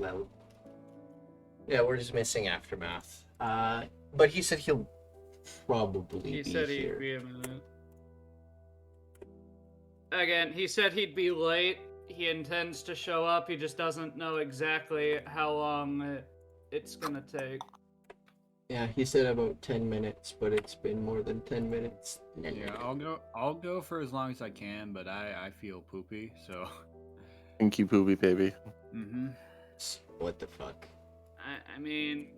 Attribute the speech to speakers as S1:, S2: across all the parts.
S1: Well, yeah, we're just missing Aftermath. But he said he'll probably
S2: He
S1: be
S2: said
S1: here.
S2: he'd be a minute. Again, he said he'd be late. He intends to show up. He just doesn't know exactly how long it's gonna take.
S1: Yeah, he said about 10 minutes, but it's been more than 10 minutes.
S3: Yeah, I'll go for as long as I can, but I feel poopy, so.
S4: Inky poopy baby.
S3: Mm-hmm.
S1: What the fuck?
S2: I mean,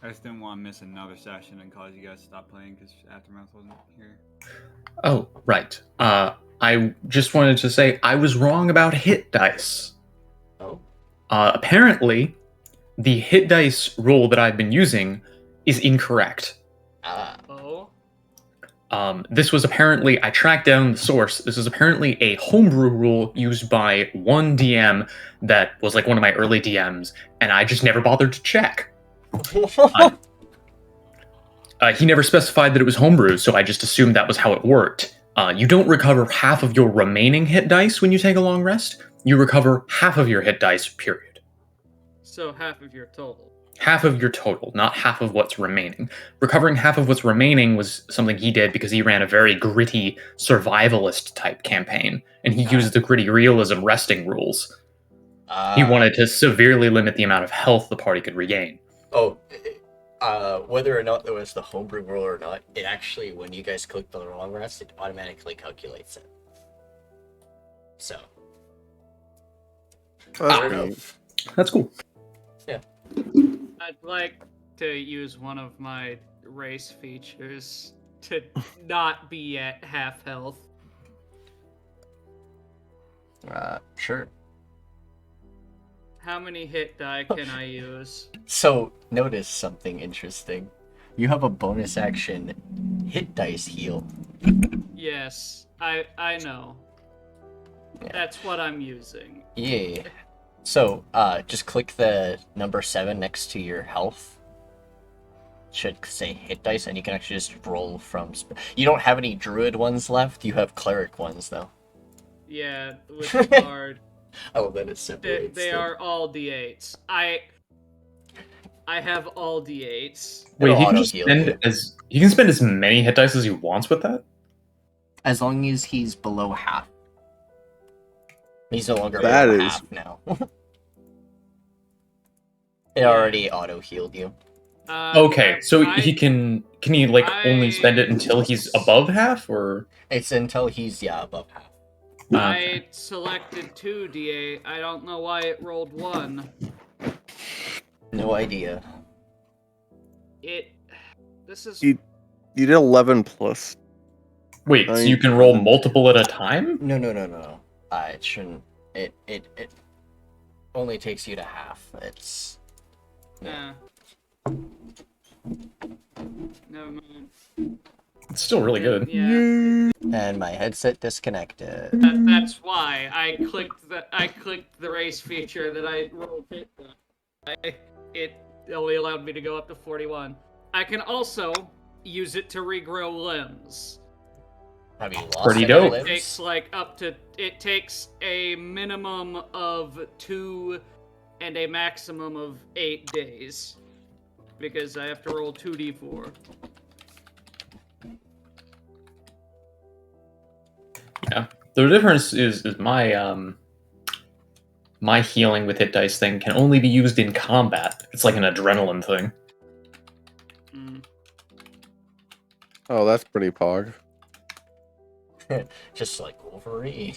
S3: I just didn't want to miss another session and cause you guys to stop playing because Aftermath wasn't here.
S5: Oh, right. I just wanted to say I was wrong about hit dice.
S1: Oh?
S5: Apparently, the hit dice rule that I've been using is incorrect.
S2: oh?
S5: This was apparently, I tracked down the source. This is apparently a homebrew rule used by one DM that was like one of my early DMs, and I just never bothered to check. He never specified that it was homebrew, so I just assumed that was how it worked. You don't recover half of your remaining hit dice when you take a long rest. You recover half of your hit dice, period.
S2: So half of your total.
S5: Half of your total, not half of what's remaining. Recovering half of what's remaining was something he did because he ran a very gritty, survivalist type campaign, and he used the gritty realism resting rules. He wanted to severely limit the amount of health the party could regain.
S1: Oh, whether or not there was the homebrew rule or not, it actually, when you guys click the long rest, it automatically calculates it. So.
S5: That's cool.
S1: Yeah.
S2: I'd like to use one of my race features to not be at half health.
S1: Sure.
S2: How many hit die can I use?
S1: So, notice something interesting. You have a bonus action hit dice heal.
S2: Yes, I know.
S1: Yeah.
S2: That's what I'm using.
S1: Yeah. So, just click the number 7 next to your health. Should say hit dice, and you can actually just roll from... You don't have any druid ones left, you have cleric ones, though.
S2: Yeah, with the card.
S1: Oh, that is separates.
S2: They are all d8s. I have all d8s.
S5: Wait, he can
S1: It'll
S5: just
S1: auto-heal
S5: he can spend as many hit dice as he wants with that?
S1: As long as he's below half. He's no longer
S4: That
S1: below
S4: is-
S1: half now. It already auto-healed you.
S5: Okay, so he can he like only spend it until he's above half, or
S1: It's until he's, above half.
S2: I selected 2 d8. I don't know why it rolled 1.
S1: No idea.
S2: This is...
S4: You did 11 plus.
S5: Wait, so you can roll multiple at a time?
S1: No. It shouldn't. It only takes you to half. It's...
S2: Never mind.
S5: It's still really good.
S2: Yeah.
S1: And my headset disconnected.
S2: That's why I clicked the race feature that I rolled hit. It only allowed me to go up to 41. I can also use it to regrow limbs.
S1: Have you lost
S5: Pretty
S1: any
S5: dope.
S1: limbs?
S2: It takes a minimum of 2 and a maximum of 8 days. Because I have to roll 2d4.
S5: Yeah. The difference is my my healing with hit dice thing can only be used in combat. It's like an adrenaline thing.
S4: Oh, that's pretty pog.
S1: Just like Wolverine.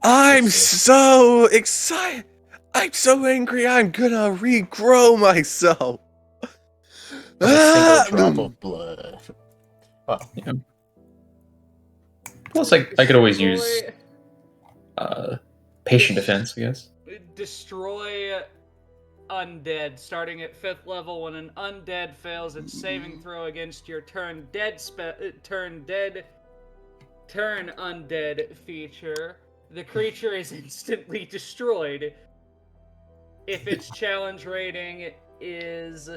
S4: I'm so excited. I'm so angry. I'm gonna regrow myself.
S1: A single drop of blood. Well,
S5: Yeah. Plus, I could always use patient defense, I guess.
S2: Destroy undead, starting at 5th level. When an undead fails its saving throw against your turn undead feature, the creature is instantly destroyed. If its challenge rating is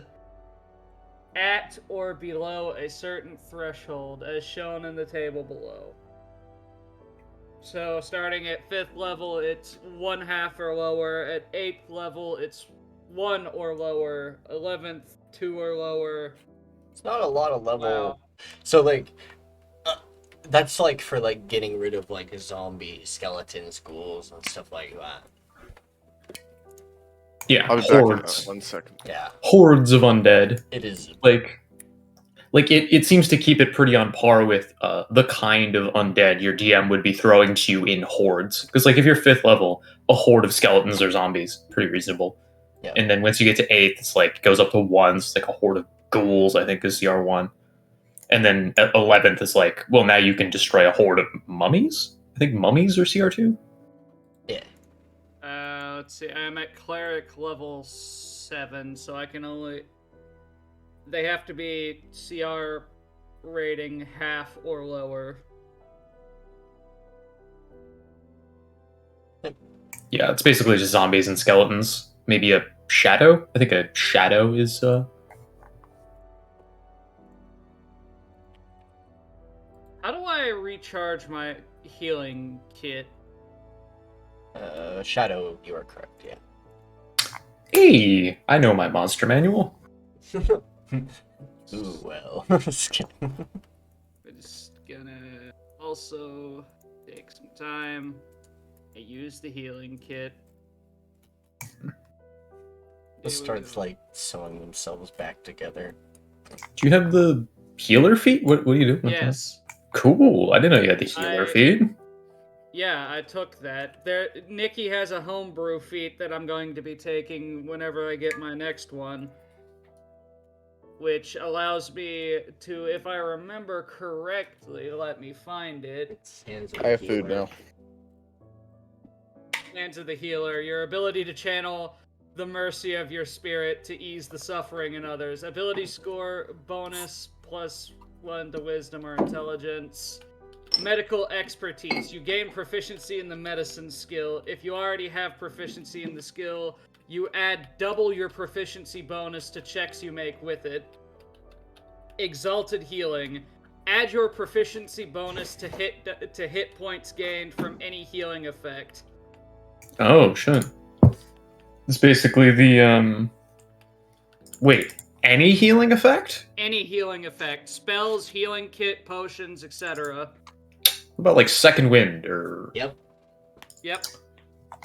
S2: at or below a certain threshold, as shown in the table below. So starting at 5th level, it's 1/2 or lower. At 8th level, it's 1 or lower. 11th, 2 or lower.
S1: It's not a lot of level.
S2: Wow.
S1: So like, that's like for like getting rid of like zombie skeletons, ghouls, and stuff like that.
S5: Yeah,
S4: I'll be back in
S5: hordes.
S4: 1 second.
S1: Yeah,
S5: Hordes of undead.
S1: it is.
S5: Like it seems to keep it pretty on par with the kind of undead your DM would be throwing to you in hordes. Because like if you're 5th level, a horde of skeletons or zombies, pretty reasonable.
S1: Yeah.
S5: And then once you get to 8th, it's like goes up to 1. It's like a horde of ghouls, I think, is CR1. And then at 11th is like, well, now you can destroy a horde of mummies. I think mummies are CR2.
S1: Yeah.
S2: Let's see. I'm at cleric level 7, so I can only. They have to be CR rating 1/2 or lower.
S5: Yeah, it's basically just zombies and skeletons. Maybe a shadow. I think a shadow is.
S2: How do I recharge my healing kit?
S1: Shadow, you are correct. Yeah.
S5: Hey, I know my monster manual.
S1: Ooh, well. Just kidding.
S2: I'm just gonna also take some time. I use the healing kit.
S1: It starts like sewing themselves back together.
S5: Do you have the healer feat? What are you doing? with that?
S2: Yes.
S5: Cool. I didn't know you had the healer feat.
S2: Yeah, I took that. Nikki has a homebrew feat that I'm going to be taking whenever I get my next one. Which allows me to, if I remember correctly, let me find it.
S1: It's hands of
S4: I
S1: the
S4: have food
S1: healer.
S4: now.
S2: Hands of the Healer, your ability to channel the mercy of your spirit to ease the suffering in others. Ability score bonus +1 to wisdom or intelligence. Medical expertise. You gain proficiency in the medicine skill. If you already have proficiency in the skill, you add double your proficiency bonus to checks you make with it. Exalted healing. Add your proficiency bonus to hit points gained from any healing effect.
S5: Oh shit. It's basically the Wait, any healing effect?
S2: Any healing effect. Spells, healing kit, potions, etc.
S5: What about like second wind or
S1: Yep.
S2: Yep.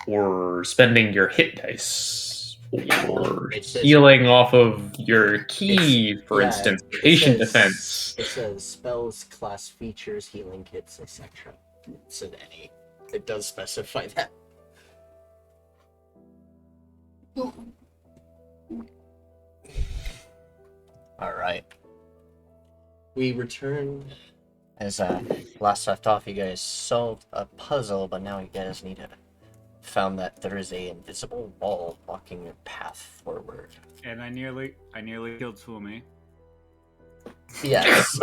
S5: or spending your hit dice?
S2: Yep.
S5: Or
S1: It says-
S5: healing off of your key, for
S1: Yeah,
S5: instance.
S1: it
S5: Patient
S1: says-
S5: defense.
S1: It says spells, class features, healing kits, etc. It said any. It does specify that. Alright. We return. As last left off, you guys solved a puzzle, but now you guys need to found that there is a invisible wall blocking your path forward.
S3: And I nearly killed Swumi.
S1: Yes.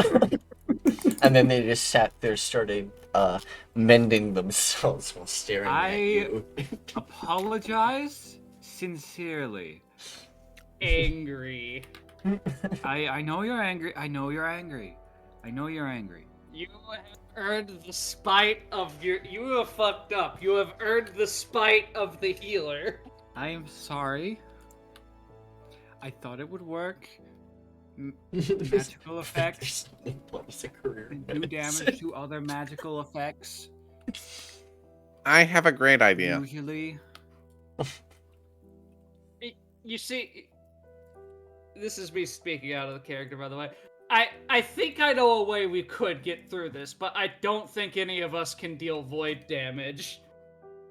S1: And then they just sat there, started mending themselves while staring at you.
S3: Apologize sincerely.
S2: Angry.
S3: I know you're angry. I know you're angry. I know you're angry.
S2: You have earned the spite of your. You have fucked up. You have earned the spite of the healer.
S3: I am sorry. I thought it would work. Magical effects. Do damage to other magical effects.
S4: I have a great idea.
S3: Usually.
S2: You see, this is me speaking out of the character, by the way. I think I know a way we could get through this, but I don't think any of us can deal void damage.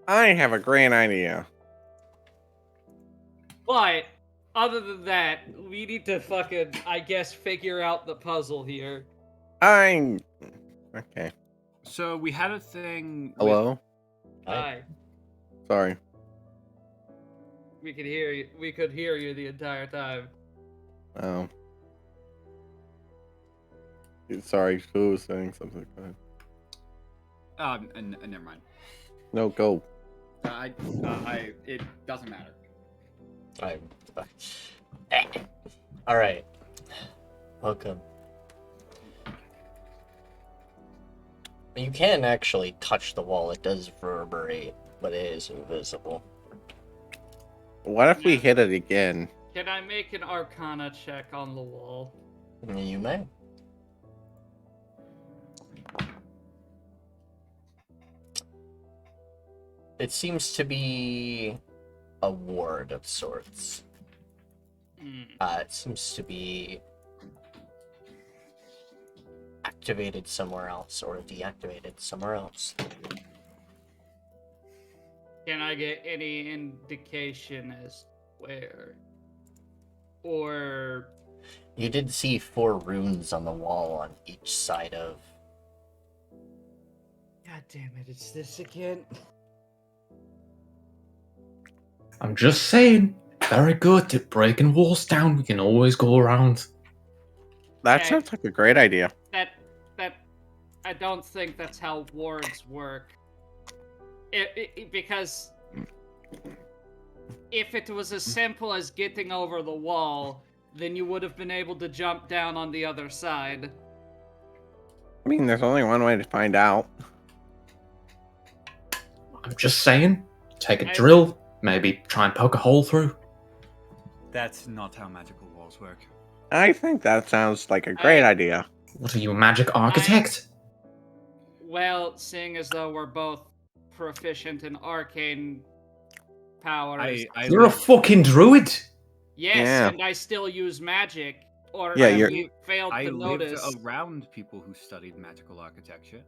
S4: I have a great idea.
S2: But, other than that, we need to fucking, I guess, figure out the puzzle here.
S4: Okay.
S3: So we had a thing.
S4: Hello?
S2: Hi.
S4: Sorry.
S2: We could hear you. We could hear you the entire time.
S4: Oh. Sorry, who was saying something? Go ahead.
S3: Never mind.
S4: No, go.
S3: It doesn't matter.
S1: Alright. Welcome. You can actually touch the wall. It does reverberate, but it is invisible.
S4: What if we hit it again?
S2: Can I make an Arcana check on the wall?
S1: You may. It seems to be a ward of sorts. It seems to be activated somewhere else or deactivated somewhere else.
S2: Can I get any indication as where? Or
S1: You did see 4 runes on the wall on each side of.
S2: God damn it, it's this again.
S5: I'm just saying, very good at breaking walls down. We can always go around.
S4: That
S2: Okay.
S4: sounds like a great idea.
S2: That I don't think that's how wards work. Because if it was as simple as getting over the wall, then you would have been able to jump down on the other side.
S4: I mean, there's only one way to find out.
S5: I'm just saying, take a drill, maybe try and poke a hole through.
S3: That's not how magical walls work.
S4: I think that sounds like a great idea.
S5: What are you, a magic architect?
S2: Well, seeing as though we're both proficient in arcane powers.
S5: You're a fucking druid.
S2: Yes,
S4: Yeah.
S2: and I still use magic. Or
S4: Yeah,
S2: have
S4: you're-
S2: you failed
S3: I
S2: to
S3: lived
S2: notice.
S3: around people who studied magical architecture.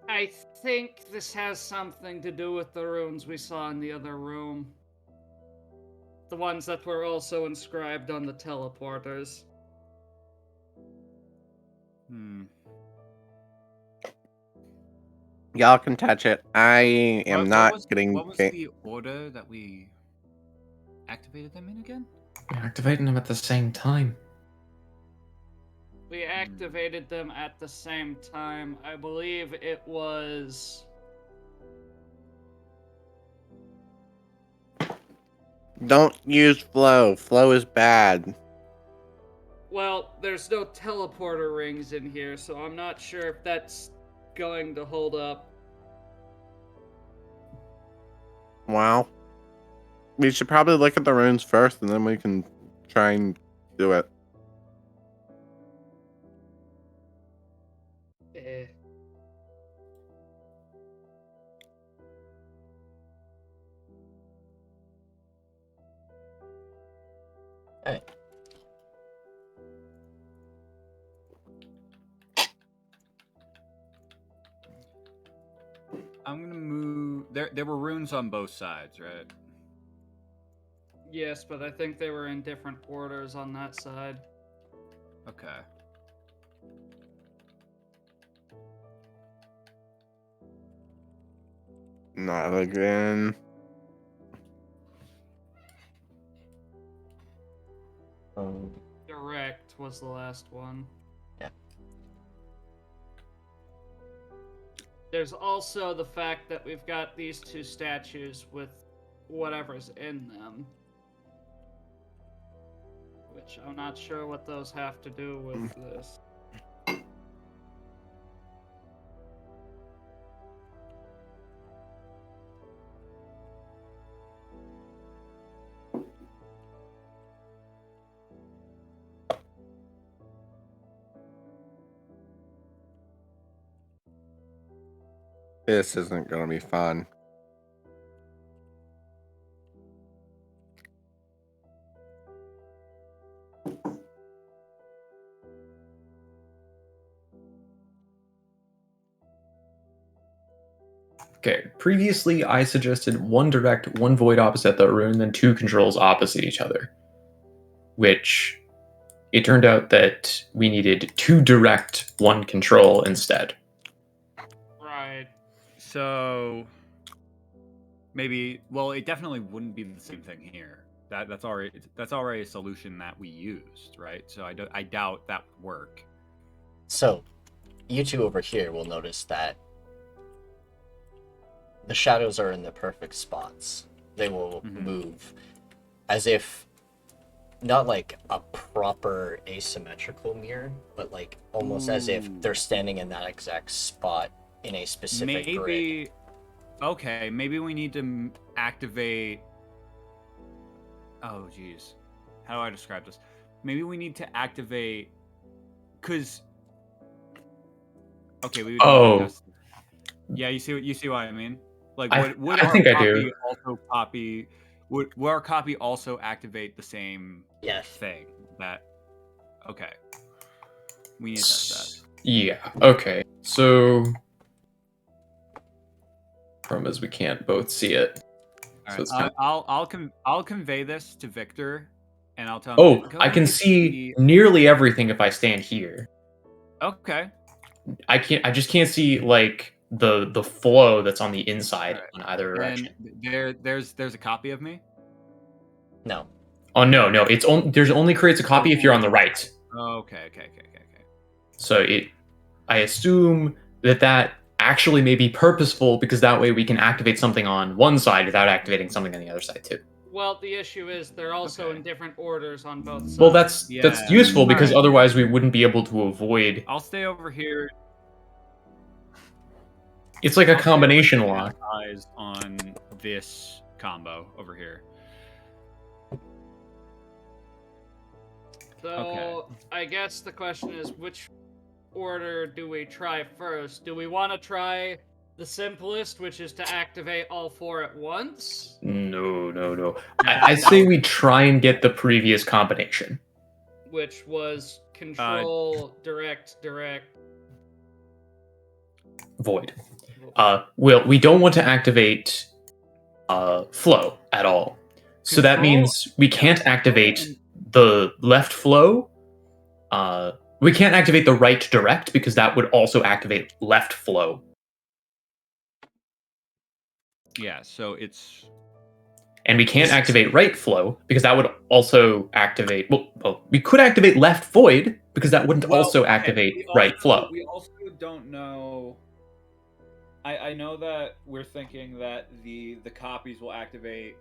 S2: I think this has something to do with the runes we saw in the other room. The ones that were also inscribed on the teleporters.
S4: Y'all can touch it. I am
S3: What
S4: not
S3: was,
S4: getting.
S3: What was the order that we activated them in again?
S5: We're activating them at the same time.
S2: We activated them at the same time. I believe it was...
S4: Don't use flow. Flow is bad.
S2: Well, there's no teleporter rings in here, so I'm not sure if that's going to hold up.
S4: Wow. We should probably look at the runes first, and then we can try and do it.
S1: Hey.
S3: I'm gonna move. There were runes on both sides, right?
S2: Yes, but I think they were in different orders on that side.
S3: Okay.
S4: Not again.
S2: Direct was the last one.
S1: Yeah.
S2: There's also the fact that we've got these 2 statues with whatever's in them. Which I'm not sure what those have to do with this.
S4: This isn't gonna be fun.
S5: Okay, previously I suggested 1 direct, 1 void opposite the rune, then 2 controls opposite each other. Which, it turned out that we needed 2 direct, 1 control instead.
S2: Right.
S3: So maybe, well, it definitely wouldn't be the same thing here. That's already a solution that we used, right? So I doubt that would work.
S1: So, you 2 over here will notice that the shadows are in the perfect spots. They will move as if not like a proper asymmetrical mirror, but like almost as if they're standing in that exact spot in a specific grid.
S3: Maybe. Okay, maybe we need to activate. Oh, geez. How do I describe this? Maybe we need to activate. Because. Okay, we would.
S5: Oh.
S3: Yeah, you see what I mean? Like, would
S5: I
S3: our
S5: think I
S3: copy
S5: do.
S3: also copy? Would our copy also activate the same
S1: Yes.
S3: thing? That. Okay. We need to test that.
S5: Yeah. Okay. So, problem is we can't both see it.
S3: All
S5: So
S3: right,
S5: it's kind
S3: I'll convey this to Victor, and I'll tell him.
S5: Oh,
S3: go
S5: I can
S3: and
S5: see nearly everything if I stand here.
S3: Okay.
S5: I just can't see like the flow that's on the inside in either direction.
S3: And there's a copy of me.
S1: No.
S5: Oh no, it's only there's only creates a copy if you're on the right.
S3: Okay.
S5: So I assume that actually may be purposeful because that way we can activate something on one side without activating something on the other side too.
S2: Well, the issue is they're also in different orders on both sides.
S5: Well, that's
S3: Yeah.
S5: useful because
S3: Alright.
S5: otherwise we wouldn't be able to avoid.
S3: I'll stay over here.
S5: It's like a
S3: I'll stay over
S5: combination
S3: here
S5: lock.
S3: and eyes on this combo over here.
S2: So,
S3: Okay.
S2: I guess the question is, which order do we try first? Do we want to try the simplest, which is to activate all four at once?
S5: No. I say we try and get the previous combination.
S2: Which was control, direct.
S5: Void. We don't want to activate flow at all. So that
S3: Control-
S5: means we can't activate the left flow. We can't activate the right direct because that would also activate left flow.
S3: Yeah, so it's
S5: And we can't activate right flow because that would also activate. Well, we could activate left void because that wouldn't also activate right flow.
S3: We also don't know. I know that we're thinking that the copies will activate.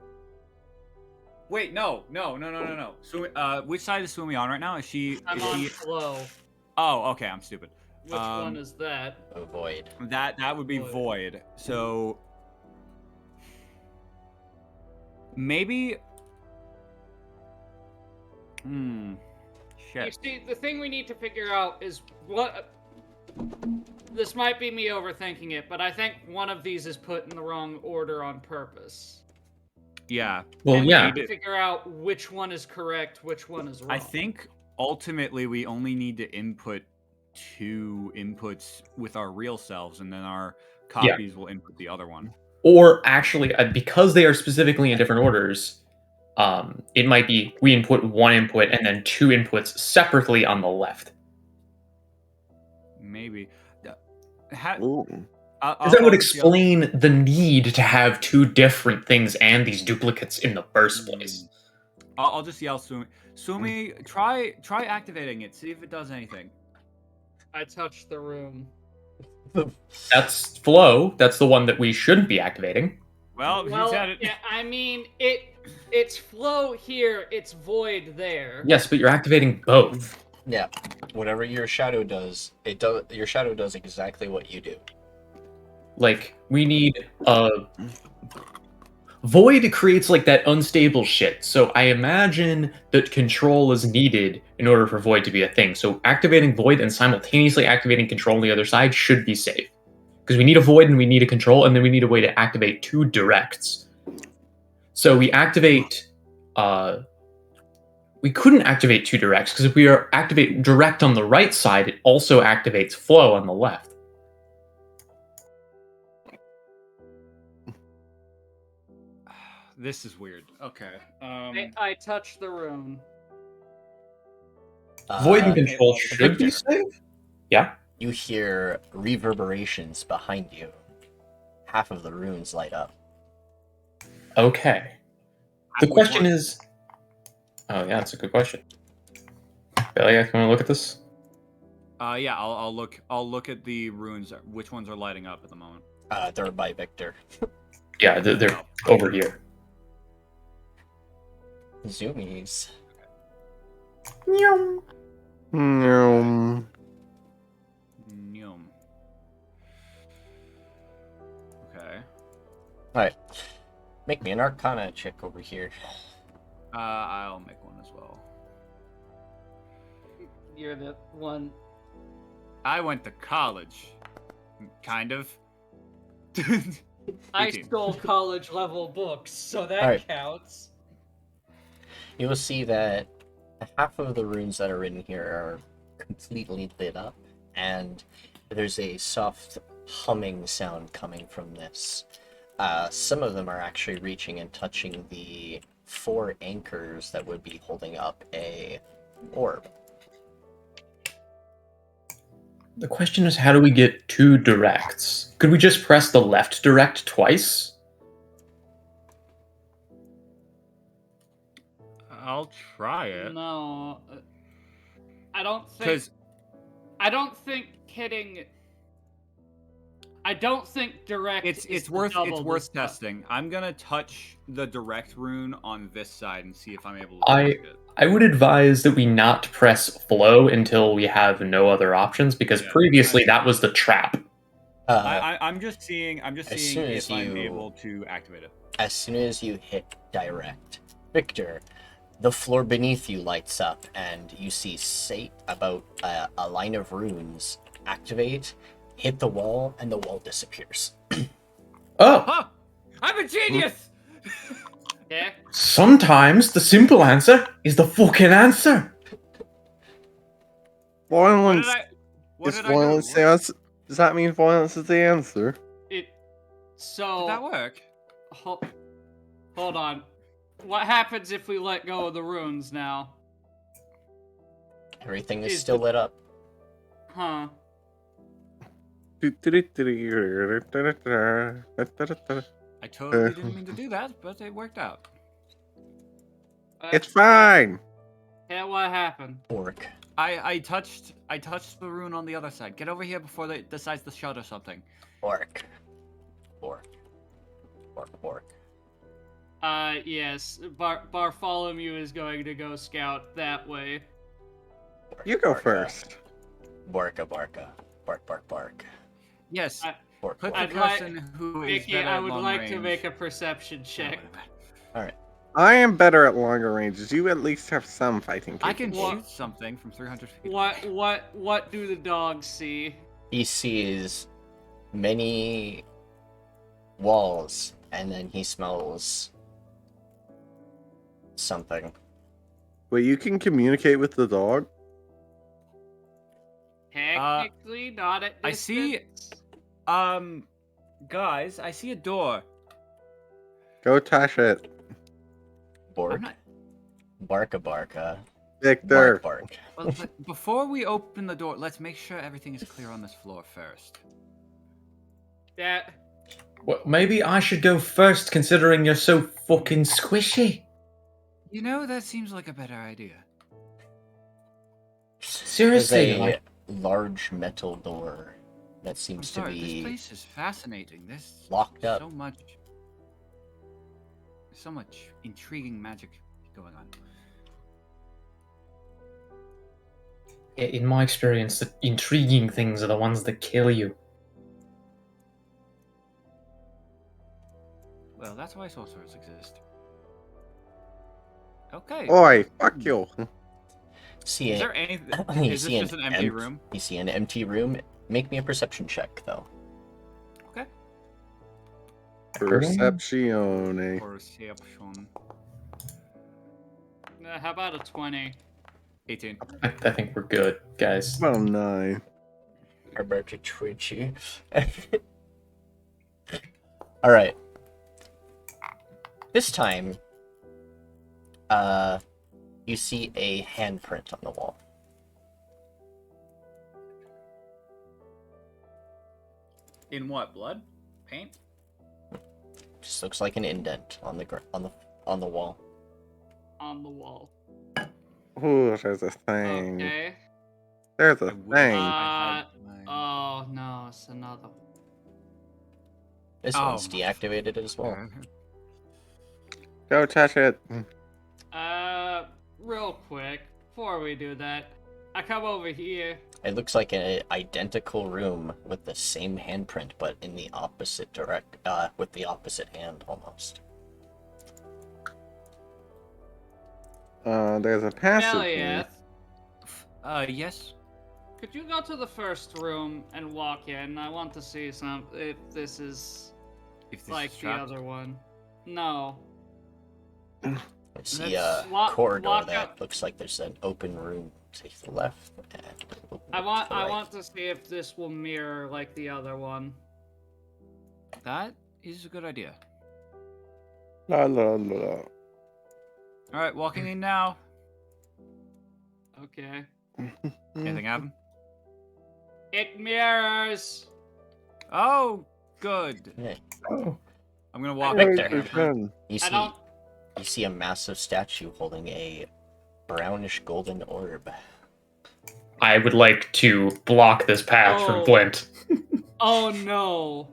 S3: Wait, no. Swumi, which side is Swumi on right now? Is she?
S2: I'm on flow.
S3: Oh, okay. I'm stupid.
S2: Which one is that?
S1: Void.
S3: That would be void. So maybe.
S2: You
S3: Shit.
S2: see, the thing we need to figure out is what. This might be me overthinking it, but I think one of these is put in the wrong order on purpose.
S3: Yeah.
S5: Well,
S2: And we
S5: yeah.
S2: need to figure out which one is correct, which one is wrong.
S3: I think ultimately we only need to input 2 inputs with our real selves, and then our copies will input the other one.
S5: Or actually, because they are specifically in different orders, it might be we input 1 input and then 2 inputs separately on the left.
S3: Maybe.
S4: Ooh.
S5: Because that would explain the need to have 2 different things and these duplicates in the first place.
S3: I'll just yell, Swumi. Swumi, try activating it. See if it does anything.
S2: I touched the room.
S5: That's flow. That's the one that we shouldn't be activating.
S3: Well, you said it.
S2: Yeah, I mean, it's flow here, it's void there.
S5: Yes, but you're activating both.
S1: Yeah. Whatever your shadow does, your shadow does exactly what you do.
S5: Like, we need Void creates like that unstable shit, so I imagine that control is needed in order for Void to be a thing. So activating Void and simultaneously activating control on the other side should be safe. Because we need a Void and we need a control, and then we need a way to activate 2 directs. So we activate... we couldn't activate 2 directs, because if we activate direct on the right side, it also activates flow on the left.
S3: This is weird. Okay.
S2: I touched the room.
S5: Void and control should be safe? Yeah.
S1: You hear reverberations behind you. Half of the runes light up.
S5: Okay. The question is... Oh, yeah, that's a good question. Belliath, you want to look at this?
S3: Yeah, I'll look at the runes. Which ones are lighting up at the moment?
S1: They're by Victor.
S5: Yeah, they're over here.
S1: Zoomies.
S4: Nyum. Nyum.
S3: Nyum. Okay.
S1: Alright. Make me an Arcana check over here.
S3: I'll make one as well.
S2: You're the one.
S3: I went to college. Kind of.
S2: I
S3: 18.
S2: stole college level books, so that
S1: Alright.
S2: counts.
S1: You will see that half of the runes that are in here are completely lit up, and there's a soft humming sound coming from this. Some of them are actually reaching and touching the 4 anchors that would be holding up a orb.
S5: The question is, how do we get 2 directs? Could we just press the left direct twice?
S3: I'll try it.
S2: No, I don't think.
S3: Because
S2: I don't think hitting. I don't think direct.
S3: it's worth testing. I'm gonna touch the direct rune on this side and see if I'm able to detect it.
S5: I would advise that we not press flow until we have no other options, because
S3: Yeah,
S5: previously that was the trap.
S3: I'm just seeing
S1: soon as
S3: if I'm
S1: you-
S3: able to activate it.
S1: As soon as you hit direct, Victor, the floor beneath you lights up, and you see about a line of runes activate, hit the wall, and the wall disappears.
S5: Oh,
S3: Huh! I'm a genius!
S2: Yeah.
S5: sometimes the simple answer is the fucking answer.
S4: Violence
S3: What
S4: is
S3: did I do?
S4: violence the answer? Does that mean violence is the answer?
S2: It.
S3: Did
S2: So.
S3: that work?
S2: Hold on. What happens if we let go of the runes now?
S1: Everything is
S2: Is
S1: still
S2: the-
S1: lit up.
S2: Huh.
S3: I totally didn't mean to do that, but it worked out.
S4: It's fine.
S2: Yeah, what happened?
S1: Orc.
S3: I touched the rune on the other side. Get over here before they decides to shut or something.
S1: Orc. Orc. Orc. Orc.
S2: Yes. Bartholomew is going to go scout that way.
S4: You go
S1: Barka.
S4: first.
S1: Barka. Bark. Bark. Bark.
S3: Yes.
S1: Bark.
S3: Put the
S2: I'd like-
S3: person who is
S2: Vicky,
S3: better
S2: I
S3: at
S2: would
S3: long
S2: like
S3: range.
S2: to make a perception check.
S4: I am better at longer ranges. You at least have some fighting
S3: I can
S4: capability.
S3: shoot something from 300 feet.
S2: What do the dogs see?
S1: He sees many walls, and then he smells something.
S4: But you can communicate with the dog.
S2: Technically, not at
S3: I see-
S2: distance.
S3: Guys, I see a door.
S4: Go touch it,
S1: Bork.
S3: I'm not.
S1: Barka.
S4: Victor.
S1: Bark.
S3: Well, before we open the door, let's make sure everything is clear on this floor first.
S2: That
S5: Well, maybe I should go first, considering you're so fucking squishy.
S3: You know, that seems like a better idea.
S1: There's
S5: Seriously,
S1: a
S5: like,
S1: large metal door that
S3: I'm
S1: seems to
S3: sorry, this
S1: be
S3: place is fascinating. There's
S1: locked up.
S3: so much intriguing magic going on.
S5: in my experience, the intriguing things are the ones that kill you.
S3: Well, that's why sorcerers exist. Okay.
S4: Oi, fuck you.
S1: See
S3: Is
S1: it.
S3: there anything?
S1: You
S3: Is this
S1: see
S3: just an empty room?
S1: You see an empty room. Make me a perception check, though.
S3: Okay.
S4: Perceptione.
S3: Perception.
S2: how about a 20?
S3: 18.
S5: I think we're good, guys.
S4: Oh, 9.
S1: I'm about to twitch you. All right. This time, you see a handprint on the wall.
S3: In what? Blood? Paint?
S1: Just looks like an indent on the on the wall.
S2: On the wall.
S4: Ooh, there's a thing.
S2: Okay.
S4: There's a
S3: I wish
S4: thing.
S3: I had my-
S2: Oh no, it's another one.
S1: This
S3: Oh.
S1: one's deactivated as well.
S4: Go touch it.
S2: Real quick, before we do that, I come over here.
S1: It looks like an identical room with the same handprint, but in the opposite with the opposite hand almost.
S4: There's a passage.
S2: Belliath,
S3: Yes.
S2: could you go to the first room and walk in? I want to see if this is
S3: If this
S2: like
S3: is
S2: the
S3: trapped.
S2: other one. No.
S1: I see a
S2: Walk-
S1: corridor
S2: walk
S1: that
S2: out.
S1: looks like there's an open room to the left and open
S2: I
S1: to
S2: want
S1: the
S2: I
S1: right.
S2: want to see if this will mirror like the other one.
S3: That is a good idea.
S4: La la la.
S3: All right, walking in now.
S2: Okay.
S3: Anything happen?
S2: It mirrors.
S3: Oh, good.
S1: Yeah.
S5: Oh.
S3: I'm gonna walk
S1: Victor.
S3: up to the
S4: Good
S3: hamper.
S4: friend.
S1: You see a massive statue holding a brownish golden orb.
S5: I would like to block this path from
S2: Oh.
S5: Flint.
S2: Oh no.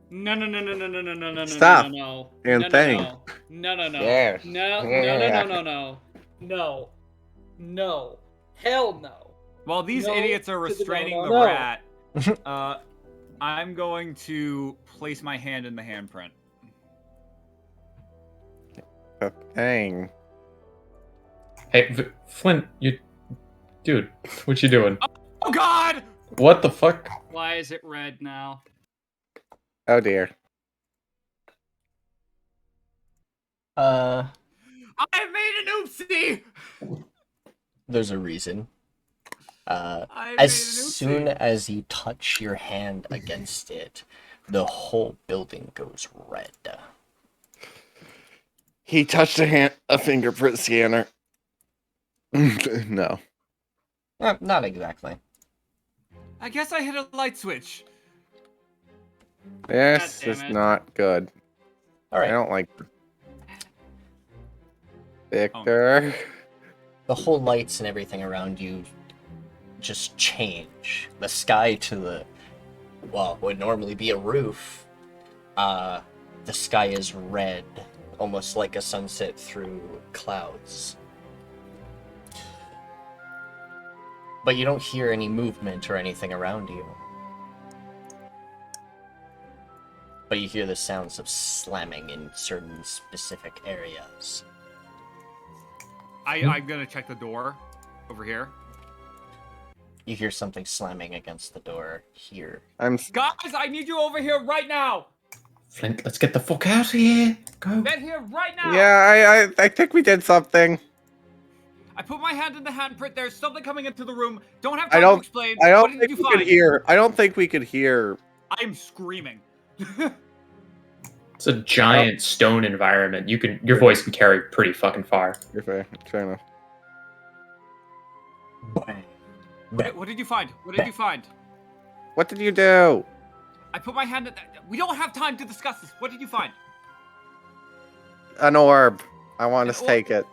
S2: No no no no no no no no no
S4: Stop.
S2: no no
S4: And
S2: no
S4: thing.
S2: no no no
S4: Yes.
S2: no no no no no no no no hell no.
S3: While these
S2: No
S3: idiots are
S2: to the
S3: restraining
S2: no,
S3: the
S2: no.
S3: rat, I'm going to place my hand in the handprint.
S4: Dang.
S5: Hey, Flint, dude, what you doing?
S3: Oh God!
S5: What the fuck?
S2: Why is it red now?
S4: Oh dear.
S3: I made an oopsie.
S1: There's a reason.
S3: I
S1: As
S3: made an
S1: soon
S3: oopsie.
S1: as you touch your hand against it, the whole building goes red.
S4: He touched a fingerprint scanner. No.
S1: Not exactly.
S3: I guess I hit a light switch.
S4: This
S2: God damn
S4: is
S2: it.
S4: not good.
S1: All
S4: I
S1: right.
S4: don't like Victor.
S1: The whole lights and everything around you just change. The sky to the would normally be a roof. The sky is red, almost like a sunset through clouds. But you don't hear any movement or anything around you. But you hear the sounds of slamming in certain specific areas.
S3: I'm gonna check the door over here.
S1: You hear something slamming against the door here.
S3: Guys, I need you over here right now.
S5: Flint, let's get the fuck out of here. Go.
S3: Get here right now.
S4: Yeah, I think we did something.
S3: I put my hand in the handprint. There's something coming into the room. Don't have
S4: I
S3: time
S4: don't-
S3: to explain.
S4: I
S3: What
S4: don't
S3: did
S4: think
S3: you
S4: we
S3: find?
S4: could hear. I don't think we could hear.
S3: I'm screaming.
S5: It's a giant stone environment. Your voice can carry pretty fucking far.
S4: If I trying to.
S3: What did you find? What did you find?
S4: What did you do?
S3: I put my hand in. We don't have time to discuss this. What did you find?
S4: An orb. I want
S3: An
S4: to
S3: orb?
S4: take it.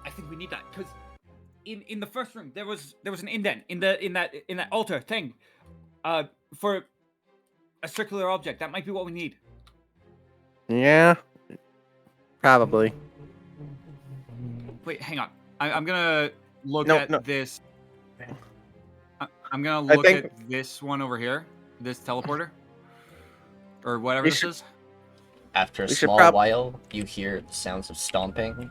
S3: I think we need that because in the first room there was an indent in that altar thing, for a circular object. That might be what we need.
S4: Yeah. Probably.
S3: Wait, hang on. I'm gonna look
S4: No,
S3: at
S4: no.
S3: this. I'm gonna
S4: I
S3: look
S4: think-
S3: at this one over here. This teleporter, or whatever
S4: We
S3: this
S4: should-
S3: is.
S1: After a
S4: We should
S1: small
S4: prob-
S1: while, you hear the sounds of stomping.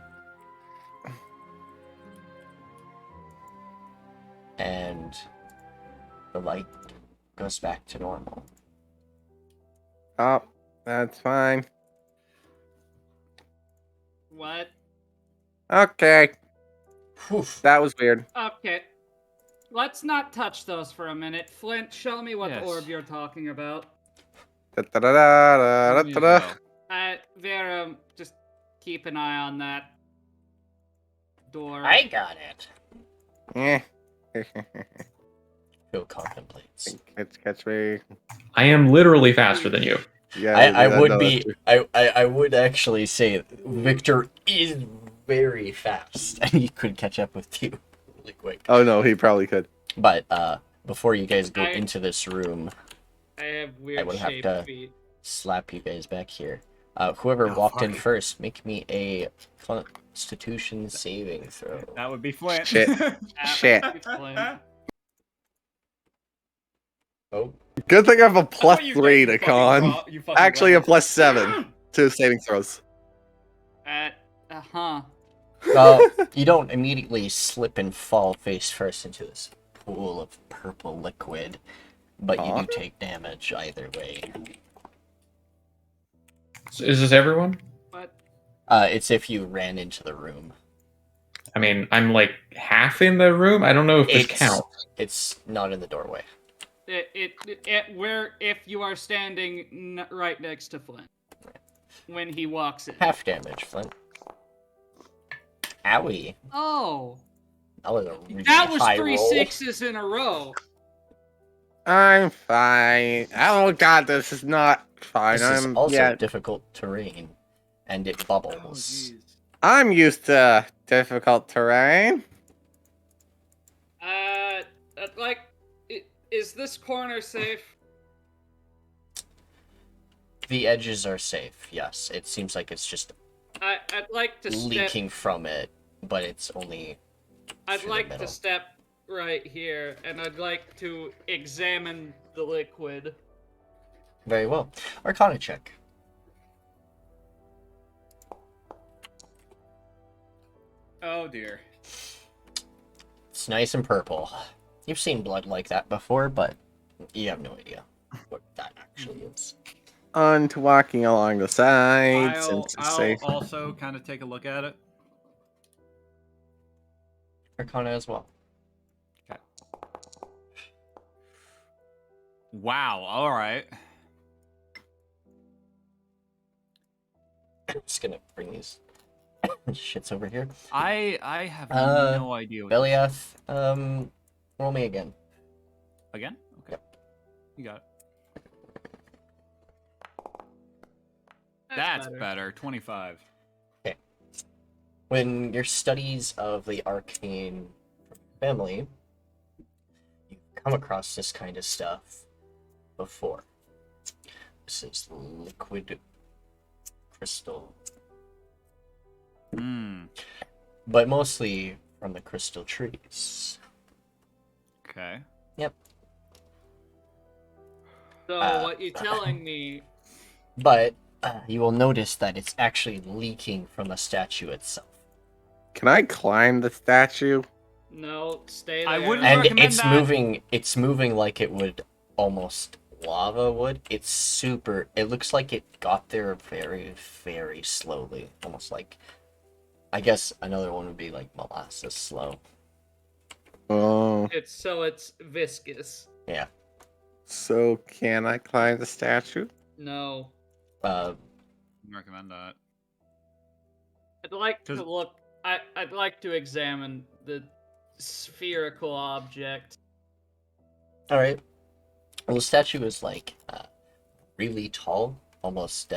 S1: And the light goes back to normal.
S4: Oh, that's fine.
S2: What?
S4: Okay.
S1: Whew.
S4: That was weird.
S2: Okay. Let's not touch those for a minute. Flint, show me what
S3: Yes.
S2: orb you're talking about.
S4: Da-da-da-da-da-da.
S2: Vera, just keep an eye on that door.
S1: I got it.
S4: Yeah.
S1: Phil contemplates.
S4: Catch me.
S5: I am literally faster than you.
S4: Yeah.
S1: I
S4: that-
S1: would
S4: no,
S1: be.
S4: that's-
S1: I would actually say Victor is very fast, and he could catch up with you really quick.
S4: Oh no, he probably could.
S1: But before you guys go
S2: I-
S1: into this room,
S2: I have
S1: I
S2: weird
S1: would have
S2: shaped
S1: to-
S2: feet.
S1: slap you guys back here. Whoever
S3: Oh,
S1: walked in
S3: fuck.
S1: first, make me a Constitution saving throw.
S3: That would be Flint.
S4: Shit. Shit.
S2: Flint.
S1: Oh,
S4: Good thing I have a
S3: That's
S4: plus
S3: what you
S4: 3
S3: get,
S4: to
S3: you fucking
S4: con.
S3: you fucking
S4: Actually, a
S3: rebel.
S4: plus 7 to saving throws.
S2: Uh-huh.
S1: well, you don't immediately slip and fall face first into this pool of purple liquid, but you
S4: Aw.
S1: do take damage either way.
S5: Is this everyone?
S2: But
S1: It's if you ran into the room.
S5: I mean, I'm like half in the room. I don't know if this
S1: It's-
S5: counts.
S1: It's not in the doorway.
S2: where if you are standing right next to Flint when he walks in.
S1: Half damage, Flint. Owie.
S2: Oh,
S1: That was a really
S2: that was
S1: high
S2: 3
S1: roll.
S2: 6s in a row.
S4: I'm fine. Oh god, this is not fine.
S1: This is
S4: I'm
S1: also difficult terrain, and it
S3: Oh,
S1: bubbles.
S3: jeez.
S4: I'm used to difficult terrain.
S2: Like, is this corner safe?
S1: The edges are safe, yes. It seems like it's just
S2: I'd like to step.
S1: leaking from it, but it's only
S2: I'd
S1: through the
S2: like
S1: middle.
S2: to step right here, and I'd like to examine the liquid.
S1: Very well. Arcana check.
S3: Oh dear.
S1: It's nice and purple. You've seen blood like that before, but you have no idea what that actually is.
S4: On to walking along the sides.
S3: I'll,
S4: Since it's
S3: I'll
S4: safe.
S3: also kind of take a look at it.
S1: Arcana as well.
S3: Wow. All right.
S1: I'm just gonna bring these shits over here.
S3: I have no idea. What
S1: Belliath, roll me again.
S3: Again? Okay. You got it. That's better. 25.
S1: When your studies of the arcane family, you come across this kind of stuff before. This is liquid crystal,
S3: Hmm.
S1: but mostly from the crystal trees.
S3: Okay.
S2: So
S1: Uh,
S2: what you're telling me?
S1: But you will notice that it's actually leaking from the statue itself.
S4: Can I climb the statue?
S2: No, stay there.
S3: I wouldn't
S1: And
S3: recommend
S1: it's
S3: that.
S1: moving. It's moving like it would almost lava would. It's super. It looks like it got there very, very slowly. Almost like. I guess another one would be like molasses slow.
S4: Oh,
S2: It's viscous.
S1: Yeah.
S4: so can I climb the statue?
S2: No,
S1: Uh,
S3: Wouldn't recommend that.
S2: I'd like to
S3: 'Cause-
S2: look. I'd like to examine the spherical object.
S1: all right. Well, the statue is like really tall. Almost.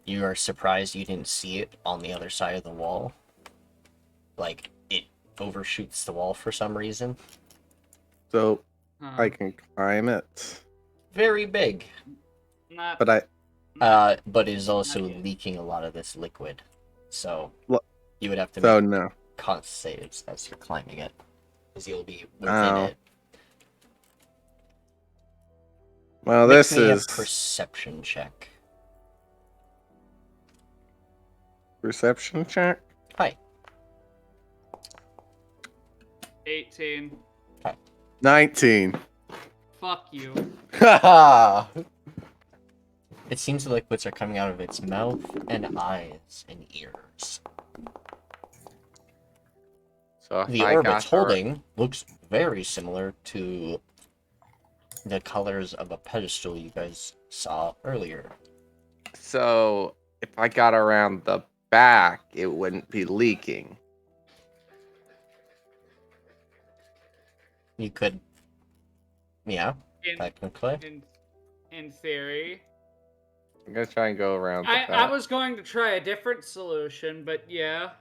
S1: You are surprised you didn't see it on the other side of the wall. Like it overshoots the wall for some reason.
S4: So
S2: Huh.
S4: I can climb it.
S1: Very big.
S2: Not.
S4: But I
S1: But it is also
S2: Not yet.
S1: leaking a lot of this liquid. So
S4: Lo-
S1: you would have to
S4: so
S1: make
S4: no.
S1: con saves as you're climbing it. Because you'll be within
S4: Oh.
S1: it.
S4: Well,
S1: Make
S4: this
S1: me
S4: is
S1: a perception check.
S4: perception check.
S1: Hi.
S2: 18.
S4: 19.
S2: Fuck you.
S4: Haha.
S1: It seems the liquids are coming out of its mouth and eyes and ears.
S4: So if
S1: The
S4: I
S1: orb
S4: got
S1: it's holding looks very similar to the colors of a pedestal you guys saw earlier.
S4: So if I got around the back, it wouldn't be leaking.
S1: You could, yeah,
S2: In
S1: technically.
S2: in theory,
S4: I'm gonna try and go around the
S2: I
S4: back.
S2: was going to try a different solution, but yeah.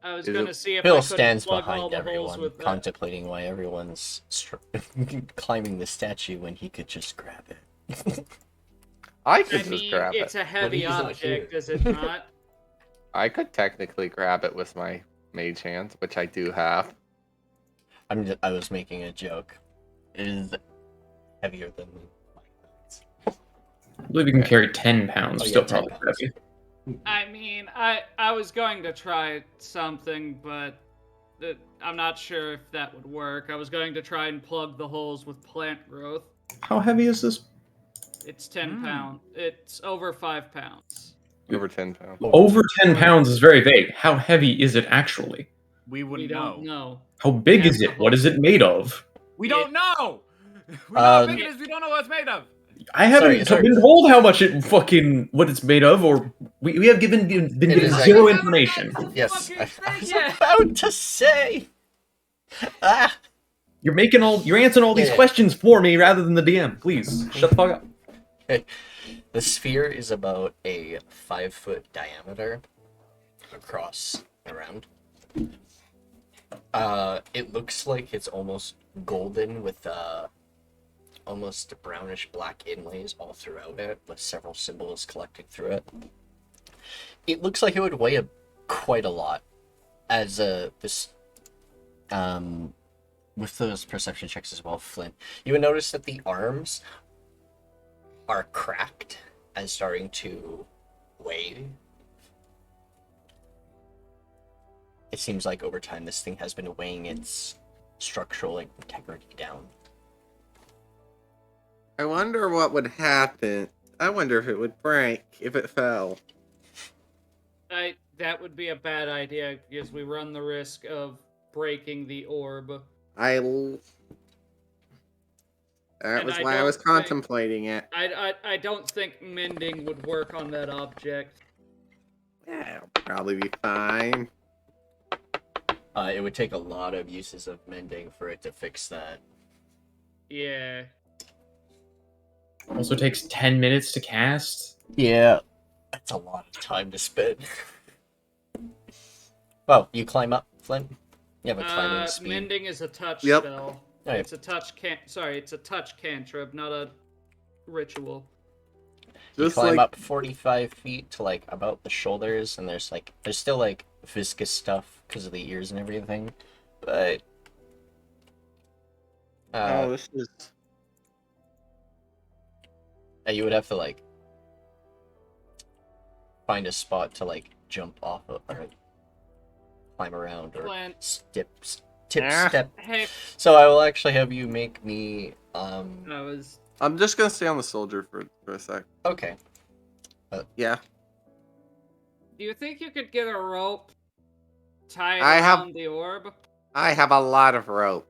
S2: I was
S4: Is
S2: going
S4: it-
S2: to see if I
S1: Bill
S2: could
S1: stands
S2: plug all
S1: behind
S2: the holes
S1: everyone,
S2: with that.
S1: contemplating why everyone's climbing the statue when he could just grab it.
S4: I could
S2: I
S4: just
S2: mean,
S4: grab
S2: it's
S4: it.
S2: a heavy
S1: he's not
S2: object,
S1: here.
S2: is it not?
S4: I could technically grab it with my mage hand, which I do have.
S1: I was making a joke. It is heavier than my hands.
S5: I believe you can carry 10 pounds.
S1: Oh, yeah,
S5: Still
S1: 10
S5: probably
S1: pounds.
S5: heavy.
S2: I mean, I was going to try something, but I'm not sure if that would work. I was going to try and plug the holes with plant growth.
S5: How heavy is this?
S2: It's 10 pounds. It's over 5 pounds.
S4: Over 10 pounds.
S5: Over 10 pounds is very vague. How heavy is it actually?
S3: We
S2: We
S3: wouldn't
S2: don't
S3: know.
S2: know.
S5: How big
S2: That's
S5: is
S2: the
S5: it? What is
S2: whole-
S5: it made of?
S3: We don't know. We know how big
S1: Um,
S3: it is. We don't know what it's made of.
S5: I haven't
S1: Sorry.
S5: been told how much what it's made of, or we have been
S1: It
S5: given
S1: is
S5: zero
S1: like-
S5: information.
S1: Yes,
S3: Fucking
S1: I
S3: thing,
S1: was
S2: yeah.
S1: about to say. Ah.
S5: You're answering all these
S1: Yeah.
S5: questions for me rather than the DM. Please shut the fuck up.
S1: The sphere is about a 5-foot diameter across around. It looks like it's almost golden with almost brownish black inlays all throughout it, with several symbols collecting through it. It looks like it would weigh quite a lot, as this with those perception checks as well, Flint. You would notice that the arms are cracked and starting to weigh. It seems like over time this thing has been weighing its structural integrity down.
S4: I wonder what would happen. I wonder if it would break if it fell.
S2: That would be a bad idea because we run the risk of breaking the orb.
S4: That
S2: And
S4: was
S2: I
S4: why I was
S2: don't think-
S4: contemplating it.
S2: I don't think mending would work on that object.
S4: Yeah, it'll probably be fine.
S1: It would take a lot of uses of mending for it to fix that.
S2: Yeah.
S5: Also takes 10 minutes to cast.
S1: Yeah, that's a lot of time to spend. Well, you climb up, Flint. You have a climbing speed.
S2: Mending is a touch
S4: Yep.
S2: spell.
S1: Oh, yeah.
S2: It's a touch it's a touch cantrip, not a ritual.
S1: You
S4: Just
S1: climb
S4: like
S1: up 45 feet to like about the shoulders, and there's still like viscous stuff because of the ears and everything, but
S4: oh, this is
S1: you would have to like find a spot to like jump off of or climb around or
S2: Flint.
S1: step.
S2: Hey,
S1: So I will actually have you make me
S2: I was.
S4: I'm just gonna stay on the soldier for a sec.
S1: okay.
S4: Yeah.
S2: Do you think you could get a rope tied
S4: I have-
S2: around the orb?
S4: I have a lot of rope.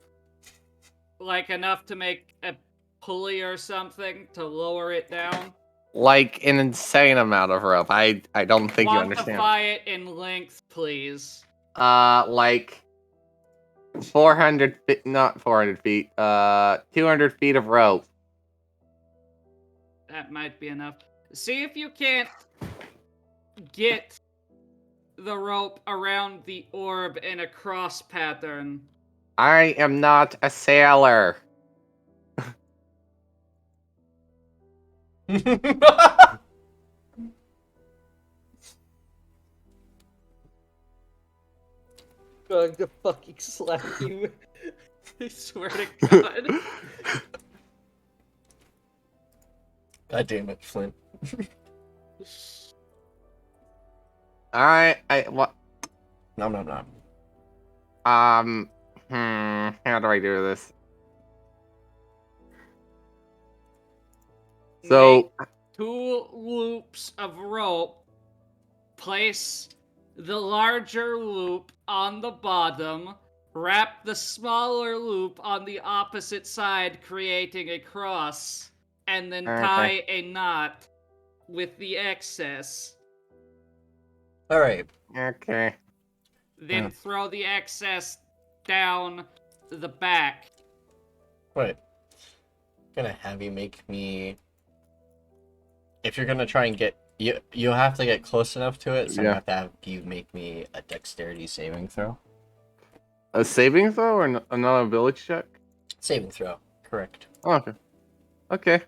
S2: Like enough to make a pulley or something to lower it down?
S4: Like an insane amount of rope. I don't think you understand.
S2: Quantify it in length, please.
S4: Like 400 feet, not 400 feet, 200 feet of rope.
S2: That might be enough. See if you can't get the rope around the orb in a cross pattern.
S4: I am not a sailor.
S2: Going to fucking slap you. I swear to God.
S1: God damn it, Flint.
S4: I what?
S1: No, no, no.
S4: How do I do this? So,
S2: Two loops of rope. Place the larger loop on the bottom. Wrap the smaller loop on the opposite side, creating a cross. And then
S4: Okay.
S2: tie a knot with the excess.
S1: Alright.
S4: okay.
S2: Then throw the excess down the back.
S1: Wait. Gonna have you make me. If you're gonna try and get you have to get close enough to it, so I'm
S4: Yeah.
S1: gonna have to have you make me a dexterity saving throw.
S4: A saving throw or another ability check?
S1: Saving throw, correct.
S4: Oh, okay. Okay.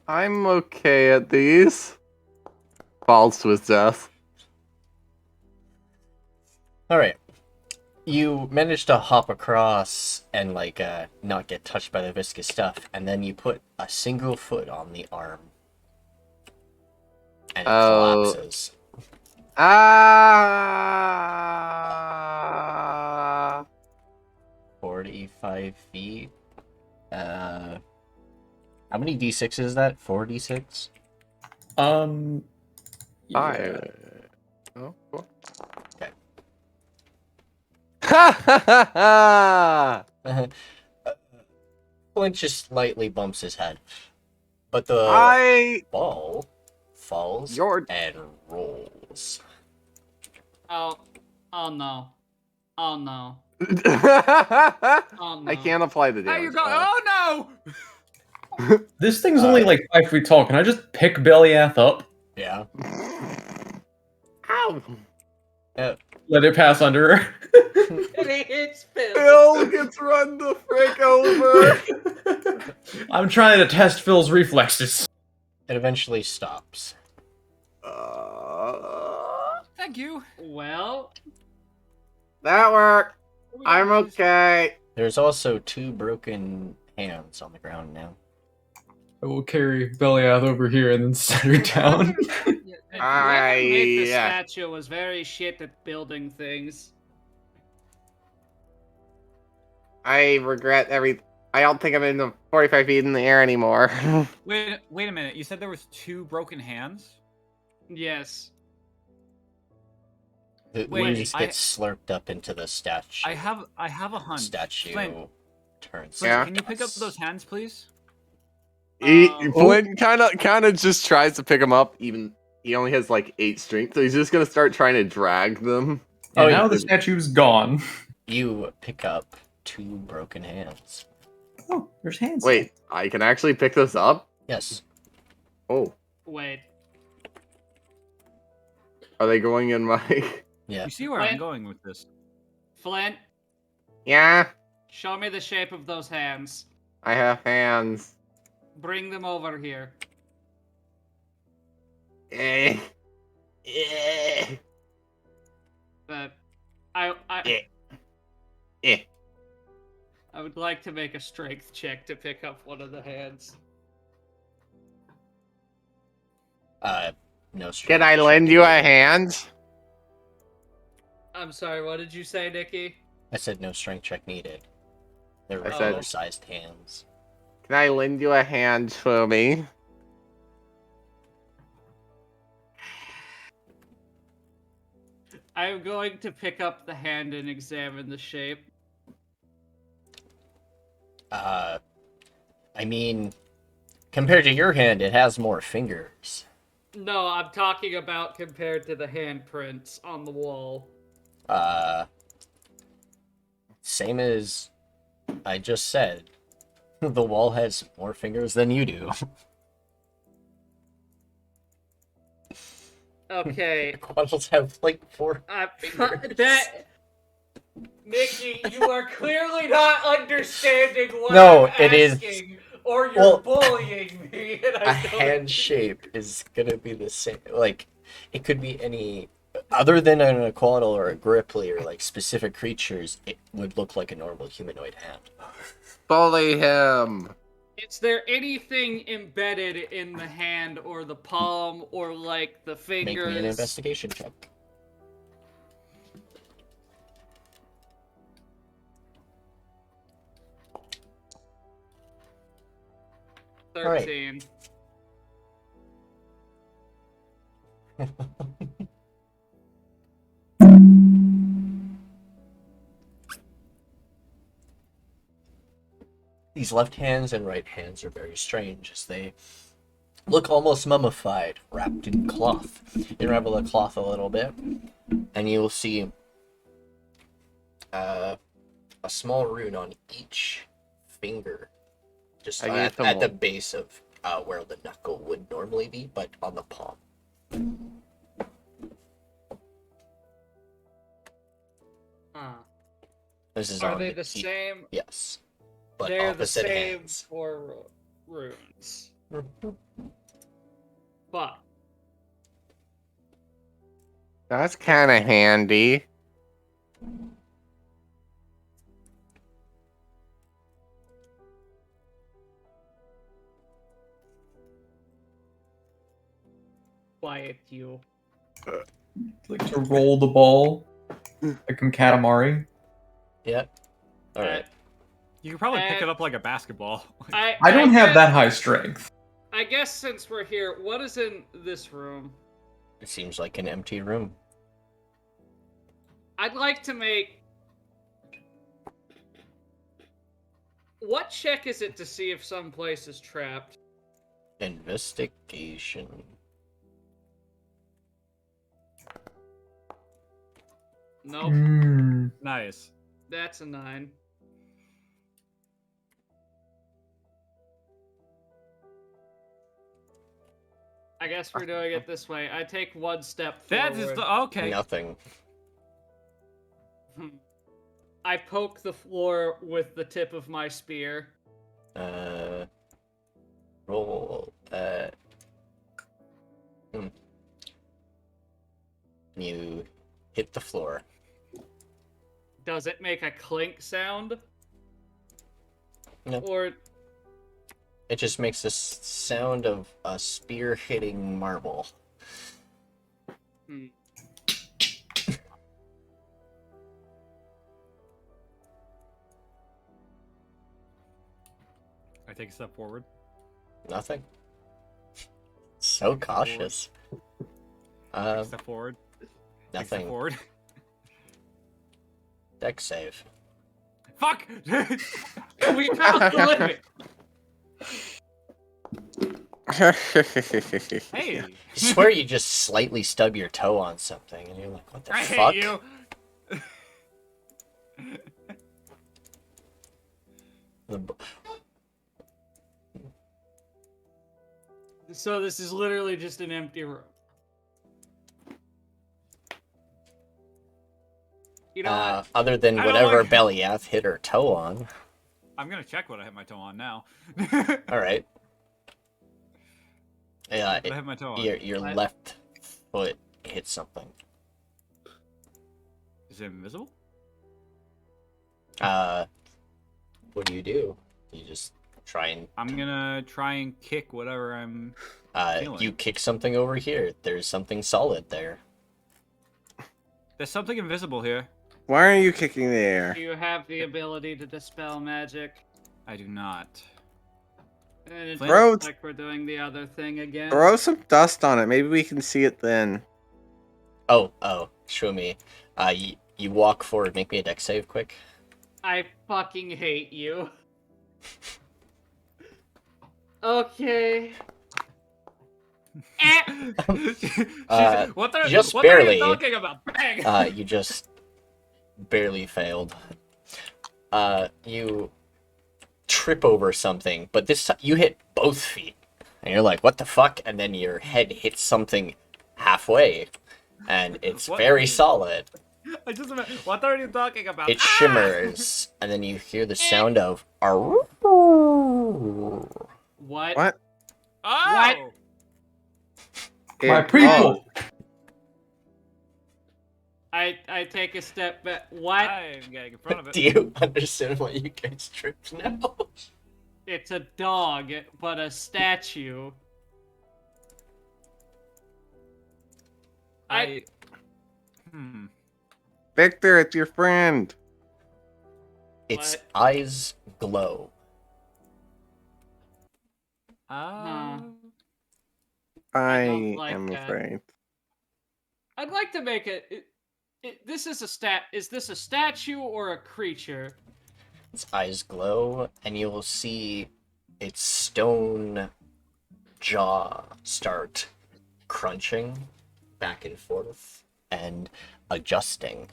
S4: I'm okay at these. Falls to his death.
S1: Alright. You manage to hop across and, like, not get touched by the viscous stuff, and then you put a single foot on the arm. And it collapses. 45 feet. How many d6 is that? 4d6?
S5: Yeah.
S4: Oh, cool.
S1: Okay.
S4: Ha ha ha ha!
S1: Flint just lightly bumps his head. But the ball falls and rolls.
S2: Oh no. Oh no. Oh no.
S4: I can't apply the
S3: How
S4: damage.
S3: you go? Oh no!
S5: This thing's only like 5 feet tall. Can I just pick Belliath up?
S1: Yeah.
S4: Ow!
S5: Let it pass under her?
S2: And it hits Phil.
S4: Phil gets run the frick over!
S5: I'm trying to test Phil's reflexes.
S1: It eventually stops.
S3: Thank you.
S2: Well,
S4: That worked. I'm okay.
S1: There's also 2 broken hands on the ground now.
S5: I will carry Belliath over here and then set her down.
S2: whoever made the statue was very shit at building things.
S4: I regret I don't think I'm in the 45 feet in the air anymore.
S3: Wait a minute. You said there was 2 broken hands?
S2: Yes.
S1: The ooze gets slurped up into the statue.
S3: I have a hunch.
S1: Statue
S3: Flint,
S1: turns.
S4: Yeah?
S3: Can you pick up those hands, please?
S4: Flint kind of just tries to pick him up. Even he only has like 8 strength, so he's just gonna start trying to drag them.
S5: And now the statue's gone.
S1: You pick up 2 broken hands.
S5: Oh, there's hands.
S4: Wait, I can actually pick this up?
S1: Yes.
S4: Oh,
S2: Wait.
S4: are they going in my?
S1: Yeah.
S3: You see where I'm going with this?
S2: Flint,
S4: Yeah,
S2: show me the shape of those hands.
S4: I have hands.
S2: Bring them over here.
S4: Eh.
S2: But I
S4: Eh.
S2: I would like to make a strength check to pick up one of the hands.
S1: No strength.
S4: Can I lend you a hand?
S2: I'm sorry, what did you say, Nikki?
S1: I said no strength check needed. They're
S4: I said-
S1: regular-sized hands.
S4: Can I lend you a hand, Swumi?
S2: I'm going to pick up the hand and examine the shape.
S1: I mean, compared to your hand, it has more fingers.
S2: No, I'm talking about compared to the handprints on the wall.
S1: Same as I just said. The wall has more fingers than you do.
S2: Okay.
S1: Quaddles have like 4 fingers.
S2: That... Nikki, you are clearly not understanding what
S1: No,
S2: I'm
S1: it is-
S2: asking, or you're
S1: Well,
S2: bullying me. And
S1: A hand shape is gonna be the same. Like, it could be any... Other than an Aquaddle or a Gripply or like specific creatures, it would look like a normal humanoid hand.
S4: Bully him.
S2: Is there anything embedded in the hand or the palm or like the
S1: Make
S2: fingers?
S1: me an investigation check. Alright.
S2: 13.
S1: These left hands and right hands are very strange, as they look almost mummified, wrapped in cloth. You unravel the cloth a little bit, and you'll see a small rune on each finger, just at the base of where the knuckle would normally be, but on the palm.
S2: Huh.
S1: This is
S2: Are
S1: on
S2: they the same?
S1: Yes, but
S2: They're the
S1: opposite
S2: same
S1: hands.
S2: for runes. But
S4: That's kind of handy.
S2: quiet you.
S5: Like to roll the ball, like in Katamari.
S1: Yeah. All right.
S3: You could probably pick it up like a basketball.
S5: I don't have that high strength.
S2: I guess since we're here, what is in this room?
S1: It seems like an empty room.
S2: I'd like to make... What check is it to see if some place is trapped?
S1: Investigation.
S2: Nope,
S3: Nice.
S2: that's a 9. I guess we're doing it this way. I take one step forward.
S3: That is the okay.
S1: Nothing.
S2: I poke the floor with the tip of my spear.
S1: Roll. You hit the floor.
S2: Does it make a clink sound?
S1: No.
S2: Or
S1: It just makes this sound of a spear hitting marble.
S3: I take a step forward.
S1: Nothing. So cautious.
S3: Take a step forward. Take a step
S1: Nothing.
S3: forward.
S1: Deck save.
S3: Fuck!
S2: we found the limit.
S3: Hey!
S1: I swear you just slightly stub your toe on something, and you're like, what the
S3: I
S1: fuck?
S3: hate you!
S2: So this is literally just an empty room. You know what?
S1: Other than
S3: I don't
S1: whatever
S3: like-
S1: Belliath hit her toe on.
S3: I'm gonna check what I hit my toe on now.
S1: Alright. Yeah,
S3: What I hit my toe on?
S1: your left foot hit something.
S3: Is it invisible?
S1: What do? You just try and...
S3: I'm gonna try and kick whatever I'm feeling.
S1: you kick something over here. There's something solid there.
S3: There's something invisible here.
S4: Why are you kicking the air?
S2: Do you have the ability to dispel magic?
S3: I do not.
S2: And it
S4: Bro,
S2: looks like we're doing the other thing again.
S4: Throw some dust on it. Maybe we can see it then.
S1: Oh, Swumi. You walk forward. Make me a deck save quick.
S2: I fucking hate you. Okay.
S3: What are
S1: just
S3: what
S1: barely.
S3: are you talking about? Bang!
S1: You just barely failed. You trip over something, but this time you hit both feet, and you're like, "What the fuck?" And then your head hits something halfway, and it's
S3: What?
S1: very solid.
S3: What are you talking about?
S1: It shimmers, and then you hear the sound of
S2: What?
S4: What?
S3: Oh!
S5: My
S4: It-
S5: prequel.
S2: I take a step back. What?
S3: I'm getting in front of it.
S1: Do you understand why you guys tripped now?
S2: It's a dog, but a statue.
S4: Victor, it's your friend.
S1: Its
S2: What?
S1: eyes glow.
S3: Ah.
S4: I
S2: don't like
S4: am
S2: that.
S4: afraid.
S2: I'd like to make it. This is a stat. Is this a statue or a creature?
S1: Its eyes glow, and you'll see its stone jaw start crunching back and forth and adjusting.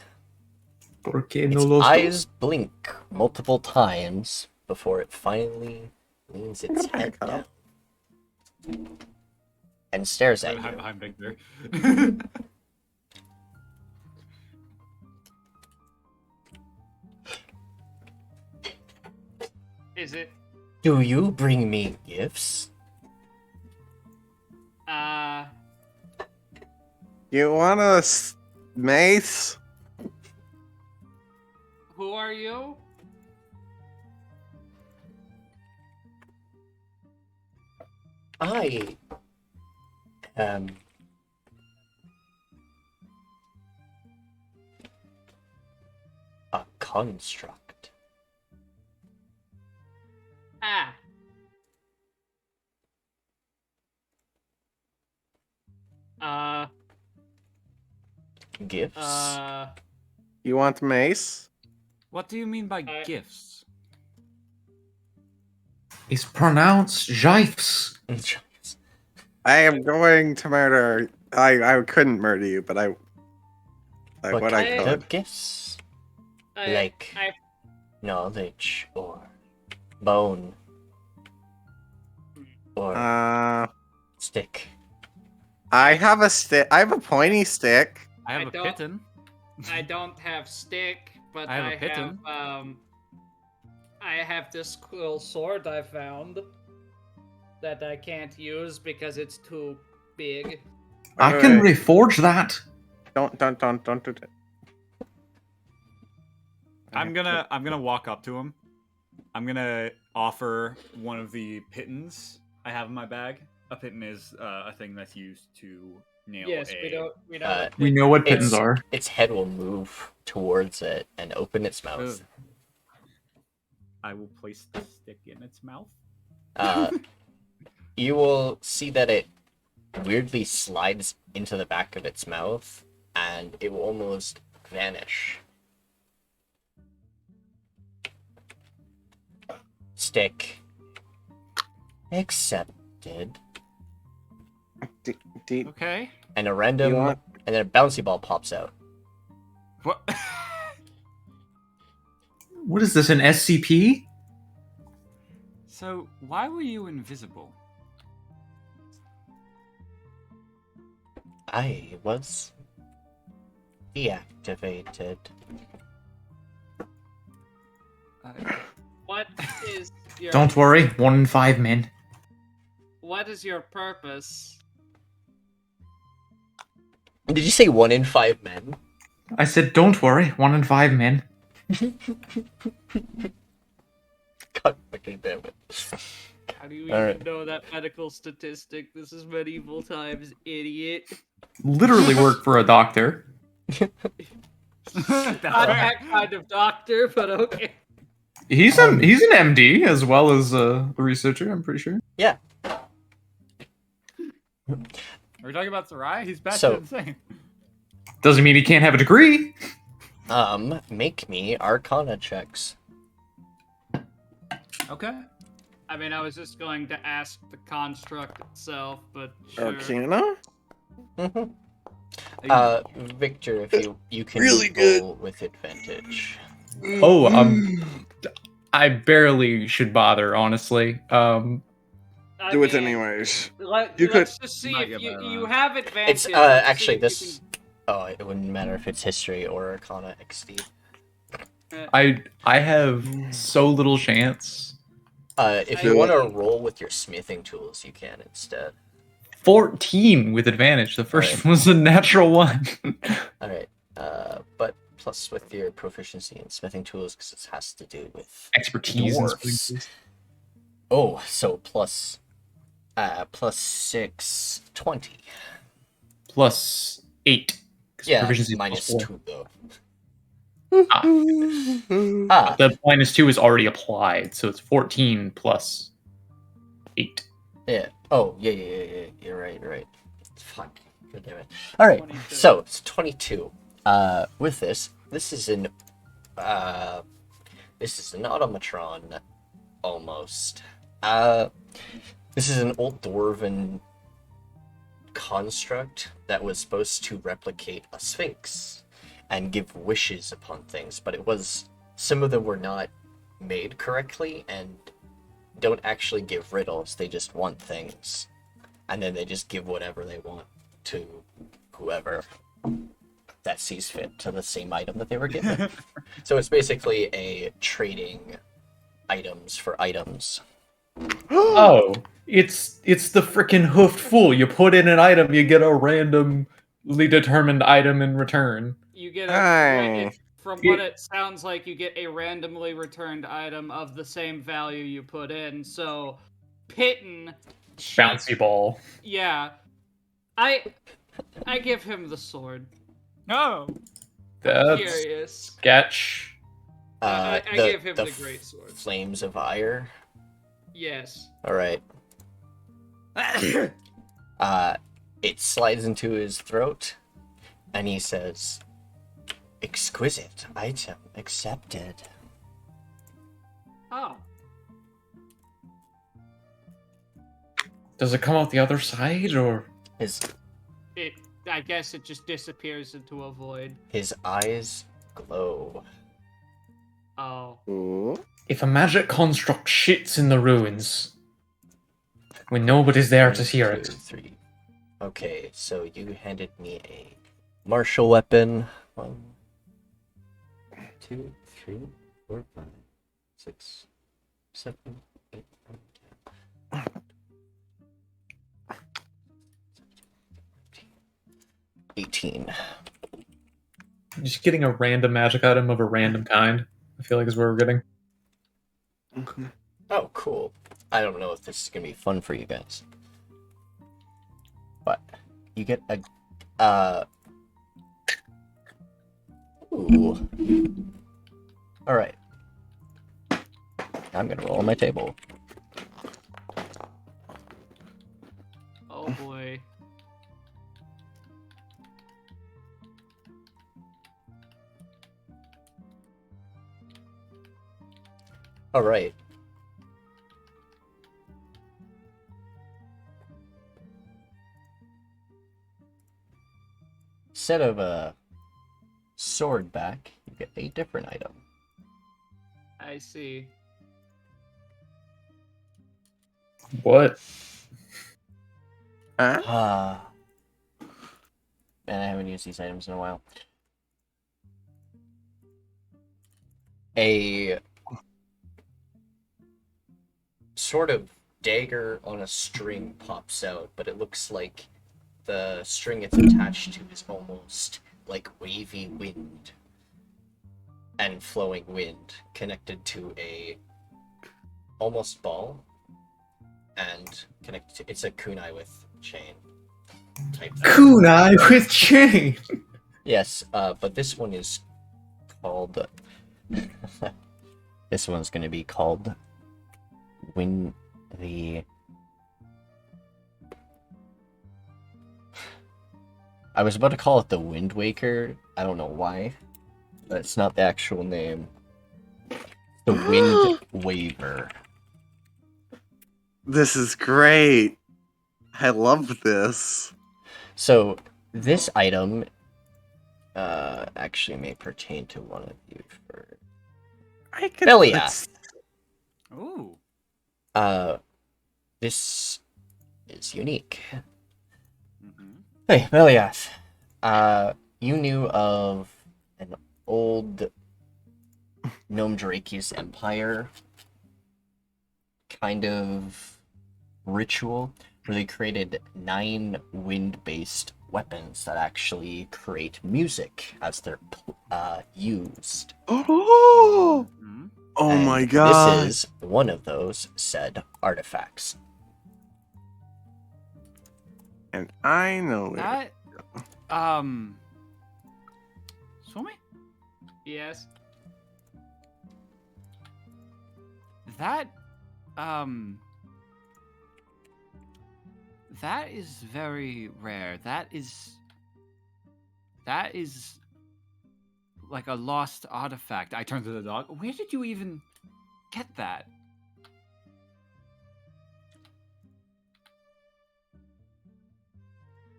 S5: Porque no
S1: Its
S5: los
S1: eyes blink multiple times before it finally leans its head down and stares at
S3: I'm
S1: you.
S3: behind Victor.
S2: Is it?
S1: Do you bring me gifts?
S4: You want a mace?
S2: Who are you?
S1: I am a construct.
S2: Ah.
S1: Gifts.
S4: You want mace?
S3: What do you mean by
S2: I-
S3: gifts?
S5: It's pronounced Jifes.
S4: I am going to murder. I couldn't murder you, but I
S1: But
S4: I
S1: the
S4: could.
S1: gifts,
S2: I,
S1: like
S2: I,
S1: knowledge or bone or stick.
S4: I have a stick. I have a pointy stick.
S3: I have
S2: I
S3: a
S2: don't-
S3: pitten.
S2: I don't have stick, but
S3: I have a pitten.
S2: I have this cool sword I found that I can't use because it's too big.
S5: I
S4: Wait,
S5: can
S4: wait.
S5: reforge that.
S4: Don't do that.
S3: I'm gonna walk up to him. I'm gonna offer one of the pittons I have in my bag. A pitten is a thing that's used to nail
S2: Yes,
S3: a.
S2: we don't.
S5: We know what pittons
S1: Its
S5: are.
S1: its head will move towards it and open its mouth.
S3: I will place the stick in its mouth.
S1: You will see that it weirdly slides into the back of its mouth, and it will almost vanish. Stick accepted,
S4: Deep.
S3: Okay.
S1: and a random,
S4: You want-
S1: and then a bouncy ball pops out.
S3: What?
S5: What is this, an SCP?
S3: So why were you invisible?
S1: I was deactivated.
S2: What is your
S5: Don't worry, 1 in 5 men.
S2: What is your purpose?
S1: Did you say 1 in 5 men?
S5: I said, don't worry, 1 in 5 men.
S1: God fucking damn it.
S2: How do you
S1: All
S2: even
S1: right.
S2: know that medical statistic? This is medieval times, idiot.
S5: Literally work for a doctor.
S2: Not that kind of doctor, but okay.
S5: He's an MD as well as a researcher, I'm pretty sure.
S1: Yeah.
S3: Are we talking about Sarai? He's batshit
S1: So-
S3: insane.
S5: Doesn't mean he can't have a degree.
S1: Make me Arcana checks.
S3: Okay.
S2: I mean, I was just going to ask the construct itself, but sure.
S4: Arcana?
S1: Victor, if you can
S4: Really
S1: roll with advantage.
S5: Oh, I barely should bother, honestly.
S2: I
S4: Do it
S2: mean,
S4: anyways.
S2: Let's
S4: You could-
S2: just see
S3: Might
S2: if
S3: get better
S2: you
S3: odds.
S2: have advantage.
S1: It's
S2: Let's see
S1: actually
S2: if you
S1: this. Oh, it wouldn't matter if it's history or Arcana XD.
S5: I have so little chance.
S1: If you want to roll with your smithing tools, you can instead.
S5: 14 with advantage. The first
S1: Alright.
S5: one was a natural 1.
S1: All right. But plus with your proficiency in smithing tools, because it has to do with
S5: Expertise. in
S1: Dwarfs.
S5: smithing.
S1: Oh, so plus 6, 20.
S5: Plus 8. 'cause
S1: Yeah,
S5: proficiency is
S1: minus
S5: plus
S1: 2 though.
S5: Ah. The minus 2 is already applied, so it's 14 plus 8.
S1: Yeah. Oh, yeah. You're right. Fuck. God damn it. All right.
S2: 22.
S1: So it's 22. With this is an automatron, almost. This is an old dwarven construct that was supposed to replicate a sphinx and give wishes upon things, but some of them were not made correctly and don't actually give riddles. They just want things, and then they just give whatever they want to whoever that sees fit to the same item that they were given. So it's basically a trading items for items.
S5: Oh, it's the freaking hoofed fool. You put in an item, you get a random determined item in return.
S2: You get
S4: Aye.
S2: from what it sounds like, you get a randomly returned item of the same value you put in. So, Pitten,
S5: Bouncy ball.
S2: yeah, I give him the sword.
S3: No.
S5: That's
S2: Curious.
S5: sketch.
S2: I give him the great sword.
S1: Flames of ire.
S2: Yes.
S1: All right. It slides into his throat, and he says, "Exquisite item accepted."
S2: Oh.
S5: Does it come out the other side, or
S2: I guess it just disappears into a void.
S1: His eyes glow.
S2: Oh.
S4: Ooh.
S5: if a magic construct shits in the ruins when nobody's there to hear
S1: 1,
S5: it?
S1: 2, 3. Okay, so you handed me a martial weapon. 1, 2, 3, 4, 5, 6, 7, 8, 9, 10. 18.
S5: Just getting a random magic item of a random kind, I feel like is where we're getting.
S1: Oh, cool. I don't know if this is gonna be fun for you guys, but you get a ooh. All right. I'm gonna roll on my table.
S2: Oh boy.
S1: All right. Instead of a sword back, you get a different item.
S2: I see.
S5: What?
S4: Huh?
S1: Man, I haven't used these items in a while. A sort of dagger on a string pops out, but it looks like the string it's attached to is almost like wavy wind and flowing wind connected to a almost ball and connected to it's a kunai with chain type thing.
S5: Kunai with chain!
S1: Yes, but this one is called this one's gonna be called I was about to call it the Wind Waker. I don't know why, but it's not the actual name. The Wind Waver.
S4: This is great. I love this.
S1: So this item actually may pertain to one of you for
S4: I could.
S1: Belliath.
S3: Ooh.
S1: This is unique.
S3: Mm-hmm.
S1: Hey, Belliath. You knew of an old Gnome Drake's Empire kind of ritual where they created 9 wind-based weapons that actually create music as they're used.
S4: Oh.
S3: Mm-hmm.
S4: Oh
S1: And
S4: my god.
S1: This is one of those said artifacts.
S4: And I know it.
S3: That, Swumi?
S2: Yes.
S3: That, that is very rare. That is like a lost artifact. I turned to the dog. Where did you even get that?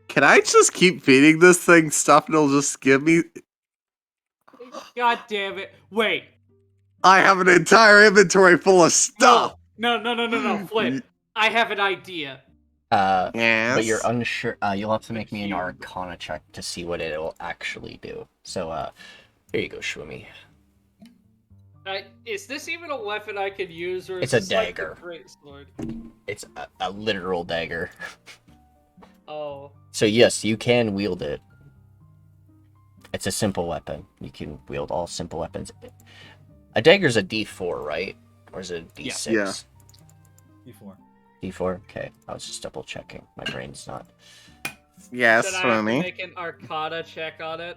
S4: Can I just keep feeding this thing stuff and it'll just give me?
S2: God damn it. Wait.
S4: I have an entire inventory full of stuff.
S2: No, Flint. I have an idea.
S4: Yes.
S1: But you're unsure. You'll have to make me an
S2: Cube.
S1: Arcana check to see what it will actually do. So, here you go, Swumi.
S2: Is this even a weapon I could use, or
S1: It's
S2: is
S1: a
S2: this like the
S1: dagger.
S2: greatsword?
S1: It's a literal dagger.
S2: Oh.
S1: So yes, you can wield it It's a simple weapon. You can wield all simple weapons. A dagger's a D4, right? Or is it a D6?
S4: Yeah.
S3: Before.
S1: D4? Okay, I was just double checking. My brain's not.
S4: Yes,
S2: Should I have to
S4: Swumi.
S2: make an Arcana check on it?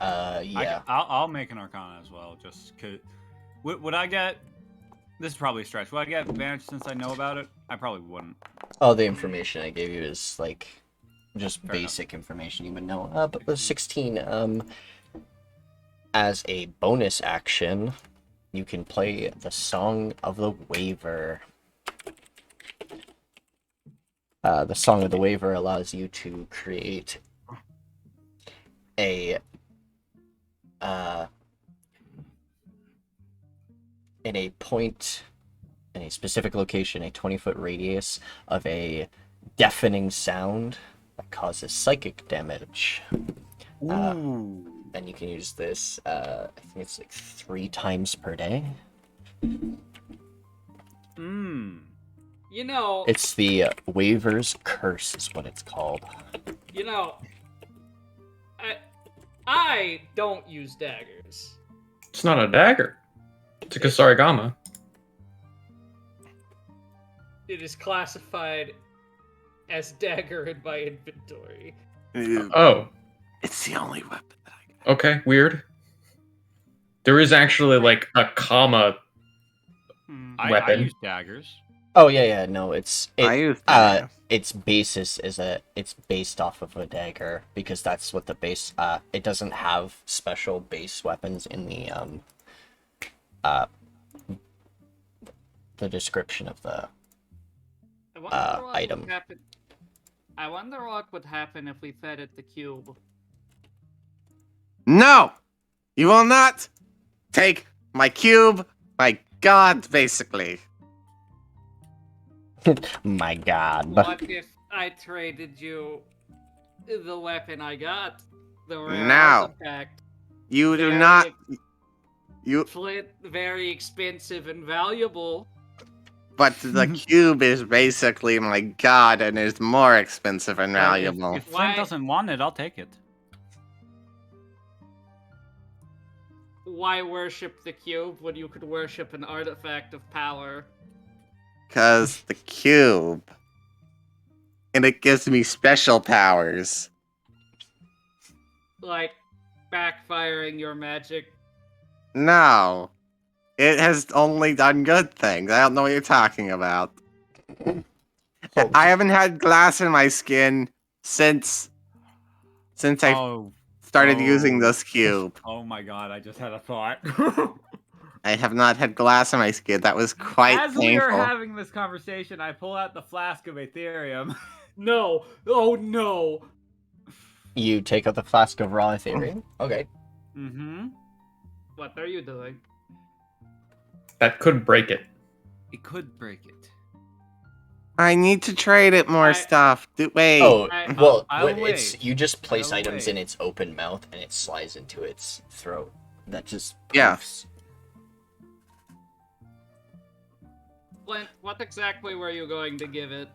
S1: Yeah.
S3: I'll make an Arcana as well. Just cause. Would I get? This is probably a stretch. Would I get advantage since I know about it? I probably wouldn't.
S1: All the information I gave you is like just
S3: Fair
S1: basic information you would know. But the 16, as a bonus action, you can play the Song of the Waver. The Song of the Waver allows you to create a in a point in a specific location, a 20-foot radius of a deafening sound that causes psychic damage.
S4: Ooh.
S1: And you can use this, I think it's like 3 times per day.
S3: Mmm.
S2: You know,
S1: It's the Waver's Curse is what it's called.
S2: you know, I don't use daggers.
S5: It's not a dagger. It's a Kasarigama.
S2: It is classified as dagger in my inventory.
S5: Oh,
S4: It's the only weapon that I got.
S5: okay, weird. There is actually like a comma.
S3: I
S5: Weapon.
S3: use daggers.
S1: Oh yeah, no, it's
S4: I use
S1: its basis is it's based off of a dagger because that's what the base it doesn't have special base weapons in the description of the
S2: I wonder what
S1: item.
S2: would happen. I wonder what would happen if we fed it the cube.
S4: No! You will not take my cube, my god, basically.
S1: My god.
S2: What if I traded you the weapon I got? The rare
S4: No.
S2: artifact.
S4: You do
S2: Very
S4: not. You.
S2: Flint, very expensive and valuable.
S4: But the cube is basically my god and is more expensive and
S3: If
S4: valuable.
S3: Flint
S2: Why-
S3: doesn't want it, I'll take it.
S2: Why worship the cube when you could worship an artifact of power?
S4: Because the cube. And it gives me special powers.
S2: Like backfiring your magic.
S4: No. It has only done good things. I don't know what you're talking about. I haven't had glass in my skin since I
S3: Oh,
S4: started
S3: Oh.
S4: using this cube.
S3: oh my god! I just had a thought.
S4: I have not had glass in my skin. That was quite
S3: As we are
S4: painful.
S3: having this conversation, I pull out the flask of Ethereum.
S2: No! Oh no!
S1: You take out the flask of raw Ethereum? Okay.
S3: Mm-hmm.
S2: What are you doing?
S5: That could break it.
S3: It could break it.
S4: I need to trade it more
S2: I-
S4: stuff. Wait.
S1: Oh,
S2: I-
S1: well,
S3: I'll
S1: it's
S3: wait.
S1: you just place
S3: I'll
S1: items
S3: wait.
S1: in its open mouth and it slides into its throat. That just
S4: Yeah.
S1: poofs.
S2: Flint, what exactly were you going to give it?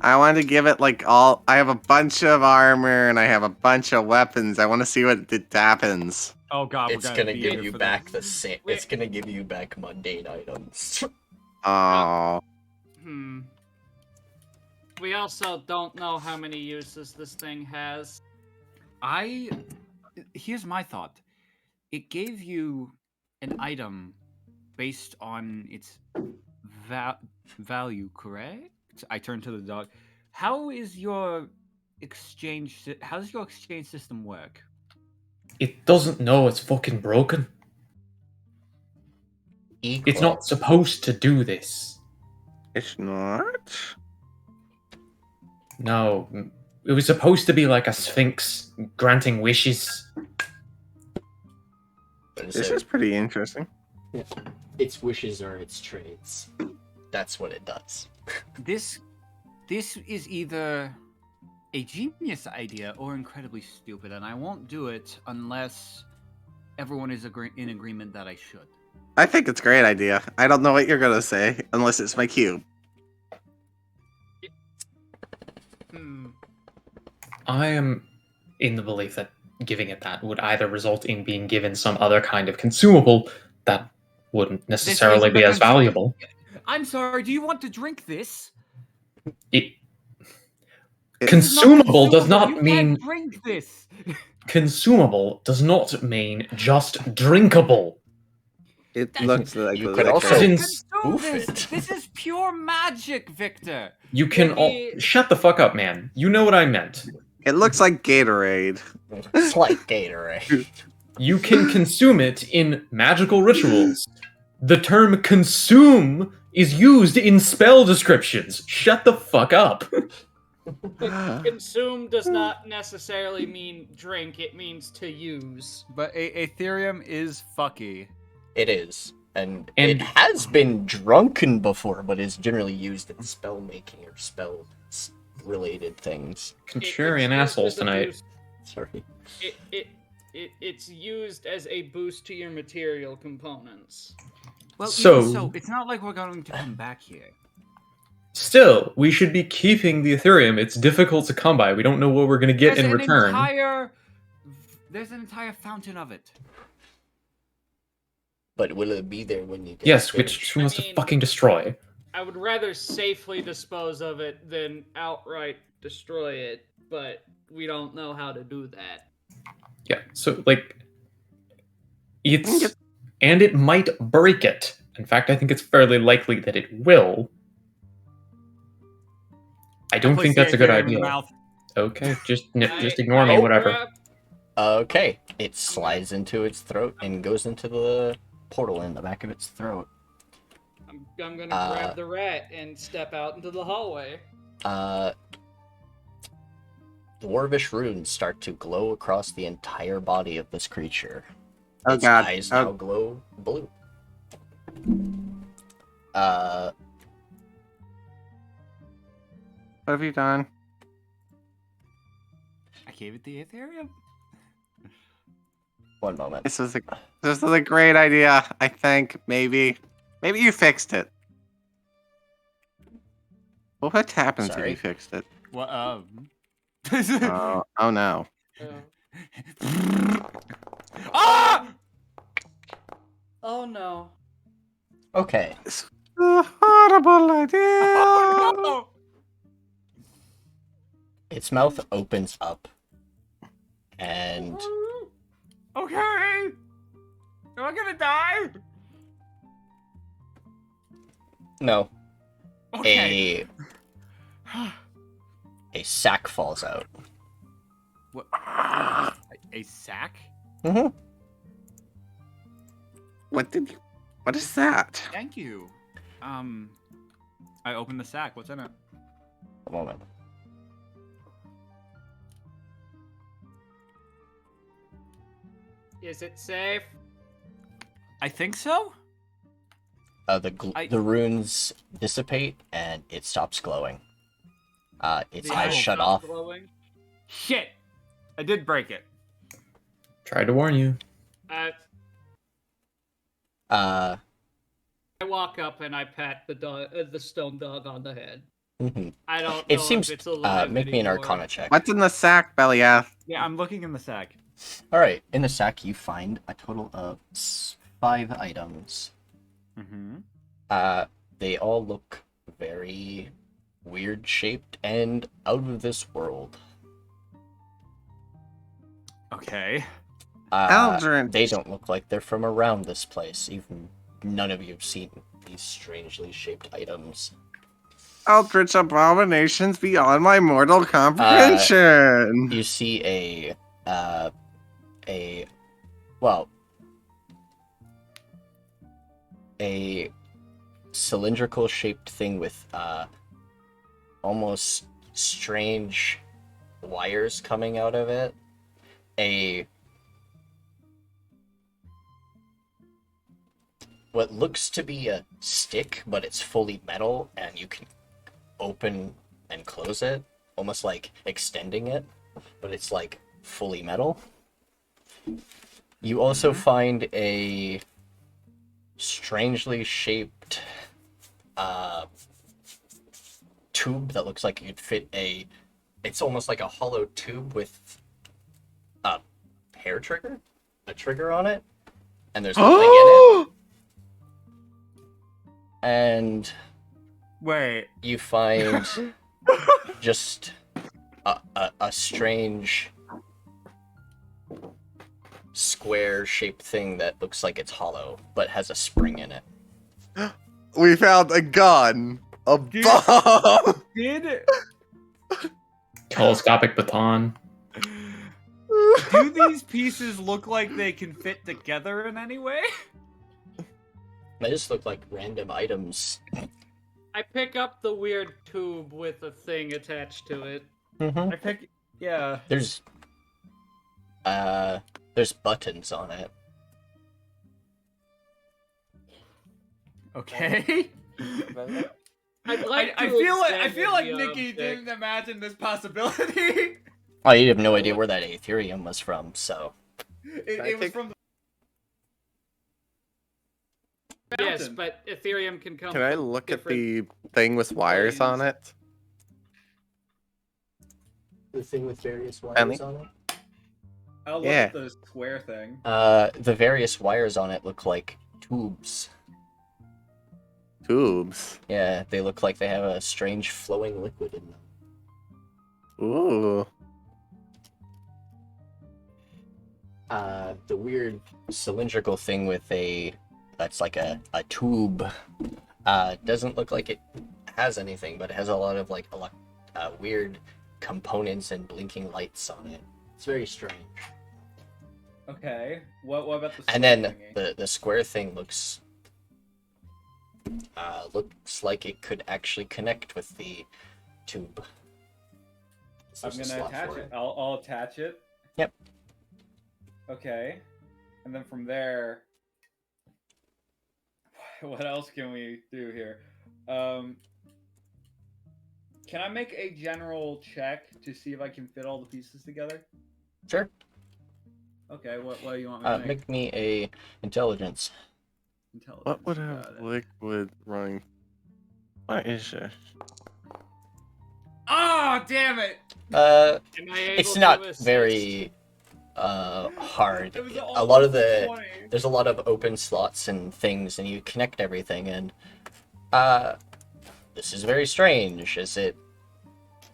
S4: I want to give it like all. I have a bunch of armor and I have a bunch of weapons. I want to see what it happens.
S3: Oh god,
S1: It's
S3: we're
S1: gonna
S3: be
S1: give
S3: here
S1: you
S3: for
S1: back
S3: this.
S1: the same. It's gonna give you back mundane items.
S4: Oh.
S2: We also don't know how many uses this thing has.
S3: Here's my thought. It gave you an item based on its value, correct? I turn to the dog. How does your exchange system work?
S5: It doesn't know it's fucking broken. It's not supposed to do this.
S4: It's not?
S5: No. It was supposed to be like a sphinx granting wishes.
S4: This is pretty interesting.
S1: Its wishes are its trades. That's what it does.
S3: This is either a genius idea or incredibly stupid, and I won't do it unless everyone is in agreement that I should.
S4: I think it's a great idea. I don't know what you're gonna say unless it's my cube.
S2: Hmm.
S5: I am in the belief that giving it that would either result in being given some other kind of consumable that wouldn't necessarily be as valuable.
S3: I'm sorry, do you want to drink this?
S5: It,
S3: This is not
S5: consumable does
S3: You
S5: not mean
S3: can't drink this.
S5: consumable does not mean just drinkable.
S4: It looks like
S1: You
S4: the
S1: could
S4: liquor.
S1: also
S5: Consume
S1: spoof
S3: this.
S1: it.
S3: This is pure magic, Victor.
S5: You can shut the fuck up, man. You know what I meant.
S4: It looks like Gatorade.
S1: It's like Gatorade.
S5: You can consume it in magical rituals. The term consume is used in spell descriptions. Shut the fuck up.
S2: Consume does not necessarily mean drink, it means to use.
S3: But Ethereum is fucky.
S1: It is. And
S5: And-
S1: it has been drunken before, but is generally used in spell making or spell related things.
S5: Contrarian
S2: It's
S5: assholes
S2: used as a
S5: tonight.
S2: boost.
S1: Sorry.
S2: It's used as a boost to your material components.
S3: Well,
S5: So-
S3: even so, it's not like we're going to come back here.
S5: Still, we should be keeping the Ethereum. It's difficult to come by. We don't know what we're going to get in return.
S3: There's an entire fountain of it.
S1: But will it be there when you get
S5: Yes,
S1: finished?
S5: which we must
S2: I mean-
S5: fucking destroy.
S2: I would rather safely dispose of it than outright destroy it, but we don't know how to do that.
S5: Yeah, so, like, it's... And it might break it. In fact, I think it's fairly likely that it will. I don't think that's a good idea. Okay, just ignore me, whatever.
S2: Grab-
S1: Okay. It slides into its throat and goes into the portal in the back of its throat.
S2: I'm gonna grab the rat and step out into the hallway.
S1: Dwarvish runes start to glow across the entire body of this creature.
S4: Oh
S1: Its
S4: god.
S1: eyes
S4: Oh,
S1: now glow blue.
S4: what have you done?
S3: I gave it the Ethereum.
S1: One moment.
S4: This is a great idea. I think maybe you fixed it. Well, what happens
S1: Sorry.
S4: if you fixed it?
S3: What?
S4: Oh no.
S3: Ah!
S2: Oh no.
S1: Okay.
S4: It's a horrible idea.
S3: Oh, no!
S1: Its mouth opens up. And
S3: Okay. Am I gonna die?
S1: no.
S3: Okay.
S1: A sack falls out.
S3: What? A sack?
S1: Mm-hmm.
S4: What is that?
S3: Thank you. I opened the sack. What's in it?
S1: A moment.
S2: Is it safe?
S3: I think so.
S1: The runes dissipate and it stops glowing. Its
S3: The
S1: eyes
S3: eyes
S1: shut
S2: Stop
S1: off.
S2: glowing?
S3: Shit! I did break it.
S5: Tried to warn you.
S2: I
S1: Uh,
S2: walk up and I pat the dog, the stone dog on the head.
S1: mhm.
S2: I don't know
S1: It seems.
S2: if it's alive
S1: Make me an
S2: anymore.
S1: Arcana check.
S4: What's in the sack, Belliath?
S3: Yeah, I'm looking in the sack.
S1: All right. In the sack, you find a total of 5 items.
S3: Mm-hmm.
S1: They all look very weird shaped and out of this world.
S3: Okay.
S4: Eldritch.
S1: They don't look like they're from around this place. Even none of you have seen these strangely shaped items.
S4: Eldritch abominations beyond my mortal comprehension.
S1: You see a cylindrical shaped thing with almost strange wires coming out of it. What looks to be a stick, but it's fully metal, and you can open and close it, almost like extending it, but it's like fully metal. You also find a strangely shaped tube that looks like you'd fit it's almost like a hollow tube with a hair trigger, a trigger on it, and there's nothing in it. And
S3: Wait.
S1: you find just a strange square-shaped thing that looks like it's hollow, but has a spring in it.
S4: We found a gun. A
S3: Dude.
S4: bomb.
S3: Did
S5: Telescopic baton.
S3: do these pieces look like they can fit together in any way?
S1: They just look like random items.
S2: I pick up the weird tube with a thing attached to it.
S1: Mm-hmm.
S3: I pick. Yeah.
S1: There's buttons on it.
S3: Okay.
S2: I'd like
S3: I
S2: to
S3: feel like
S2: examine the
S3: Nikki
S2: object.
S3: didn't imagine this possibility.
S1: Oh, you have no idea where that Aetherium was from, so...
S3: It was from the
S2: Yes,
S3: mountain.
S2: but Ethereum can come.
S4: Can I
S2: from
S4: look at
S2: different-
S4: the thing with wires on it?
S1: The thing with various
S4: Annie?
S1: on it?
S3: I'll look
S4: Yeah.
S3: at the square thing.
S1: The various wires on it look like tubes.
S4: Tubes.
S1: Yeah, they look like they have a strange flowing liquid in them.
S4: Ooh.
S1: The weird cylindrical thing with that's like a tube, doesn't look like it has anything, but it has a lot of like weird components and blinking lights on it. It's very strange.
S3: Okay. What about the?
S1: And then
S3: thingy?
S1: the square thing looks like it could actually connect with the tube.
S3: I'm
S1: There's a
S3: gonna
S1: slot
S3: attach
S1: for
S3: it. I'll attach it.
S1: Yep.
S3: Okay. And then from there, what else can we do here? Can I make a general check to see if I can fit all the pieces together?
S1: Sure.
S3: Okay. What do you want me to make?
S1: Make me a intelligence.
S3: Intelligence.
S4: What would
S3: got
S4: have
S3: it.
S4: liquid running? What is this?
S3: Oh, damn it!
S2: Am I able
S1: It's
S2: to
S1: not
S2: assist?
S1: very hard.
S3: It was
S1: A lot of the
S3: 20.
S1: there's a lot of open slots and things, and you connect everything, and this is very strange, as it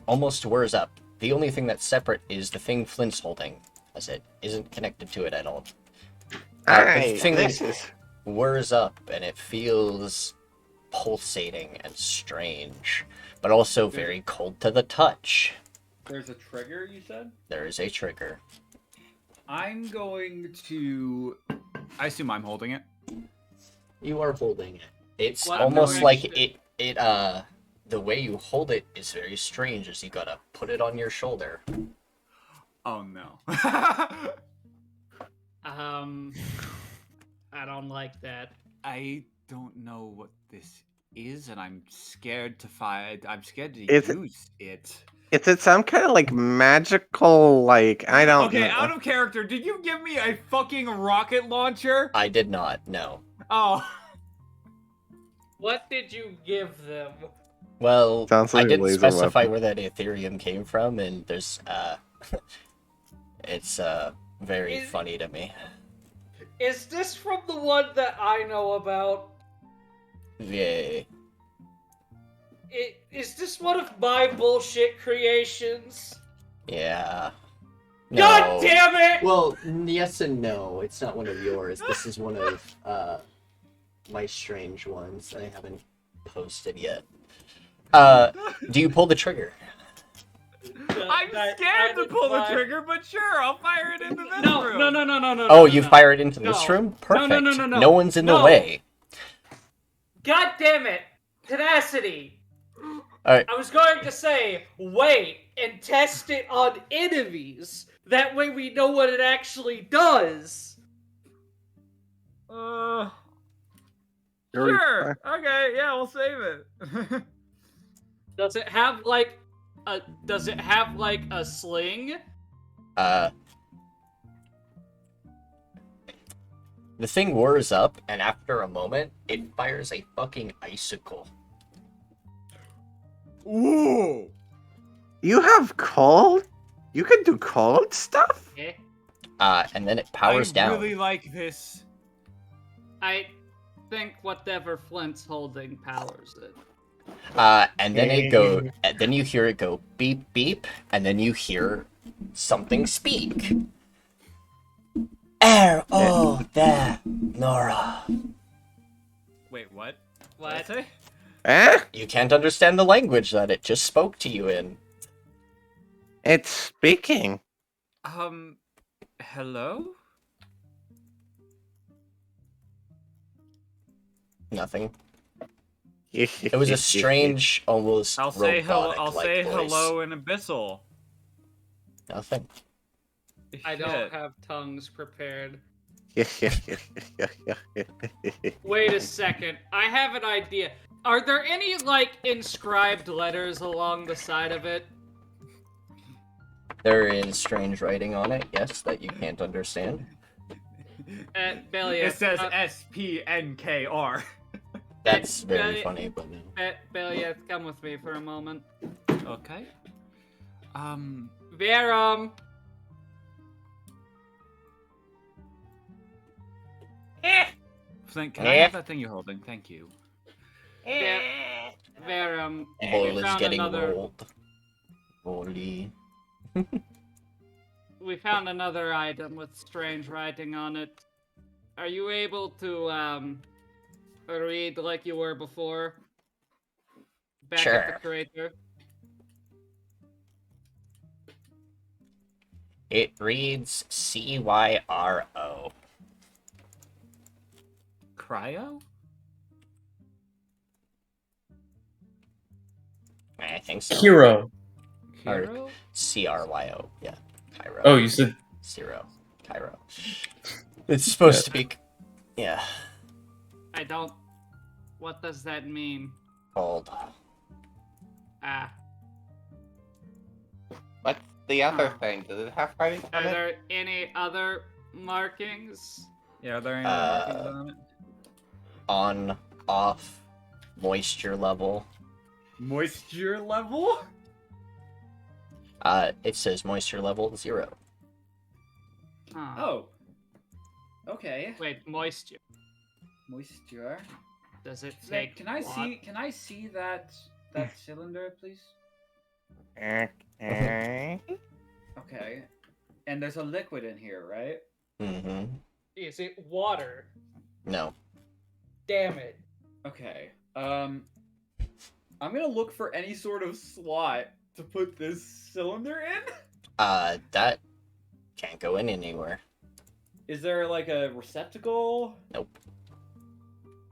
S1: almost whirs up. The only thing that's separate is the thing Flint's holding, as it isn't connected to it at all. The
S4: Alright,
S1: thing
S4: this is...
S1: whirs up, and it feels pulsating and strange, but also very cold to the touch.
S3: There's a trigger, you said?
S1: There is a trigger.
S3: I'm going to. I assume I'm holding it.
S1: You are holding it. It's
S2: What
S1: almost like
S2: direction?
S1: the way you hold it is very strange, as you gotta put it on your shoulder.
S3: Oh no.
S2: I don't like that.
S3: I don't know what this is, and I'm scared to find. I'm scared to
S4: Is-
S3: use it.
S4: Is it some kind of like magical, like, I don't
S3: Okay,
S4: know.
S3: out of character. Did you give me a fucking rocket launcher?
S1: I did not, no.
S3: Oh.
S2: What did you give them?
S1: Well,
S4: Sounds
S1: I
S4: like a
S1: didn't
S4: laser
S1: specify
S4: weapon.
S1: where that Ethereum came from, and there's, it's, very
S2: Is-
S1: funny to me.
S2: Is this from the one that I know about?
S1: Yay.
S2: Is this one of my bullshit creations?
S1: Yeah.
S2: God damn it!
S1: Well, yes and no. It's not one of yours. This is one of, my strange ones that I haven't posted yet. Do you pull the trigger?
S3: I'm scared to pull the trigger, but sure, I'll fire it into this
S2: No,
S3: room.
S2: no.
S1: Oh, you fire it into this
S2: No.
S1: room? Perfect.
S2: No.
S1: No one's in the
S2: No.
S1: way.
S2: God damn it! Tenacity!
S1: Alright.
S2: I was going to say, wait and test it on enemies. That way we know what it actually does.
S3: Sure.
S4: You're-
S3: Okay, yeah, we'll save it.
S2: Does it have like a sling?
S1: The thing whirs up, and after a moment, it fires a fucking icicle.
S3: Ooh.
S4: You have cold? You can do cold stuff?
S2: Eh?
S1: And then it powers
S3: I
S1: down.
S3: really like this.
S2: I think whatever Flint's holding powers it.
S1: And then then you hear it go beep beep, and then you hear something speak. Oh, there, Nora.
S3: Wait, what?
S2: What?
S3: Did I say?
S4: Eh?
S1: You can't understand the language that it just spoke to you in.
S4: It's speaking.
S3: Hello?
S1: Nothing. It was a strange, almost
S3: I'll say hello.
S1: robotic-like
S3: I'll say
S1: voice.
S3: hello in Abyssal.
S1: Nothing.
S2: I don't
S3: Shit.
S2: have tongues prepared. Wait a second. I have an idea. Are there any, like, inscribed letters along the side of it?
S1: There is strange writing on it, yes, that you can't understand.
S2: Belliath,
S3: It says SPNKR.
S1: That's very
S2: Belliath-
S1: funny, but no.
S2: Belliath, come with me for a moment.
S3: Okay.
S2: Verum!
S3: Flint, can I have that thing you're holding? Thank you.
S2: Verum,
S1: Boil
S2: we
S1: is
S2: found
S1: getting
S2: another.
S1: rolled. Holy.
S2: We found another item with strange writing on it. Are you able to read like you were before? Back at
S1: Sure.
S2: the crater.
S1: It reads CYRO.
S3: Cryo?
S1: I think so.
S5: Hero.
S3: Hero?
S1: CRYO. Yeah. Cairo.
S5: Oh, you said
S1: Zero. Cairo. It's supposed to be. Yeah.
S2: I don't. What does that mean?
S1: Called.
S2: Ah.
S4: What's the other
S2: Huh.
S4: thing? Does it have writing
S2: Are
S4: on it?
S2: there any other markings?
S3: Yeah, are there any markings
S1: Uh,
S3: on it?
S1: On, off, moisture level.
S3: Moisture level?
S1: It says moisture level 0.
S2: Huh.
S3: Oh. Okay.
S2: Wait, moisture.
S3: Moisture.
S2: Does it
S3: Flint,
S2: take?
S3: can I
S2: water?
S3: see that cylinder, please?
S4: Okay.
S3: Okay. And there's a liquid in here, right?
S1: Mm-hmm.
S2: Is it water?
S1: No.
S2: Damn it.
S3: Okay. I'm gonna look for any sort of slot to put this cylinder in.
S1: That can't go in anywhere.
S3: Is there like a receptacle?
S1: Nope.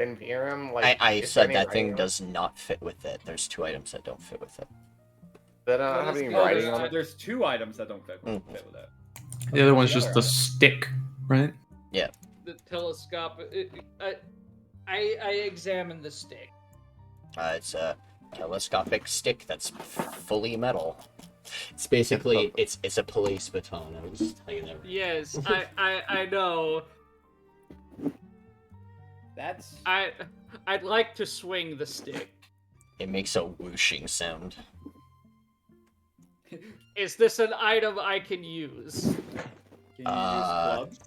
S4: In Virum, like,
S1: I
S4: is
S1: said
S4: there
S1: that
S4: any
S1: thing
S4: writing
S1: does not fit with it. There's 2 items that don't fit with it.
S4: Does it not have any writing on it?
S3: There's 2 items that don't fit with it.
S5: the other one's
S3: The
S5: just
S3: other
S5: the
S3: item.
S5: stick, right?
S2: The telescope. I examined the stick.
S1: It's a telescopic stick that's fully metal. It's basically it's a police baton. I was just telling you that.
S2: Yes, I know.
S3: That's
S2: I'd like to swing the stick.
S1: It makes a whooshing sound.
S2: Is this an item I can use?
S3: Can you use clubs?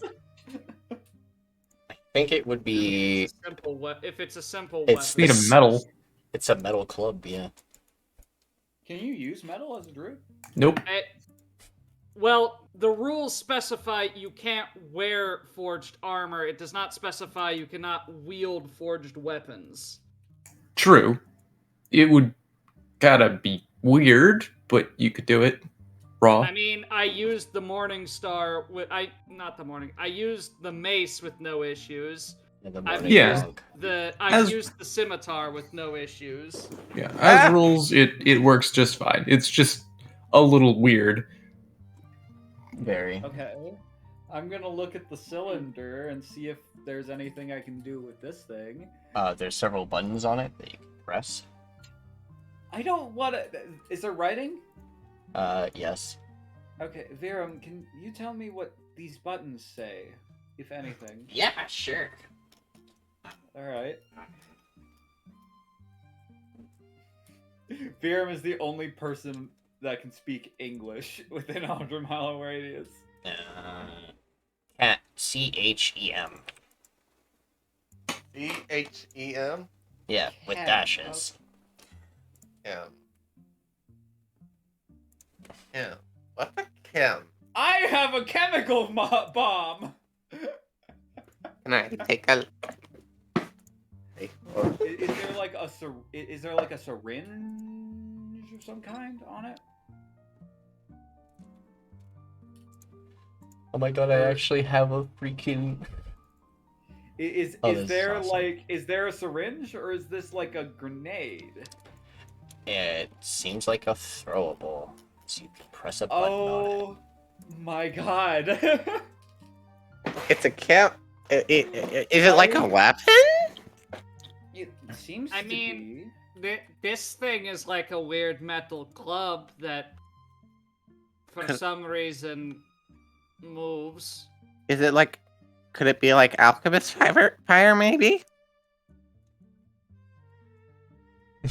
S1: I think it would be.
S2: If it's a simple
S1: It's
S2: weapon.
S5: Made of metal.
S1: It's a metal club, yeah.
S3: Can you use metal as a druid?
S5: Nope.
S2: Well, the rules specify you can't wear forged armor. It does not specify you cannot wield forged weapons.
S5: True. It would gotta be weird, but you could do it raw.
S2: I mean, I used the Morning Star with I used the mace with no issues.
S1: And the
S2: I've
S1: morning
S5: Yeah.
S1: dog.
S2: I've used the scimitar with no issues.
S5: Yeah, as rules, it works just fine. It's just a little weird.
S1: Very.
S3: Okay. I'm gonna look at the cylinder and see if there's anything I can do with this thing.
S1: There's several buttons on it that you can press.
S3: I don't want to. Is there writing?
S1: Yes.
S3: Okay, Virum, can you tell me what these buttons say, if anything?
S1: Yeah, sure.
S3: All right. Virum is the only person that can speak English within a 100-mile radius.
S1: CHEM.
S6: EHEM.
S1: Yeah, with
S3: Chem,
S1: dashes.
S6: Chem. Chem. What's a chem?
S3: I have a chemical bomb.
S4: Can I take a?
S3: Is there like a is there like a syringe of some kind on it?
S1: Oh my god, I actually have a freaking...
S3: Is
S1: Oh, this is
S3: there
S1: awesome.
S3: like is there a syringe or is this like a grenade?
S1: It seems like a throwable. So you can press a button on it.
S3: Oh my god.
S4: It's a chem. Is it like a weapon?
S3: It seems
S2: I
S3: to
S2: mean-
S3: be.
S2: This thing is like a weird metal club that, for some reason, moves.
S4: Is it like? Could it be like alchemist fire maybe?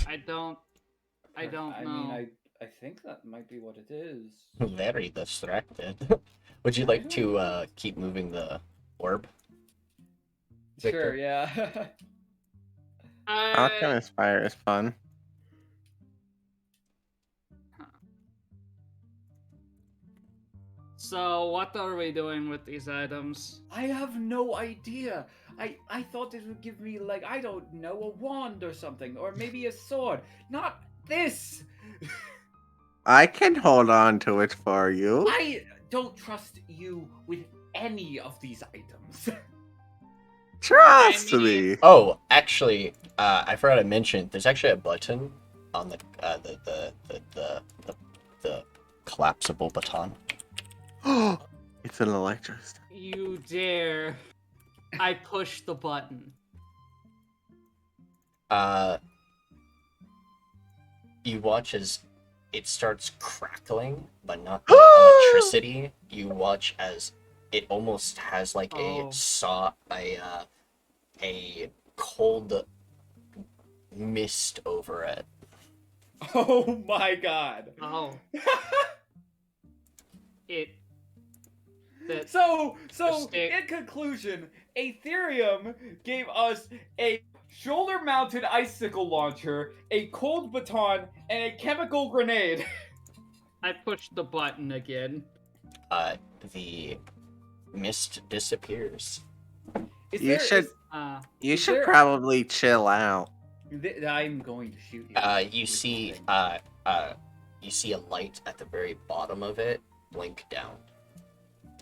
S2: I don't know.
S3: mean, I think that might be what it is.
S1: Very distracted. Would you like to keep moving the orb? Victor?
S3: Sure, yeah.
S4: Alchemist fire is fun.
S2: So what are we doing with these items?
S3: I have no idea. I thought it would give me like I don't know, a wand or something, or maybe a sword. Not this.
S4: I can hold on to it for you.
S3: I don't trust you with any of these items.
S4: Trust
S2: I mean-
S4: me.
S1: Oh, actually, I forgot to mention. There's actually a button on the collapsible baton.
S4: It's an electro.
S2: You dare. I push the button.
S1: You watch as it starts crackling, but not the electricity. You watch as it almost has like
S2: Oh.
S1: a cold mist over it.
S3: Oh my god.
S2: Oh. That
S3: So
S2: Mistake.
S3: in conclusion, Aetherium gave us a shoulder-mounted icicle launcher, a cold baton, and a chemical grenade.
S2: I pushed the button again.
S1: The mist disappears.
S3: Is
S4: You
S3: there-
S4: should-
S3: is-
S4: You
S3: Is
S4: should
S3: there-
S4: probably chill out.
S3: I'm going to shoot you.
S1: You see a light at the very bottom of it blink down.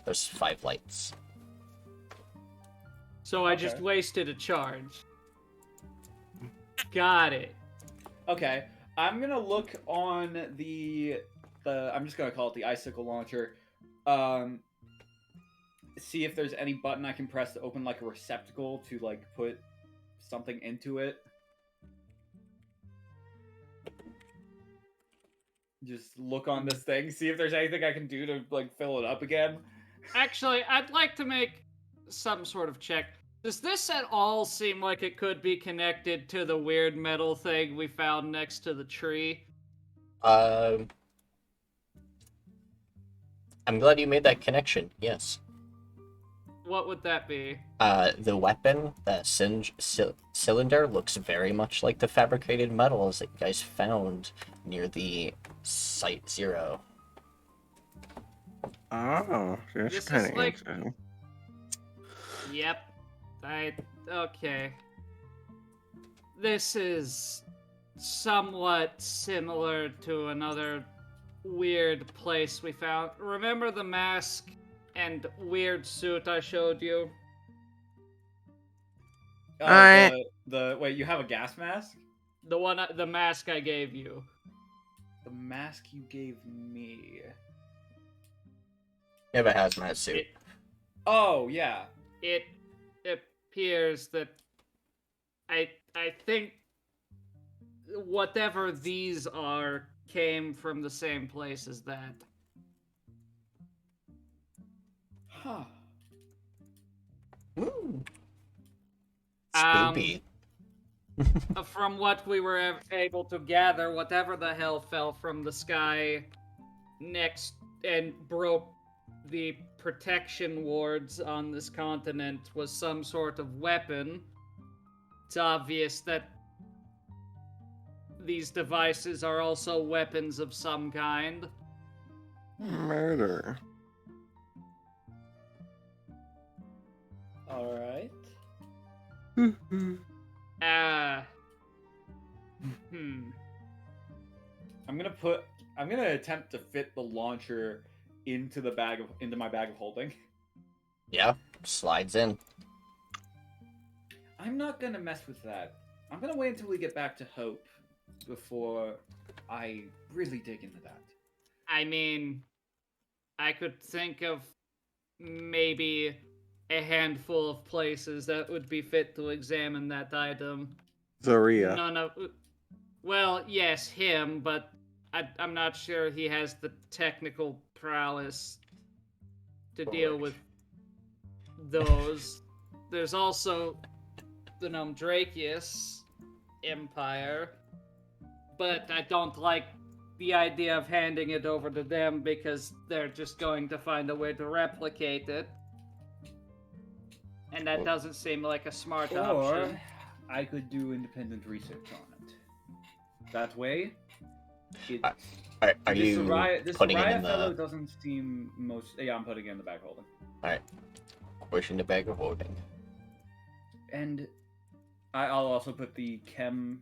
S1: There's 5 lights.
S2: So I just
S3: Okay.
S2: wasted a charge. Got it.
S3: Okay, I'm gonna look on the I'm just gonna call it the icicle launcher. See if there's any button I can press to open like a receptacle to like put something into it. Just look on this thing, see if there's anything I can do to like fill it up again.
S2: Actually, I'd like to make some sort of check. Does this at all seem like it could be connected to the weird metal thing we found next to the tree?
S1: I'm glad you made that connection. Yes.
S2: What would that be?
S1: The weapon, that cylinder, looks very much like the fabricated metals that you guys found near the Site 0.
S4: Oh,
S2: This
S4: that's
S2: is
S4: kind of
S2: like-
S4: interesting.
S2: Yep. Okay. This is somewhat similar to another weird place we found. Remember the mask and weird suit I showed you?
S4: Alright.
S3: The wait, you have a gas mask?
S2: The mask I gave you.
S3: The mask you gave me.
S1: You have a hazmat suit.
S2: It,
S3: Oh yeah.
S2: it appears that I think whatever these are came from the same place as that.
S3: Huh.
S1: Ooh.
S2: Um,
S1: Spoopy.
S2: From what we were able to gather, whatever the hell fell from the sky next and broke the protection wards on this continent was some sort of weapon, it's obvious that these devices are also weapons of some kind.
S4: Murder.
S3: All right. I'm gonna attempt to fit the launcher into my bag of holding.
S1: Yeah, slides in.
S3: I'm not gonna mess with that. I'm gonna wait until we get back to Hope before I really dig into that.
S2: I mean, I could think of maybe a handful of places that would be fit to examine that item.
S4: Zaria.
S2: None of... Well, yes, him, but I'm not sure he has the technical prowess to deal with those. There's also the Nomdrakius Empire, but I don't like the idea of handing it over to them because they're just going to find a way to replicate it. And that doesn't seem like a smart option.
S3: I could do independent research on it. That way,
S1: Are you putting it in
S3: fellow
S1: the...
S3: doesn't seem most... Yeah, I'm putting it in the bag holding.
S1: Alright. Pushing the bag of holding.
S3: And I'll also put the chem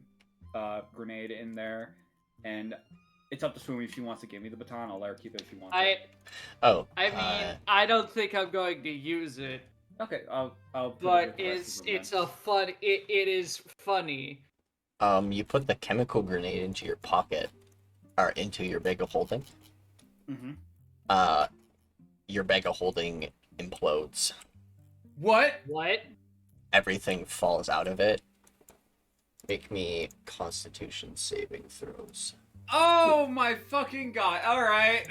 S3: grenade in there. And it's up to Swumi if she wants to give me the baton. I'll let her keep it if she wants it.
S2: I mean, I don't think I'm going to use it.
S3: Okay, I'll put
S2: But
S3: it with the rest
S2: it's
S3: of them
S2: a fun... It is funny.
S1: You put the chemical grenade into your pocket, or into your bag of holding.
S3: then. Mhm.
S1: Your bag of holding implodes.
S3: What?
S2: What?
S1: Everything falls out of it. Make me Constitution saving throws.
S3: Oh my fucking god! All right.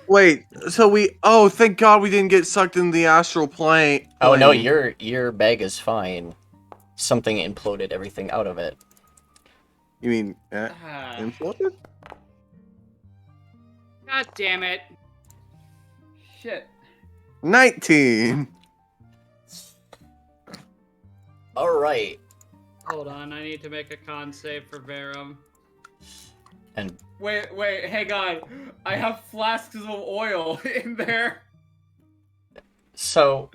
S4: Wait, so oh, thank God we didn't get sucked into the astral plane.
S1: Oh no, your bag is fine. Something imploded everything out of it.
S4: You mean imploded?
S2: God damn it.
S3: Shit.
S4: 19.
S1: All right.
S2: Hold on, I need to make a con save for Verum.
S1: And
S3: Wait, hang on. I have flasks of oil in there.
S1: so,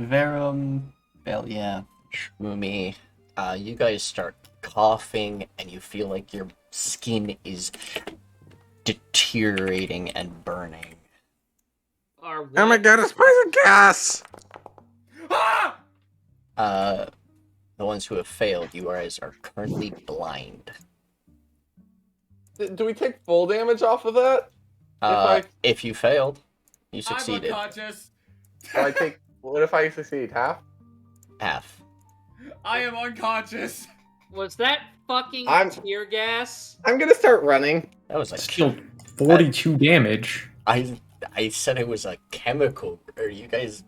S1: Verum, Belliath, Swumi, you guys start coughing, and you feel like your skin is deteriorating and burning.
S2: Or what?
S4: Oh my God, it's poison gas!
S3: Ah!
S1: The ones who have failed, you guys are currently blind.
S6: Do we take full damage off of that?
S1: If you failed, you
S3: I'm
S1: succeeded.
S3: unconscious.
S6: What if I succeed? Half?
S1: Half.
S3: I am unconscious.
S2: Was that fucking
S6: I'm-
S2: tear gas?
S6: I'm gonna start running.
S1: That was
S5: It's
S1: like
S5: killed 42 damage.
S1: I said it was a chemical, or you guys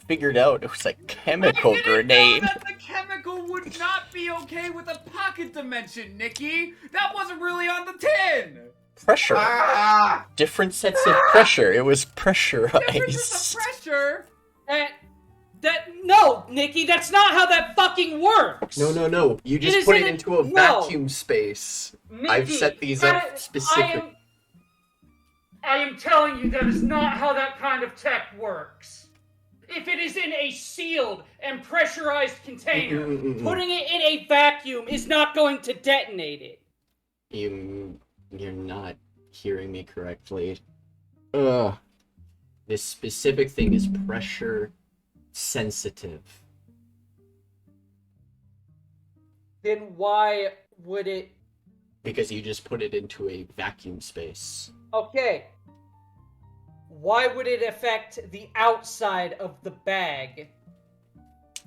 S1: figured out it was a chemical grenade.
S3: Know that the chemical would not be okay with a pocket dimension, Nikki. That wasn't really on the tin.
S1: Pressure.
S6: Ah!
S1: Different sets of pressure. It was pressurized.
S3: Difference of pressure.
S2: No, Nikki, that's not how that fucking works.
S1: No. You
S2: It
S1: just
S2: is
S1: put
S2: in
S1: it
S2: a-
S1: into a
S2: no.
S1: vacuum space. I've
S2: Nikki,
S1: set these
S2: that-
S1: up specific.
S2: I am telling you that is not how that kind of tech works. If it is in a sealed and pressurized container, putting it in a vacuum is not going to detonate it.
S1: You're not hearing me correctly. Ugh. This specific thing is pressure sensitive.
S2: Then why would it...
S1: Because you just put it into a vacuum space.
S2: Okay. Why would it affect the outside of the bag?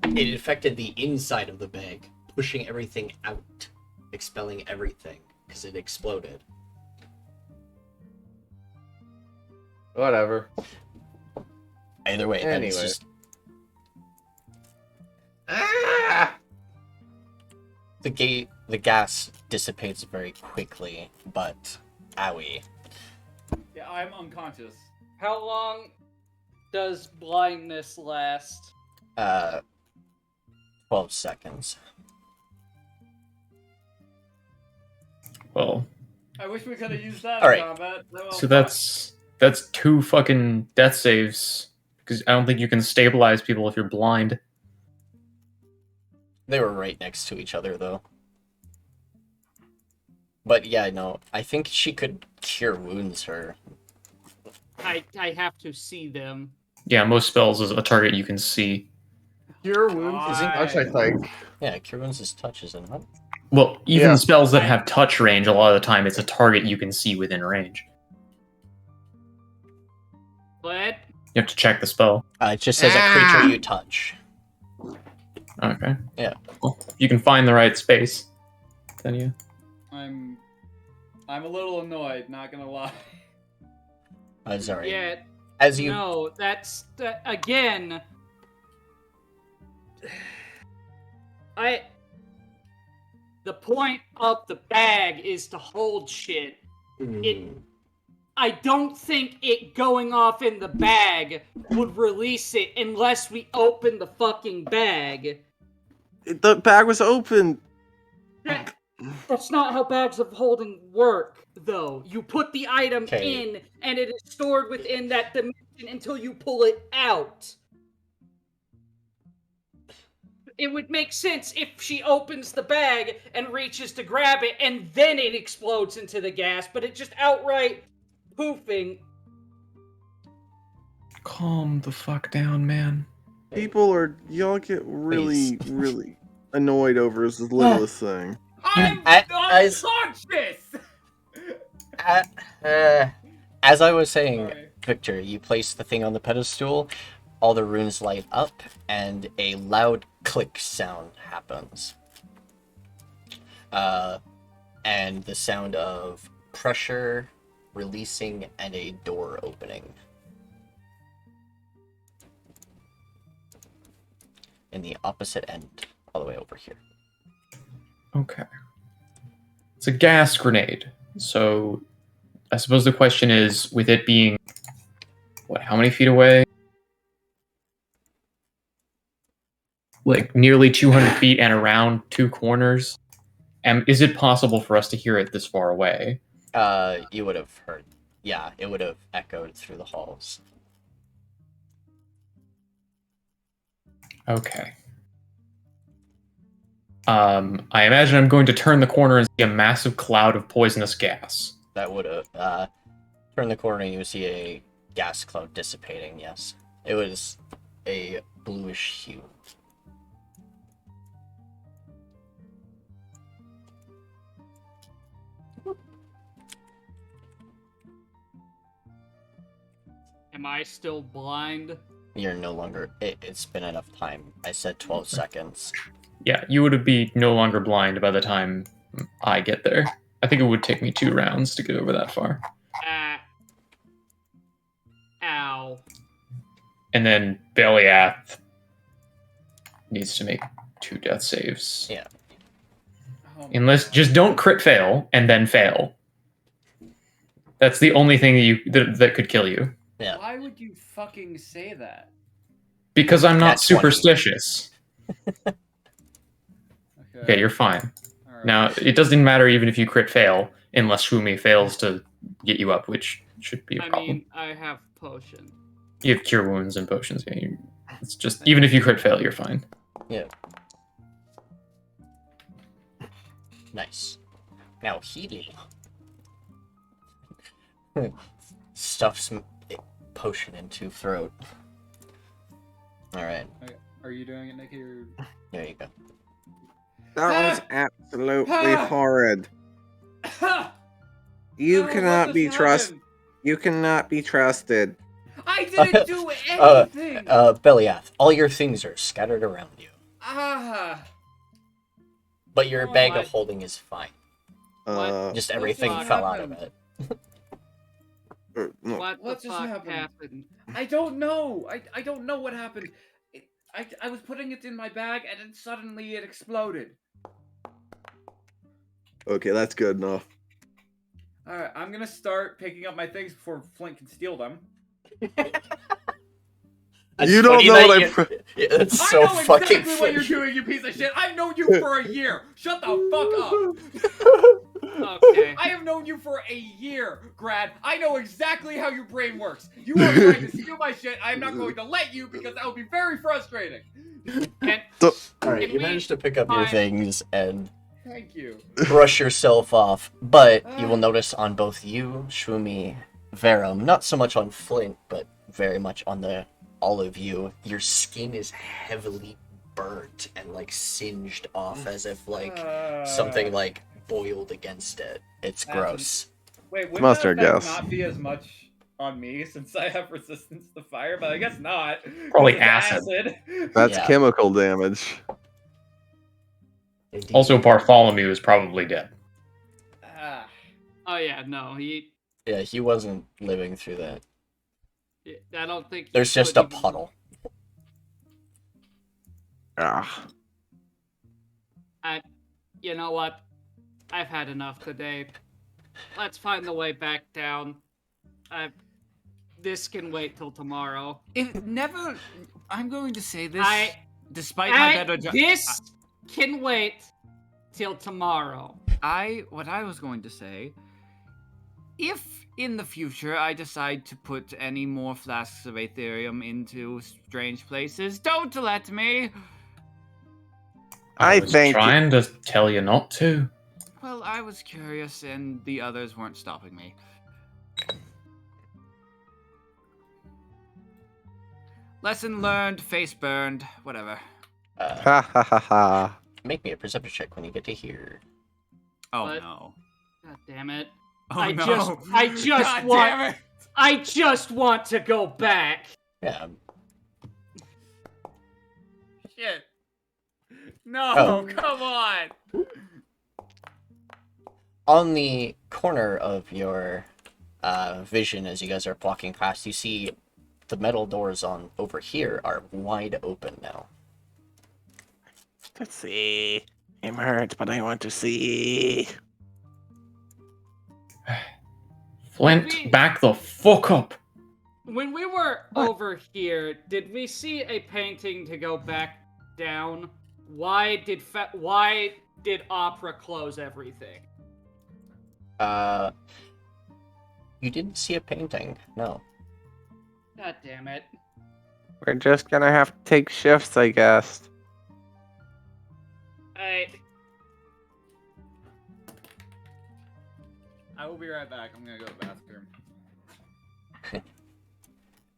S1: It affected the inside of the bag, pushing everything out, expelling everything, because it exploded.
S6: Whatever.
S1: Either way, then it's
S6: Anyway.
S1: just
S6: Ah!
S1: the gas dissipates very quickly, but owie.
S3: Yeah, I'm unconscious.
S2: How long does blindness last?
S1: 12 seconds.
S5: Well,
S3: I wish we could have used that
S1: All
S3: in
S1: right.
S3: combat. Well,
S5: so that's 2 fucking death saves. Because I don't think you can stabilize people if you're blind.
S1: They were right next to each other, though. But yeah, no, I think she could cure wounds her.
S2: I have to see them.
S5: Yeah, most spells is a target you can see.
S6: Cure wounds is touch, I think.
S1: Yeah, cure wounds is touch, isn't it?
S5: Well, even
S4: Yeah.
S5: spells that have touch range, a lot of the time it's a target you can see within range.
S2: But
S5: You have to check the spell.
S1: It just says a creature you touch.
S5: Okay.
S1: Yeah.
S5: Well, if you can find the right space, then yeah.
S3: I'm a little annoyed, not gonna lie.
S1: Sorry.
S2: yeah,
S1: As you
S2: no, that's again. The point of the bag is to hold shit. I don't think it going off in the bag would release it unless we open the fucking bag.
S4: The bag was open.
S2: That's not how bags of holding work, though. You put the item
S1: Okay.
S2: in, and it is stored within that dimension until you pull it out. It would make sense if she opens the bag and reaches to grab it, and then it explodes into the gas, but it just outright poofing.
S5: Calm the fuck down, man.
S4: Y'all get really, really annoyed over this littlest thing.
S3: I'm
S1: as-
S3: unconscious!
S1: As I was saying,
S3: Sorry.
S1: Victor, you place the thing on the pedestal, all the runes light up, and a loud click sound happens. And the sound of pressure releasing and a door opening. In the opposite end, all the way over here.
S5: Okay. It's a gas grenade. So I suppose the question is, with it being, how many feet away? Like nearly 200 feet and around 2 corners. Is it possible for us to hear it this far away?
S1: You would have heard. Yeah, it would have echoed through the halls.
S5: Okay. I imagine I'm going to turn the corner and see a massive cloud of poisonous gas.
S1: That would have turn the corner and you see a gas cloud dissipating. Yes, it was a bluish hue.
S2: Am I still blind?
S1: You're no longer. It's been enough time. I said 12 seconds.
S5: Yeah, you would be no longer blind by the time I get there. I think it would take me 2 rounds to get over that far.
S2: Ow.
S5: And then Belliath needs to make 2 death saves.
S1: Yeah.
S5: Unless, just don't crit fail and then fail. That's the only thing that could kill you.
S1: Yeah.
S3: Why would you fucking say that?
S5: Because I'm not
S1: That's 20.
S5: superstitious. Okay, you're fine.
S3: All right.
S5: Now, it doesn't matter even if you crit fail, unless Swumi fails to get you up, which should be a problem.
S2: I mean, I have potion.
S5: You have cure wounds and potions. Yeah, it's just, even if you crit fail, you're fine.
S1: Yeah. Nice. Now healing. Stuffs potion into throat. All right.
S3: Are you doing it, Nikki? Or...
S1: There you go.
S4: That was absolutely horrid. You cannot be trusted. You cannot be trusted.
S3: I didn't do anything.
S1: Belliath, all your things are scattered around you, but your
S2: Oh,
S1: bag
S2: my-
S1: of holding is fine. Just
S3: What
S1: everything
S3: just
S1: fell out of
S3: happened?
S1: it.
S4: No.
S2: What the
S3: What just
S2: fuck
S3: happened?
S2: happened?
S3: I don't know. I don't know what happened. I was putting it in my bag and then suddenly it exploded.
S4: Okay, that's good enough.
S3: Alright, I'm gonna start picking up my things before Flint can steal them.
S4: You don't know what
S1: It's
S3: I
S1: so
S3: know
S1: fucking
S3: exactly what you're
S1: funny.
S3: doing, you piece of shit. I've known you for a year. Shut the fuck up.
S2: Okay.
S3: I have known you for a year, Grad. I know exactly how your brain works. You are trying to steal my shit. I'm not going to let you because that would be very frustrating.
S2: And
S1: Alright,
S2: Can
S1: you
S2: we
S1: managed to pick up your
S2: find-
S1: things and
S3: Thank you.
S1: brush yourself off, but you will notice on both you, Swumi, Verum, not so much on Flint, but very much on all of you, your skin is heavily burnt and like singed off as if like something like boiled against it. It's
S3: That's
S1: gross.
S3: Wait, wouldn't
S4: Mustard
S3: that effect
S4: gas.
S3: not be as much on me since I have resistance to fire? But I guess not.
S5: Probably
S3: 'cause it's
S5: acid.
S4: That's
S1: Yeah.
S4: chemical damage.
S1: Indeed.
S5: Also, Bartholomew is probably dead.
S3: Ah.
S2: oh yeah, no,
S1: Yeah, he wasn't living through that.
S2: I don't think. he
S1: There's just
S2: could
S1: a
S2: even-
S1: puddle.
S4: Ah.
S2: You know what? I've had enough today. Let's find the way back down. This can wait till tomorrow.
S3: I'm going to say this.
S2: I-
S3: despite
S2: This can wait till tomorrow.
S3: what I was going to say, if in the future I decide to put any more flasks of Aetherium into strange places, don't let me.
S4: I
S5: was
S4: think
S5: trying to tell you not to.
S3: Well, I was curious and the others weren't stopping me. Lesson learned, face burned, whatever.
S4: Ha ha ha ha.
S1: Make me a perception check when you get to here.
S3: Oh
S2: What?
S3: no.
S2: God damn it.
S3: Oh
S2: I
S3: no.
S2: just want- I just want to go back.
S1: Yeah.
S3: Shit. No,
S1: Oh.
S3: come on.
S1: On the corner of your vision, as you guys are walking past, you see the metal doors on over here are wide open now.
S4: Let's see. I'm hurt, but I want to see.
S5: Flint, back the fuck up.
S2: When we were over here, did we see a painting to go back down? Why did Opera close everything?
S1: You didn't see a painting, no.
S2: God damn it.
S4: We're just gonna have to take shifts, I guess.
S3: I will be right back. I'm gonna go to the bathroom.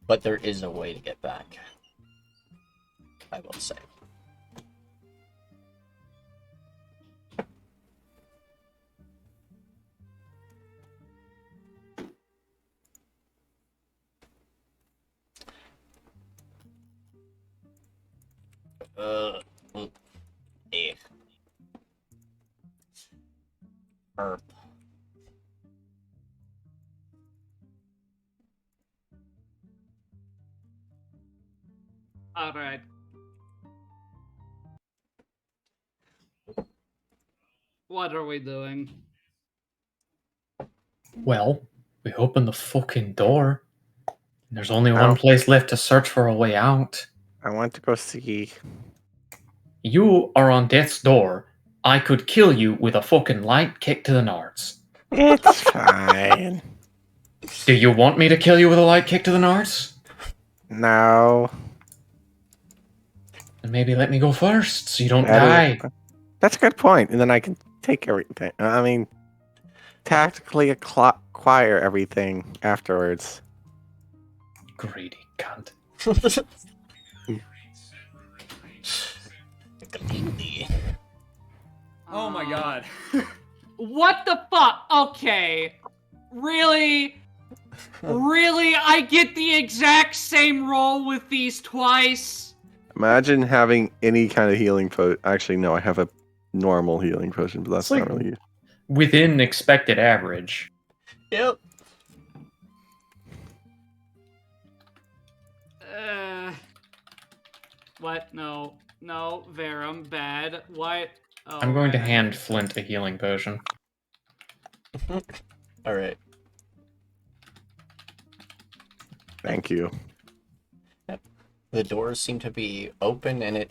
S1: But there is a way to get back. I will say. Eh. Herb.
S2: Alright. What are we doing?
S5: Well, we opened the fucking door. There's only
S4: Ow.
S5: one place left to search for a way out.
S4: I want to go see.
S5: You are on death's door. I could kill you with a fucking light kick to the nards.
S4: It's fine.
S5: Do you want me to kill you with a light kick to the nards?
S4: No.
S5: Then maybe let me go first so you don't
S4: That
S5: die.
S4: That's a good point. And then I can take everything. I mean, tactically acquire everything afterwards.
S5: Greedy cunt.
S1: Greedy.
S3: Oh my god.
S2: What the fuck? Okay. Really? Really? I get the exact same roll with these twice?
S4: Imagine having any kind of healing potion. Actually, no, I have a normal healing potion, but that's
S5: It's
S4: not
S5: like-
S4: really.
S5: Within expected average.
S1: Yep.
S2: What? No. No. Verum. Bad. What? Oh,
S5: I'm going to
S2: right.
S5: hand Flint a healing potion.
S1: Alright.
S4: Thank you.
S1: The doors seem to be open, and it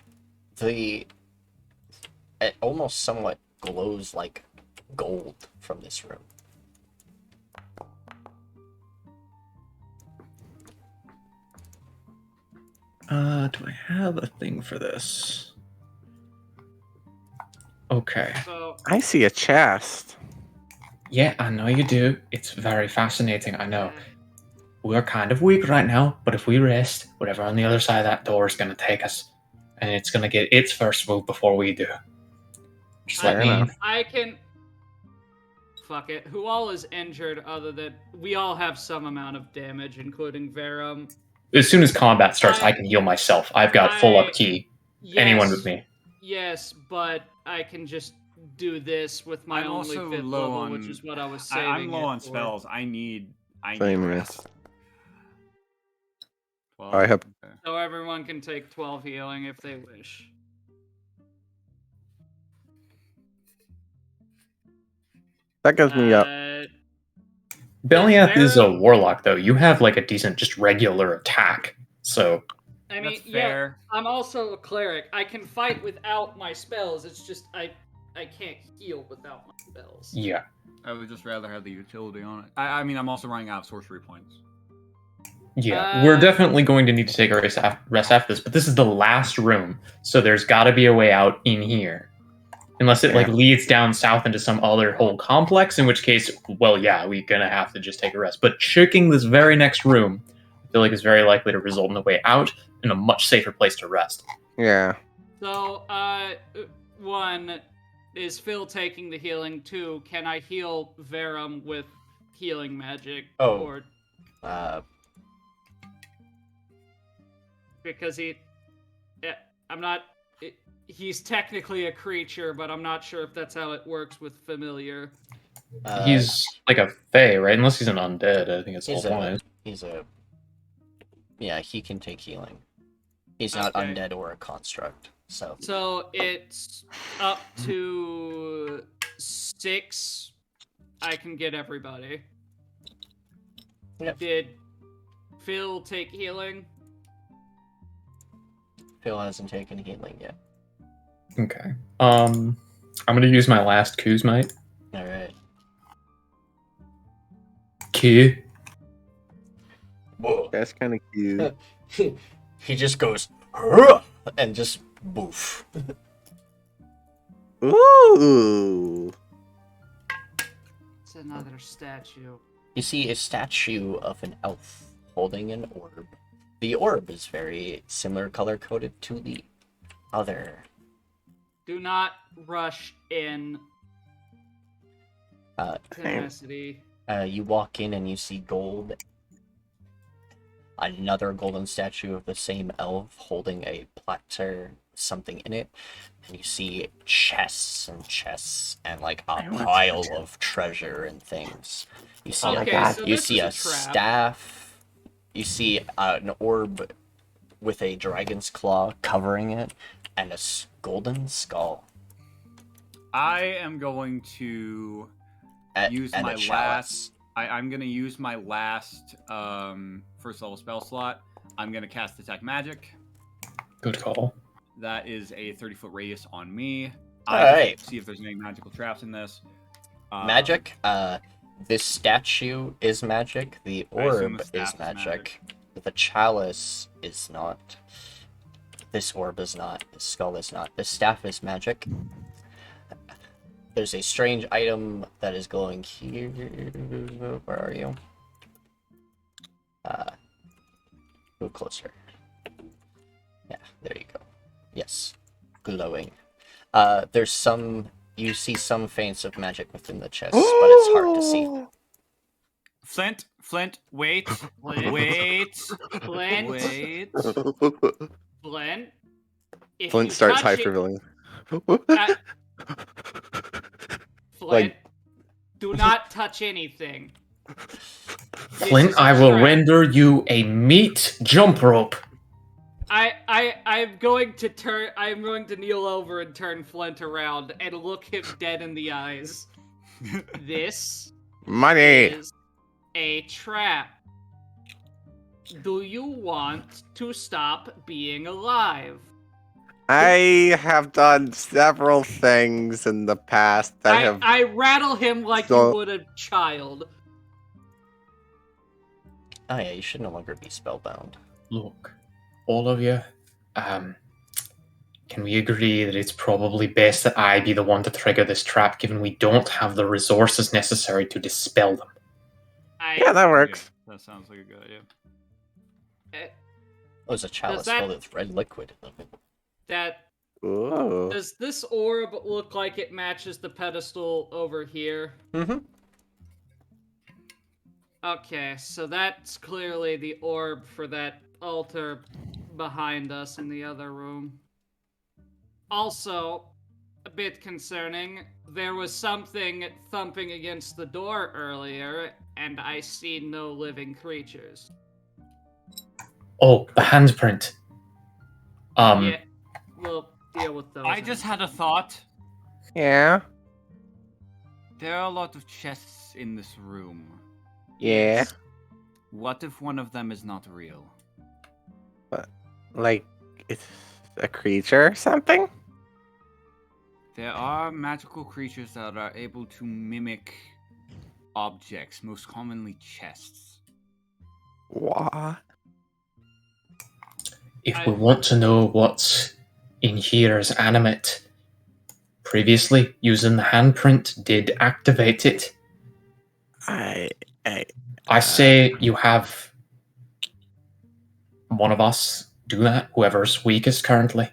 S1: almost somewhat glows like gold from this room.
S5: Do I have a thing for this? Okay.
S2: So
S4: I see a chest.
S5: Yeah, I know you do. It's very fascinating, I know. We're kind of weak right now, but if we rest, whatever on the other side of that door is going to take us. And it's going to get its first move before we do. Just let
S2: I
S5: me...
S2: mean, I can. Fuck it. Who all is injured other than we all have some amount of damage, including Verum.
S5: As soon as combat starts, I can heal myself. I've got full up key.
S2: Yes,
S5: Anyone with me.
S2: Yes, but I can just do this with my
S3: I'm
S2: only
S3: also
S2: 5th
S3: low
S2: level,
S3: on.
S2: which is what I was saving.
S3: I'm low
S2: it
S3: on
S2: for.
S3: spells. I need
S4: Same
S3: rest. 12,
S6: I have.
S3: okay.
S2: So everyone can take 12 healing if they wish.
S6: That gives me up.
S5: Belliath is a
S2: Verum-
S5: warlock, though. You have like a decent, just regular attack. So
S2: I mean,
S3: That's fair.
S2: yeah, I'm also a cleric. I can fight without my spells. It's just I can't heal without my spells.
S5: yeah.
S3: I would just rather have the utility on it. I mean, I'm also running out of sorcery points.
S5: Yeah, we're definitely going to need to take a rest after this, but this is the last room, so there's got to be a way out in here. Unless it like leads down south into some other whole complex, in which case, well, yeah, we're gonna have to just take a rest. But checking this very next room, I feel like is very likely to result in a way out and a much safer place to rest.
S4: Yeah.
S2: So, 1, is Phil taking the healing? 2, can I heal Verum with healing magic?
S1: Oh.
S2: Or because I'm not. He's technically a creature, but I'm not sure if that's how it works with familiar.
S5: He's like a fae, right? Unless he's an undead, I think it's the whole point.
S1: Yeah, he can take healing. He's not
S2: Okay.
S1: undead or a construct, so.
S2: So it's up to 6. I can get everybody.
S1: Yep.
S2: Did Phil take healing?
S1: Phil hasn't taken healing yet.
S5: Okay. I'm gonna use my last Kuzmite.
S1: Alright.
S5: Q.
S1: Whoa.
S4: That's kind of cute.
S1: He just goes, "Hurrah!" and just boof.
S4: Ooh.
S2: It's another statue.
S1: You see a statue of an elf holding an orb. The orb is very similar color coded to the other.
S2: Do not rush in. Tenacity.
S1: You walk in and you see gold. Another golden statue of the same elf holding a platter, something in it. And you see chests and like a pile of treasure and things. You see
S2: So
S1: you
S2: this
S1: see
S2: is
S1: a
S2: trap.
S1: staff. You see an orb with a dragon's claw covering it, and a golden skull.
S3: I am going to use
S1: and
S3: my
S1: a chalice.
S3: last. I'm going to use my last first level spell slot. I'm going to cast Detect Magic.
S5: Good call.
S3: That is a 30-foot radius on me.
S1: Alright.
S3: See if there's any magical traps in this.
S1: Magic. This statue is magic. The
S3: I assume
S1: orb
S3: the staff
S1: is
S3: is
S1: magic. The chalice is not. This orb is not. This skull is not. This staff is magic. There's a strange item that is glowing here. Where are you? Move closer. Yeah, there you go. Yes, glowing. There's some. You see some feints of magic within the chest, but it's hard to see.
S3: Flint, wait.
S2: Flint.
S3: Wait.
S2: Flint.
S3: Wait.
S2: Flint. If
S6: Flint
S2: you
S6: starts
S2: touch it-
S6: hyperveiling.
S2: Flint, do not touch anything. This
S5: Flint,
S2: is a
S5: I will
S2: trap.
S5: render you a meat jump rope.
S2: I'm going to turn. I'm going to kneel over and turn Flint around and look him dead in the eyes. This
S4: Money.
S2: is a trap. do you want to stop being alive?
S4: I have done several things in the past that have.
S2: I rattle him like you
S4: So-
S2: would a child.
S1: Oh yeah, you should no longer be spellbound.
S5: Look, all of you, can we agree that it's probably best that I be the one to trigger this trap, given we don't have the resources necessary to dispel them?
S4: Yeah, that works.
S3: That sounds like a good idea.
S1: Oh, there's a chalice
S2: that-
S1: filled with red liquid.
S2: That
S4: Ooh.
S2: does this orb look like it matches the pedestal over here?
S1: Mm-hmm.
S2: Okay, so that's clearly the orb for that altar behind us in the other room. Also, a bit concerning, there was something thumping against the door earlier, and I see no living creatures.
S5: Oh, the handprint.
S2: Yeah, we'll deal with those.
S3: I just had a thought.
S4: Yeah.
S3: There are a lot of chests in this room.
S4: Yeah.
S3: What if one of them is not real?
S4: Like it's a creature or something?
S3: There are magical creatures that are able to mimic objects, most commonly chests.
S4: What?
S5: If we want to know what's in here is animate, previously using the handprint did activate it. I say you have one of us do that, whoever's weakest currently.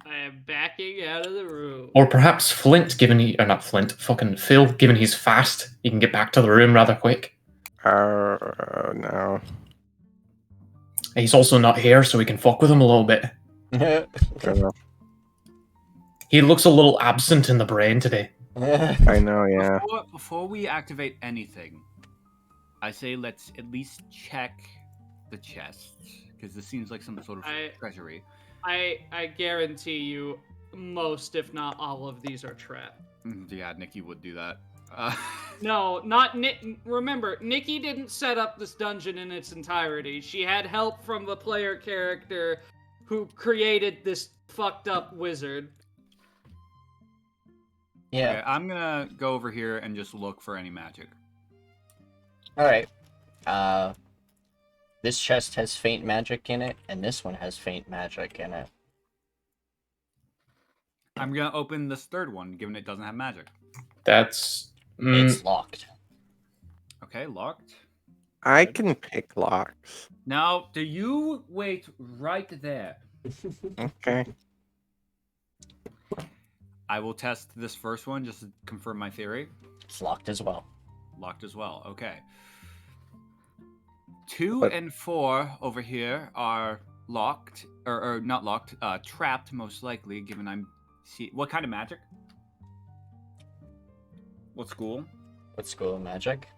S2: I am backing out of the room.
S5: Or perhaps Flint, given he, or not Flint, fucking Phil, given he's fast, he can get back to the room rather quick.
S4: No.
S5: He's also not here, so we can fuck with him a little bit. He looks a little absent in the brain today.
S4: I know, yeah.
S3: Before we activate anything, I say let's at least check the chests, because this seems like some sort of treasury.
S2: I guarantee you, most, if not all of these are trapped.
S3: Yeah, Nikki would do that.
S2: No, not Nick. Remember, Nikki didn't set up this dungeon in its entirety. She had help from the player character who created this fucked up wizard.
S1: Yeah.
S3: Okay, I'm gonna go over here and just look for any magic.
S1: Alright. This chest has faint magic in it, and this one has faint magic in it.
S3: I'm gonna open this third one, given it doesn't have magic.
S5: That's...
S1: It's locked.
S3: Okay, locked.
S4: I can pick locks.
S3: Now, do you wait right there?
S4: Okay.
S3: I will test this first one just to confirm my theory.
S1: It's locked as well.
S3: Locked as well. Okay. 2
S4: But-
S3: and 4 over here are locked, or not locked, trapped most likely. Given I'm see what kind of magic? What school?
S1: What school of magic?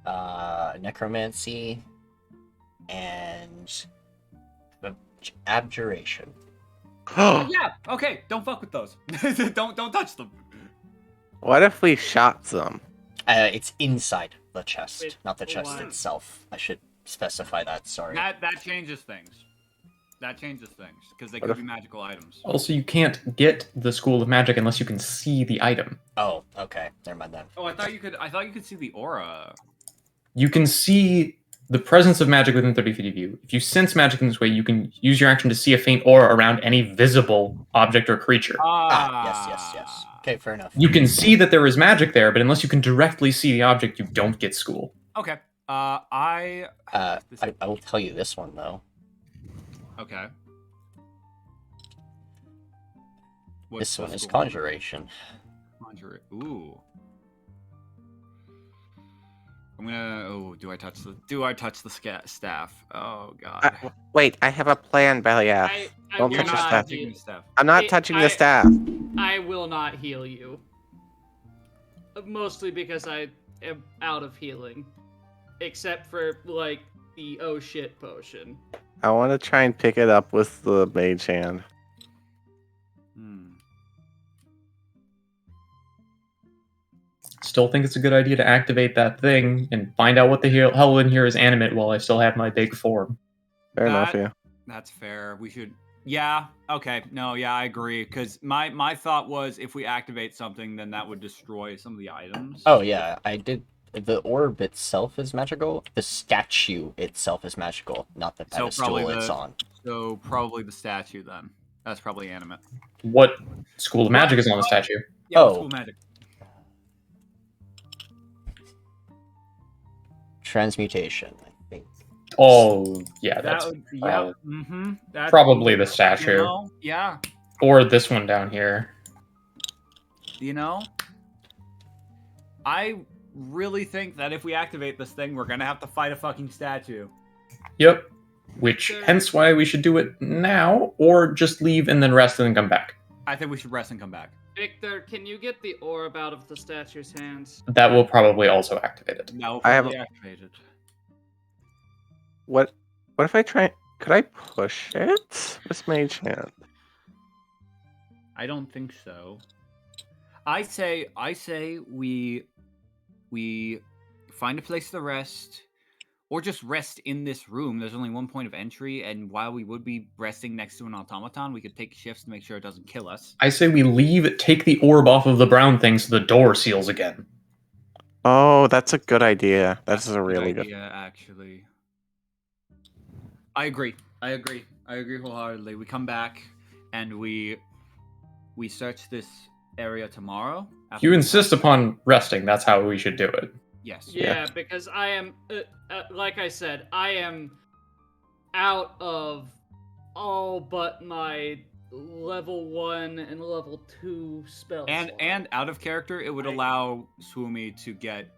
S1: Necromancy and abjuration.
S3: Yeah. Okay. Don't fuck with those. don't touch them.
S4: What if we shot them?
S1: It's inside the chest,
S2: Wait,
S1: not the
S2: hold
S1: chest
S2: on.
S1: itself. I should specify that. Sorry.
S3: That changes things. That changes things because they
S4: What
S3: could
S4: if-
S3: be magical items.
S5: Also, you can't get the School of Magic unless you can see the item.
S1: Oh, okay. Never mind then.
S3: Oh, I thought you could. I thought you could see the aura.
S5: You can see the presence of magic within 30 feet of you. If you sense magic in this way, you can use your action to see a faint aura around any visible object or creature.
S1: Yes. Okay, fair enough.
S5: You can see that there is magic there, but unless you can directly see the object, you don't get school.
S3: Okay. I
S1: will tell you this one though.
S3: Okay.
S1: This one is
S3: school?
S1: conjuration.
S3: Conjure. Ooh. I'm gonna. Oh, do I touch the? Do I touch the staff? Oh God.
S4: Wait, I have a plan, Belliath.
S2: I
S4: Don't
S2: will
S3: You're
S4: touch
S3: not
S4: the
S2: not
S4: staff.
S3: touching
S2: heal-
S3: the staff.
S4: I'm not
S2: It-
S4: touching
S2: I-
S4: the staff.
S2: I will not heal you. Mostly because I am out of healing. Except for, like, the oh shit potion.
S4: I want to try and pick it up with the mage hand.
S5: still think it's a good idea to activate that thing and find out what the hell in here is animate while I still have my big form.
S6: Fair enough,
S3: That-
S6: yeah.
S3: That's fair. We should. Yeah. Okay. No. Yeah, I agree. Because my thought was if we activate something, then that would destroy some of the items.
S1: Oh yeah, I did. The orb itself is magical. The statue itself is magical, not the
S3: So
S1: pedestal
S3: probably
S1: it's
S3: the-
S1: on.
S3: So probably the statue then. That's probably animate.
S5: What school of magic is on the statue?
S3: Yeah.
S1: Oh.
S3: School magic.
S1: Transmutation, I think.
S5: Oh, yeah, that's
S3: That would. Yeah. Mm-hmm.
S5: probably the statue.
S3: You know, yeah.
S5: Or this one down here.
S3: You know. I really think that if we activate this thing, we're gonna have to fight a fucking statue.
S5: Yep. Which, hence why we should do it now, or just leave and then rest and then come back.
S3: I think we should rest and come back.
S2: Victor, can you get the orb out of the statue's hands?
S5: That will probably also activate it.
S3: No,
S6: I have-
S3: probably activated.
S6: What if I try? Could I push it? What's mage hand?
S3: I don't think so. I say we find a place to rest, or just rest in this room. There's only one point of entry, and while we would be resting next to an automaton, we could take shifts to make sure it doesn't kill us.
S5: I say we leave, take the orb off of the brown thing so the door seals again.
S6: Oh, that's a good idea. That's a really good.
S3: idea, actually. I agree. I agree wholeheartedly. We come back and we search this area tomorrow.
S5: If you insist upon resting, that's how we should do it.
S3: Yes.
S2: Yeah, because I am, like I said, I am out of all but my level 1 and level 2 spells.
S3: And out of character, it would allow Swumi to get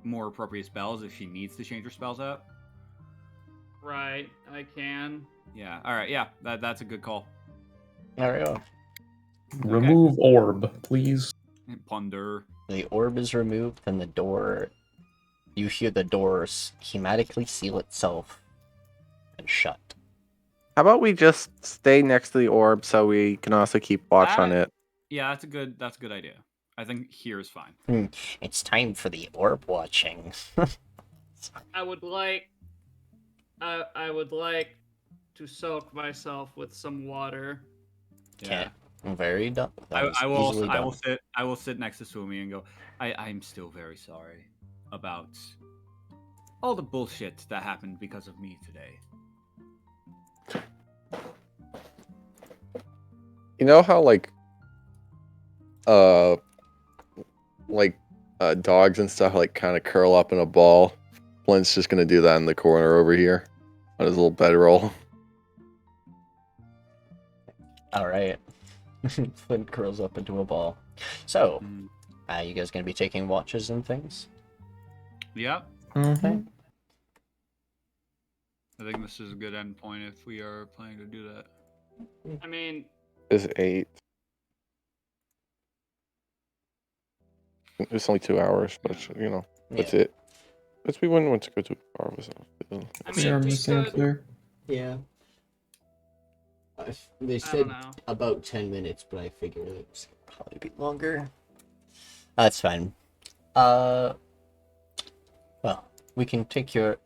S3: more appropriate spells if she needs to change her spells out.
S2: Right, I can.
S3: Yeah. All right. Yeah. That's a good call.
S1: There we go.
S5: Remove orb, please.
S3: Plunder.
S1: The orb is removed, and the door. You hear the door schematically seal itself and shut.
S6: How about we just stay next to the orb so we can also keep watch on it?
S3: Yeah, that's a good idea. I think here is fine.
S1: It's time for the orb watching.
S2: I would like to soak myself with some water.
S1: Can't. Very dumb.
S3: I will sit next to Swumi and go, I'm still very sorry about all the bullshit that happened because of me today.
S6: You know how dogs and stuff kind of curl up in a ball? Flint's just gonna do that in the corner over here on his little bedroll.
S1: All right. Flint curls up into a ball. So,
S3: Mm.
S1: you guys gonna be taking watches and things?
S3: Yeah,
S5: Mm-hmm.
S3: I think this is a good end point if we are planning to do that.
S2: I mean,
S6: Is 8. It's only 2 hours, but that's it. Because we wouldn't want to go too far with
S2: I
S5: We
S2: mean,
S5: are
S2: we
S5: missing
S2: could-
S5: there.
S7: Yeah. They
S2: I
S7: said
S2: don't know.
S7: about 10 minutes, but I figured it was
S1: Probably be longer. That's fine. Well, we can take your.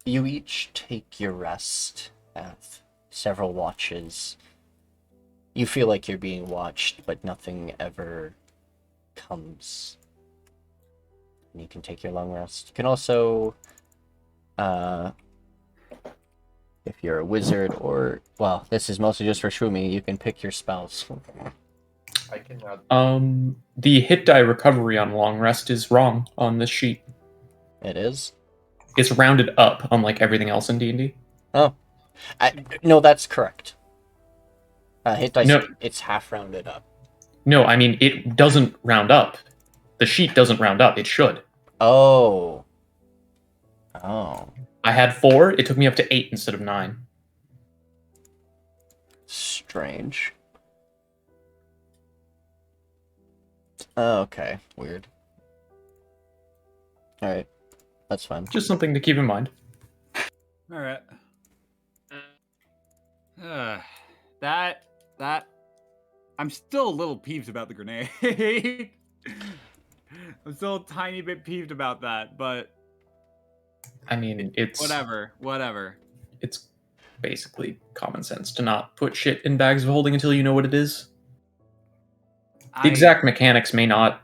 S1: You each take your rest. Have several watches. You feel like you're being watched, but nothing ever comes. And you can take your long rest. You can also, if you're a wizard or, well, this is mostly just for Shumi, you can pick your spells.
S6: I cannot.
S5: The hit die recovery on long rest is wrong on this sheet.
S1: It is?
S5: It's rounded up, unlike everything else in D&D.
S1: Oh. No, that's correct. Hit dice,
S5: No.
S1: it's half rounded up.
S5: No, I mean, it doesn't round up. The sheet doesn't round up. It should.
S1: Oh. Oh.
S5: I had 4. It took me up to 8 instead of 9.
S1: Strange. Okay, weird. Alright, that's fine.
S5: Just something to keep in mind.
S3: All right.
S2: Uh,
S3: That I'm still a little peeved about the grenade. I'm still a tiny bit peeved about that, but
S5: I mean, it's
S3: whatever.
S5: It's basically common sense to not put shit in bags of holding until you know what it is. The exact mechanics may not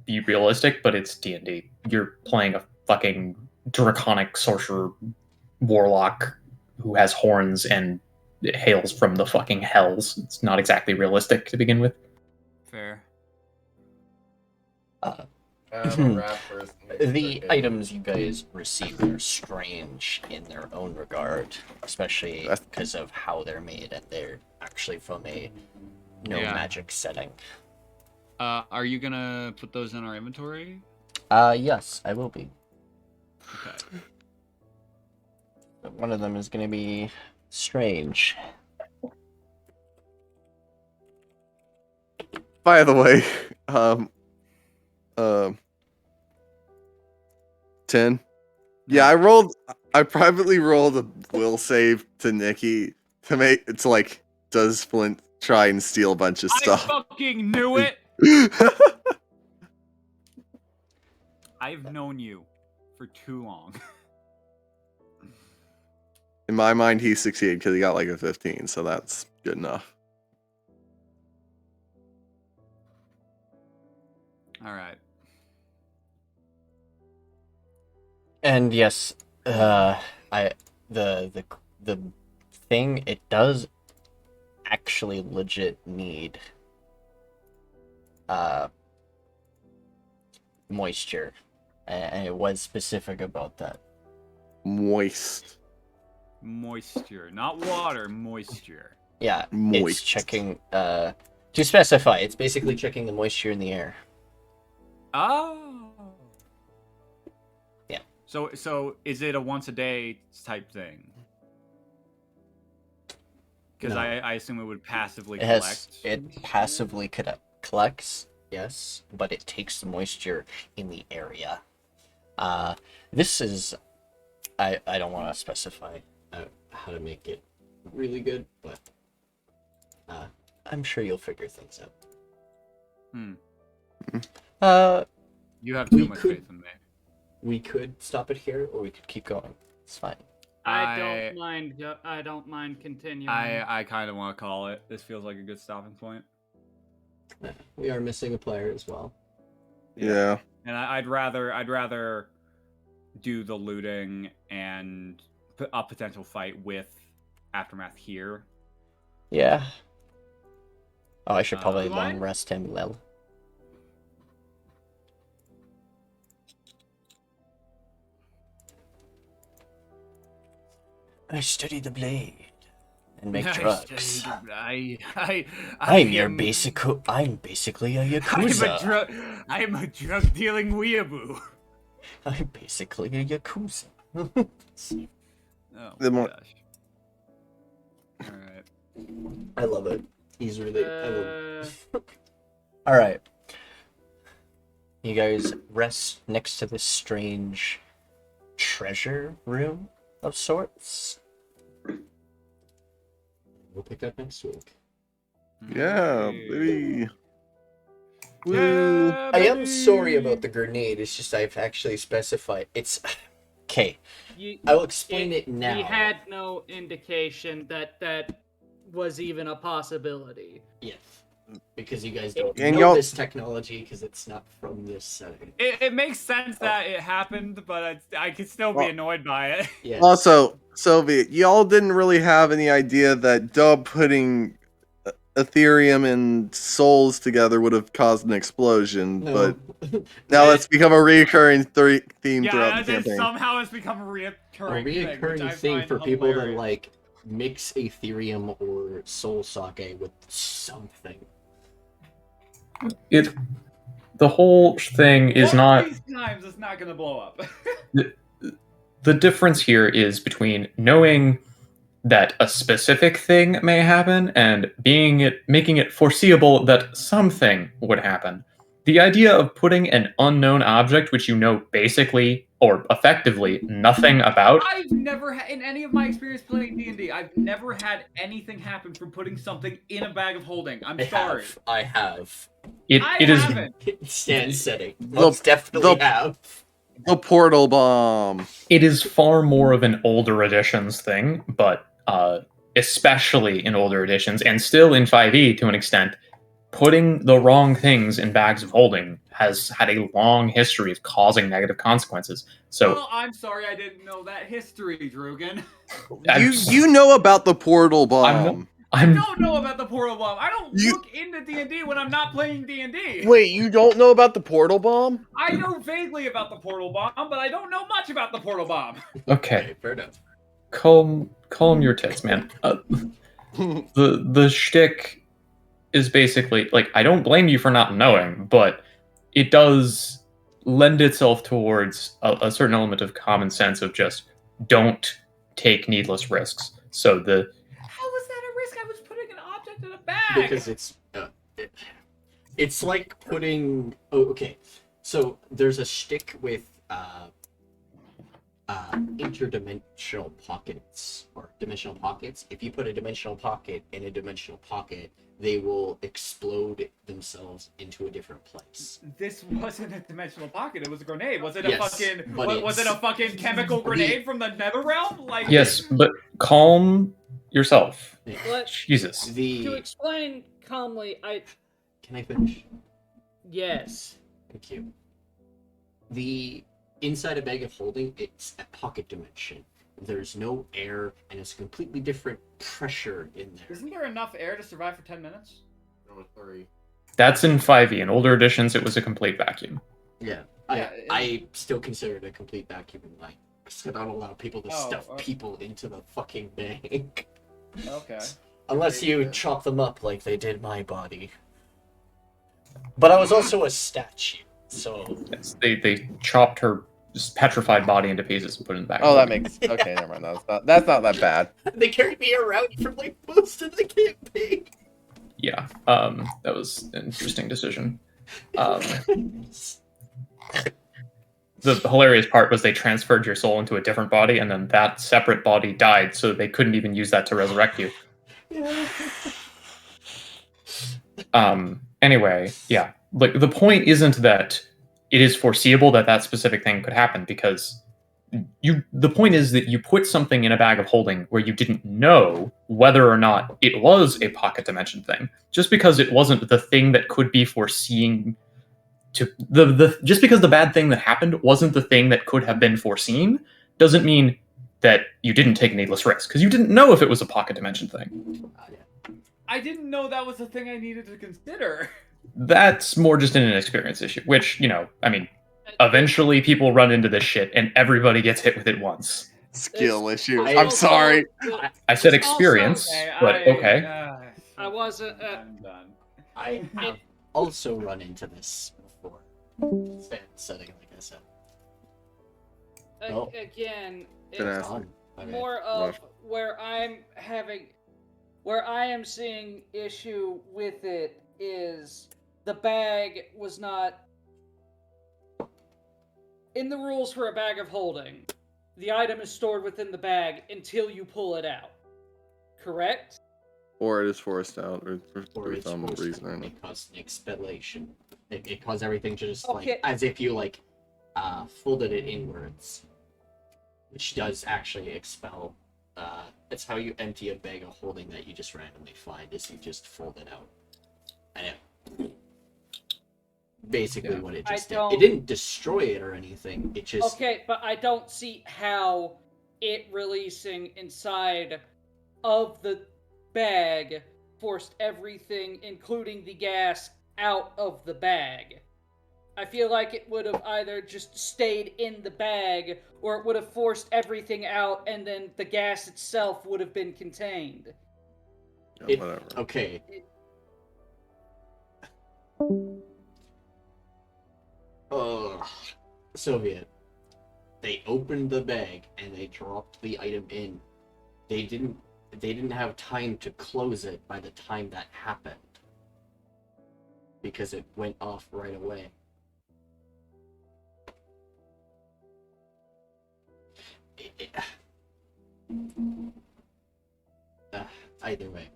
S5: be realistic, but it's D&D. You're playing a fucking draconic sorcerer warlock who has horns and hails from the fucking hells. It's not exactly realistic to begin with.
S3: Fair.
S1: The items you guys received are strange in their own regard, especially because of how they're made, and they're actually from a magic setting.
S3: Are you gonna put those in our inventory?
S1: Yes, I will be.
S3: Okay.
S1: But one of them is going to be strange.
S6: By the way, 10. Yeah, I privately rolled a will save to Nikki to like, does Flint try and steal a bunch of stuff?
S3: I fucking knew it! I've known you for too long.
S6: In my mind, he succeeded because he got like a 15, so that's good enough.
S3: All right.
S1: And yes, the thing, it does actually legit need moisture, and it was specific about that.
S3: Moisture, not water, moisture.
S1: Yeah,
S6: Moist.
S1: it's checking, to specify, it's basically checking the moisture in the air.
S3: Oh.
S1: Yeah.
S3: So is it a once a day type thing? Because
S1: No.
S3: I assume it would passively
S1: It
S3: collect.
S1: it passively collects, yes, but it takes the moisture in the area. This is, I don't want to specify how to make it really good, but I'm sure you'll figure things out.
S3: You have
S1: we
S3: too much
S1: could-
S3: faith in me.
S1: We could stop it here, or we could keep going. It's fine.
S2: I don't mind continuing.
S3: I kind of want to call it. This feels like a good stopping point.
S7: We are missing a player as well.
S6: Yeah.
S3: And I'd rather do the looting and a potential fight with Aftermath here.
S1: Yeah. Oh, I should probably
S3: Do
S1: long
S2: I?
S1: rest him, Lil. I study the blade and make drugs. I'm basically a yakuza.
S3: I'm a drug dealing weeaboo.
S1: I'm basically a yakuza.
S3: Oh
S6: The
S3: my
S6: more-
S3: gosh. All right.
S7: I love it. He's really. I love
S1: All right. You guys rest next to this strange treasure room of sorts.
S7: We'll pick up next week.
S6: Yeah, baby. Woo.
S3: Yeah,
S1: I am
S3: baby.
S1: sorry about the grenade. It's just I've actually specified. It's okay. I will explain it now.
S2: He had no indication that that was even a possibility.
S1: Yes, because you guys don't
S6: And
S1: know
S6: y'all-
S1: this technology because it's not from this setting.
S3: It makes sense that it happened, but I could still be
S6: Well-
S3: annoyed by it.
S1: Yes.
S6: Also, Soviet, y'all didn't really have any idea that Dub putting Ethereum and souls together would have caused an explosion,
S7: No.
S6: but now that's become a reoccurring theme
S3: Yeah,
S6: throughout
S3: as
S6: the
S3: in
S6: campaign.
S3: somehow it's become a
S7: A
S3: reoccurring
S7: reoccurring
S3: thing
S7: thing for people to
S3: hilarious.
S7: like mix Ethereum or Soul Sake with something.
S5: The whole thing is
S3: One of
S5: not.
S3: these times it's not gonna blow up.
S5: The difference here is between knowing that a specific thing may happen and making it foreseeable that something would happen. The idea of putting an unknown object, which you know basically or effectively nothing about.
S3: I've never in any of my experience playing D&D, I've never had anything happen from putting something in a bag of holding. I'm sorry.
S7: I have.
S5: It is
S3: haven't.
S7: Stand setting. Most definitely have.
S6: The portal bomb.
S5: it is far more of an older editions thing, but especially in older editions and still in 5e to an extent, putting the wrong things in bags of holding has had a long history of causing negative consequences. So
S3: Well, I'm sorry I didn't know that history, Droogan.
S6: You know about the portal bomb.
S3: I don't know about the portal bomb. I don't look into D&D when I'm not playing D&D.
S6: Wait, you don't know about the portal bomb?
S3: I know vaguely about the portal bomb, but I don't know much about the portal bomb.
S5: okay,
S7: Fair enough.
S5: calm your tits, man. The shtick is basically like, I don't blame you for not knowing, but it does lend itself towards a certain element of common sense of just don't take needless risks. So the
S3: How was that a risk? I was putting an object in a bag.
S7: Because it's like putting. Oh, okay. So there's a shtick with interdimensional pockets or dimensional pockets. If you put a dimensional pocket in a dimensional pocket, they will explode themselves into a different place.
S3: This wasn't a dimensional pocket. It was a grenade. Was it
S7: Yes,
S3: was it a fucking chemical grenade from the Netherrealm? Like
S5: yes, but calm yourself.
S2: But
S5: Jesus.
S2: to explain calmly,
S7: Can I finish?
S2: yes.
S7: Thank you. The inside a bag of holding, it's a pocket dimension. There's no air, and it's completely different pressure in there.
S3: Isn't there enough air to survive for 10 minutes?
S7: No, sorry.
S5: That's in 5e. In older editions, it was a complete vacuum.
S7: Yeah,
S3: Yeah,
S7: I still consider it a complete vacuum in life. I don't allow people to stuff
S3: okay.
S7: people into the fucking bag.
S3: Okay.
S7: Unless you chop them up like they did my body. But I was also a statue, so...
S5: Yes, they chopped her just petrified body into pieces and put it in the back.
S6: Oh, that makes okay. Never mind. That's not that bad.
S7: They carried me around for like most of the campaign.
S5: Yeah, that was an interesting decision. The hilarious part was they transferred your soul into a different body, and then that separate body died, so they couldn't even use that to resurrect you. Anyway, yeah, like the point isn't that it is foreseeable that that specific thing could happen, because the point is that you put something in a bag of holding where you didn't know whether or not it was a pocket dimension thing. Just because it wasn't the thing that could be foreseen to just because the bad thing that happened wasn't the thing that could have been foreseen doesn't mean that you didn't take needless risk, because you didn't know if it was a pocket dimension thing.
S3: I didn't know that was a thing I needed to consider.
S5: That's more just an inexperience issue, which, you know, I mean, eventually people run into this shit and everybody gets hit with it once.
S6: Skill issue.
S7: I
S6: I'm
S7: also-
S6: sorry.
S5: I said experience, but okay.
S2: I wasn't.
S3: I'm done.
S7: I have also run into this before. Stand setting, like I said. Oh.
S2: Again,
S6: Tenacity.
S2: it's
S7: On. Okay.
S2: more of where I am seeing issue with it is the bag was not in the rules for a bag of holding. The item is stored within the bag until you pull it out. Correct?
S6: Or it is forced out, or
S7: Or
S6: for
S7: it's
S6: some
S7: forced
S6: reason. I
S7: out.
S6: don't know.
S7: It caused an expellation. It caused everything to just
S2: Okay.
S7: like as if you like folded it inwards, which does actually expel. It's how you empty a bag of holding that you just randomly find is you just fold it out. And it basically what it
S2: I
S7: just did.
S2: don't-
S7: It didn't destroy it or anything. It just
S2: Okay, but I don't see how it releasing inside of the bag forced everything, including the gas, out of the bag. I feel like it would have either just stayed in the bag, or it would have forced everything out, and then the gas itself would have been contained.
S6: Yeah,
S7: It-
S6: whatever.
S7: okay. Soviet. They opened the bag and they dropped the item in. They didn't have time to close it by the time that happened. Because it went off right away. either way.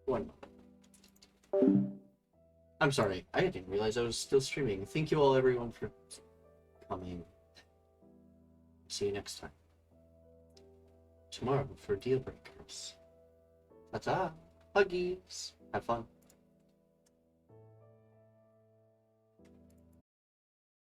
S7: One moment. I'm sorry, I didn't realize I was still streaming. Thank you all, everyone, for coming. See you next time. Tomorrow for Deal Breakers. Ta-ta! Huggies! Have fun.